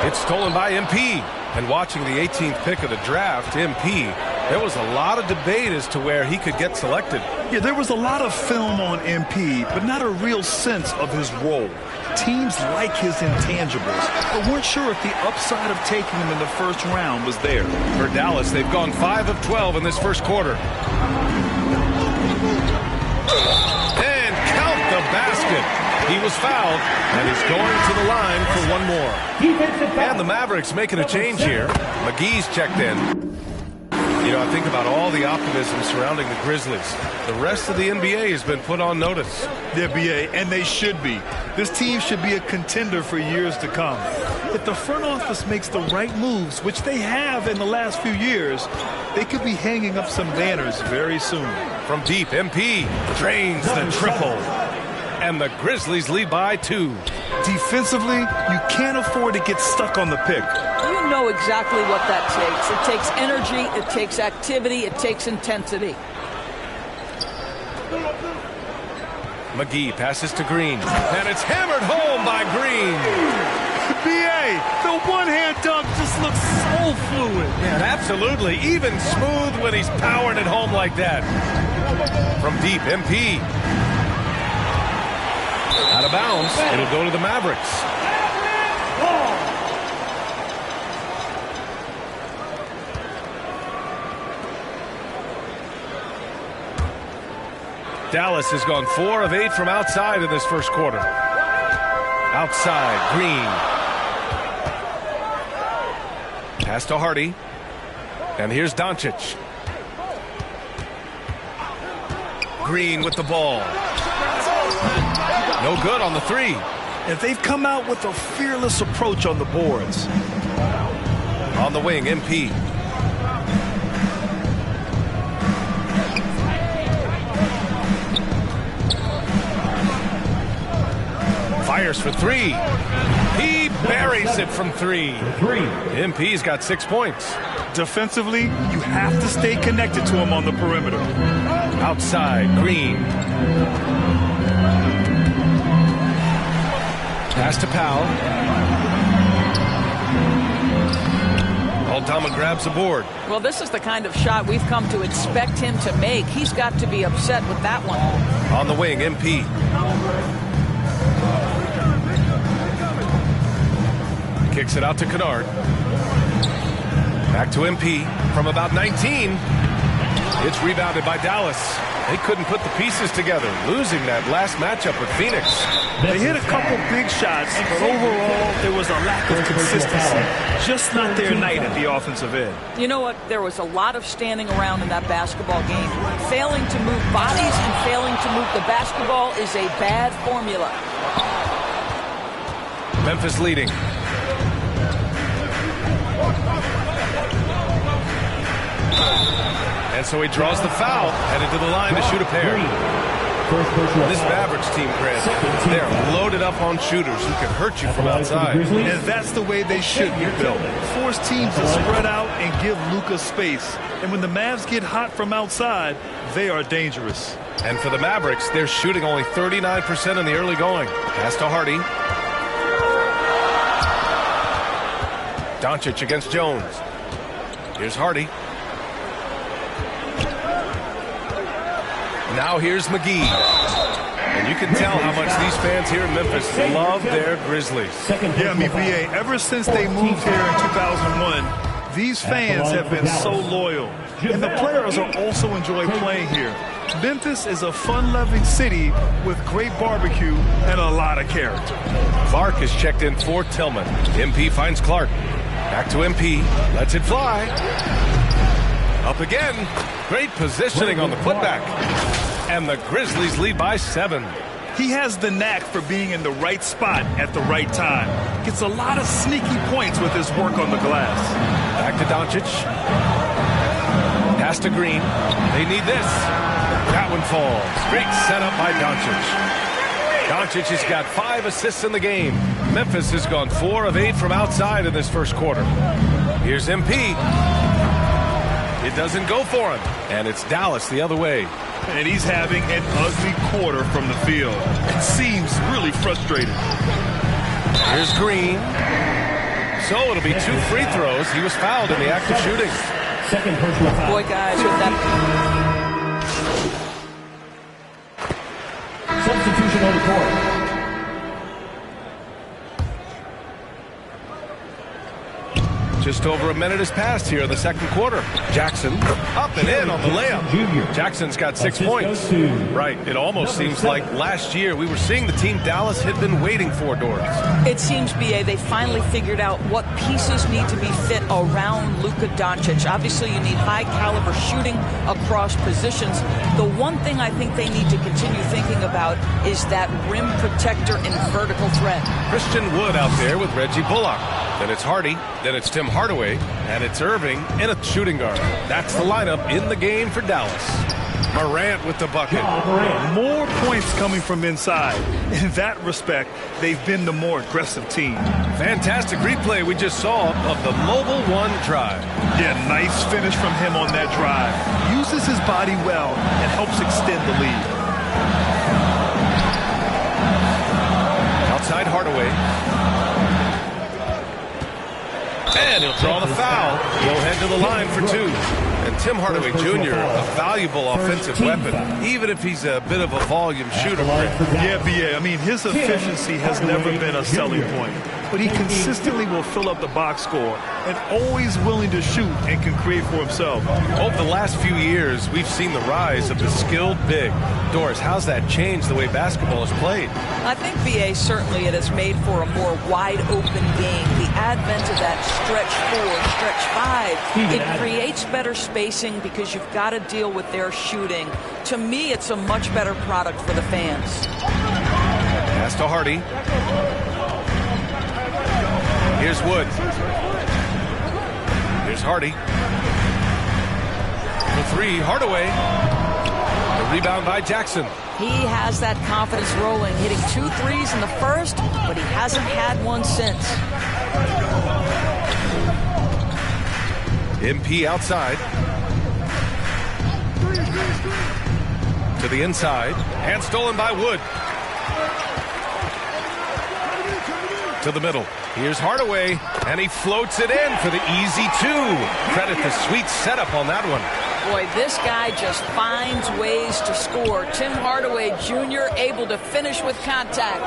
It's stolen by MP. And watching the 18th pick of the draft, MP, there was a lot of debate as to where he could get selected. Yeah, there was a lot of film on MP, but not a real sense of his role. Teams like his intangibles, but weren't sure if the upside of taking him in the first round was there. For Dallas, they've gone 5 of 12 in this first quarter. And count the basket. He was fouled, and he's going to the line for one more. And the Mavericks making a change here. McGee's checked in. You know, I think about all the optimism surrounding the Grizzlies. The rest of the NBA has been put on notice. The NBA, and they should be. This team should be a contender for years to come. If the front office makes the right moves, which they have in the last few years, they could be hanging up some banners very soon. From deep, MP drains the triple. And the Grizzlies lead by 2. Defensively, you can't afford to get stuck on the pick. You know exactly what that takes. It takes energy, it takes activity, it takes intensity. McGee passes to Green. And it's hammered home by Green. B.A., the one-hand dunk just looks so fluid. Yeah, absolutely. Even smooth when he's powering it home like that. From deep, MP. Out of bounds. It'll go to the Mavericks. Dallas has gone 4 of 8 from outside in this first quarter. Outside, Green. Pass to Hardy. And here's Doncic. Green with the ball. No good on the 3. And they've come out with a fearless approach on the boards. On the wing, MP. Fires for 3. He buries it from 3. MP's got 6 points. Defensively, you have to stay connected to him on the perimeter. Outside, Green. Pass to Powell. Aldama grabs the board. Well, this is the kind of shot we've come to expect him to make. He's got to be upset with that one. On the wing, MP. Kicks it out to Kennard. Back to MP from about 19. It's rebounded by Dallas. They couldn't put the pieces together, losing that last matchup with Phoenix. They hit a couple big shots, but overall, there was a lack of consistency. Just not their night at the offensive end. You know what? There was a lot of standing around in that basketball game. Failing to move bodies and failing to move the basketball is a bad formula. Memphis leading. And so he draws the foul, headed to the line to shoot a pair. This Mavericks team, Grant, they're loaded up on shooters who can hurt you from outside. And that's the way they should be built. Force teams to spread out and give Luka space. And when the Mavs get hot from outside, they are dangerous. And for the Mavericks, they're shooting only 39% in the early going. Pass to Hardy. Doncic against Jones. Here's Hardy. Now here's McGee. And you can tell how much these fans here in Memphis love their Grizzlies. Yeah, B.A., ever since they moved here in 2001, these fans have been so loyal. And the players are also enjoy playing here. Memphis is a fun-loving city with great barbecue and a lot of character. Clark is checked in for Tillman. MP finds Clark. Back to MP. Lets it fly. Up again. Great positioning on the putback. And the Grizzlies lead by 7. He has the knack for being in the right spot at the right time. Gets a lot of sneaky points with his work on the glass. Back to Doncic. Pass to Green. They need this. That one falls. Great setup by Doncic. Doncic has got 5 assists in the game. Memphis has gone 4 of 8 from outside in this first quarter. Here's MP. It doesn't go for him. And it's Dallas the other way. And he's having an ugly quarter from the field. It seems really frustrating. Here's Green. So it'll be 2 free throws. He was fouled in the act of shooting. Second personal foul. Boy, guys, with that. Substitution on the court. Just over a minute has passed here in the second quarter. Jackson up and in on the layup. Jackson's got 6 points. Right. It almost seems like last year we were seeing the team Dallas had been waiting for, Doris. It seems, B.A., they finally figured out what pieces need to be fit around Luka Doncic. Obviously, you need high-caliber shooting across positions. The one thing I think they need to continue thinking about is that rim protector and vertical threat. Christian Wood out there with Reggie Bullock. Then it's Hardy. Then it's Tim Hardaway. And it's Irving in a shooting guard. That's the lineup in the game for Dallas. Morant with the bucket. More points coming from inside. In that respect, they've been the more aggressive team. Fantastic replay we just saw of the mobile 1 drive. Yeah, nice finish from him on that drive. Uses his body well and helps extend the lead. Outside Hardaway. And he'll draw the foul. He'll head to the line for 2. And Tim Hardaway Jr., a valuable offensive weapon, even if he's a bit of a volume shooter. Yeah, B.A. I mean, his efficiency has never been a selling point, but he consistently will fill up the box score and always willing to shoot and can create for himself. Over the last few years, we've seen the rise of the skilled big. Doris, how's that changed the way basketball is played? I think, B.A., certainly it has made for a more wide-open game. The advent of that stretch 4, stretch 5, it creates better spacing because you've got to deal with their shooting. To me, it's a much better product for the fans. Pass to Hardy. Here's Wood. Here's Hardy. For 3, Hardaway. The rebound by Jackson. He has that confidence rolling, hitting 2 threes in the first, but he hasn't had one since. MP outside. To the inside. And stolen by Wood. To the middle. Here's Hardaway, and he floats it in for the easy 2. Credit the sweet setup on that one. Boy, this guy just finds ways to score. Tim Hardaway Jr. able to finish with contact.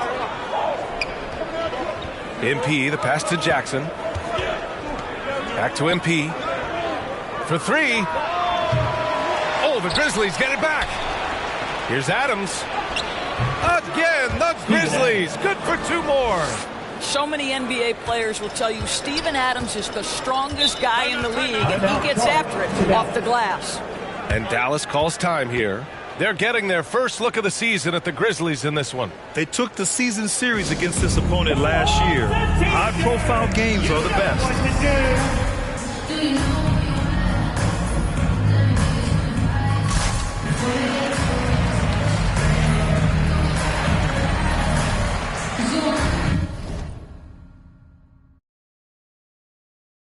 MP, the pass to Jackson. Back to MP. For 3. Oh, the Grizzlies get it back. Here's Adams. Again, the Grizzlies. Good for 2 more. So many NBA players will tell you Steven Adams is the strongest guy in the league, and he gets after it off the glass. And Dallas calls time here. They're getting their first look of the season at the Grizzlies in this one. They took the season series against this opponent last year. High-profile games are the best.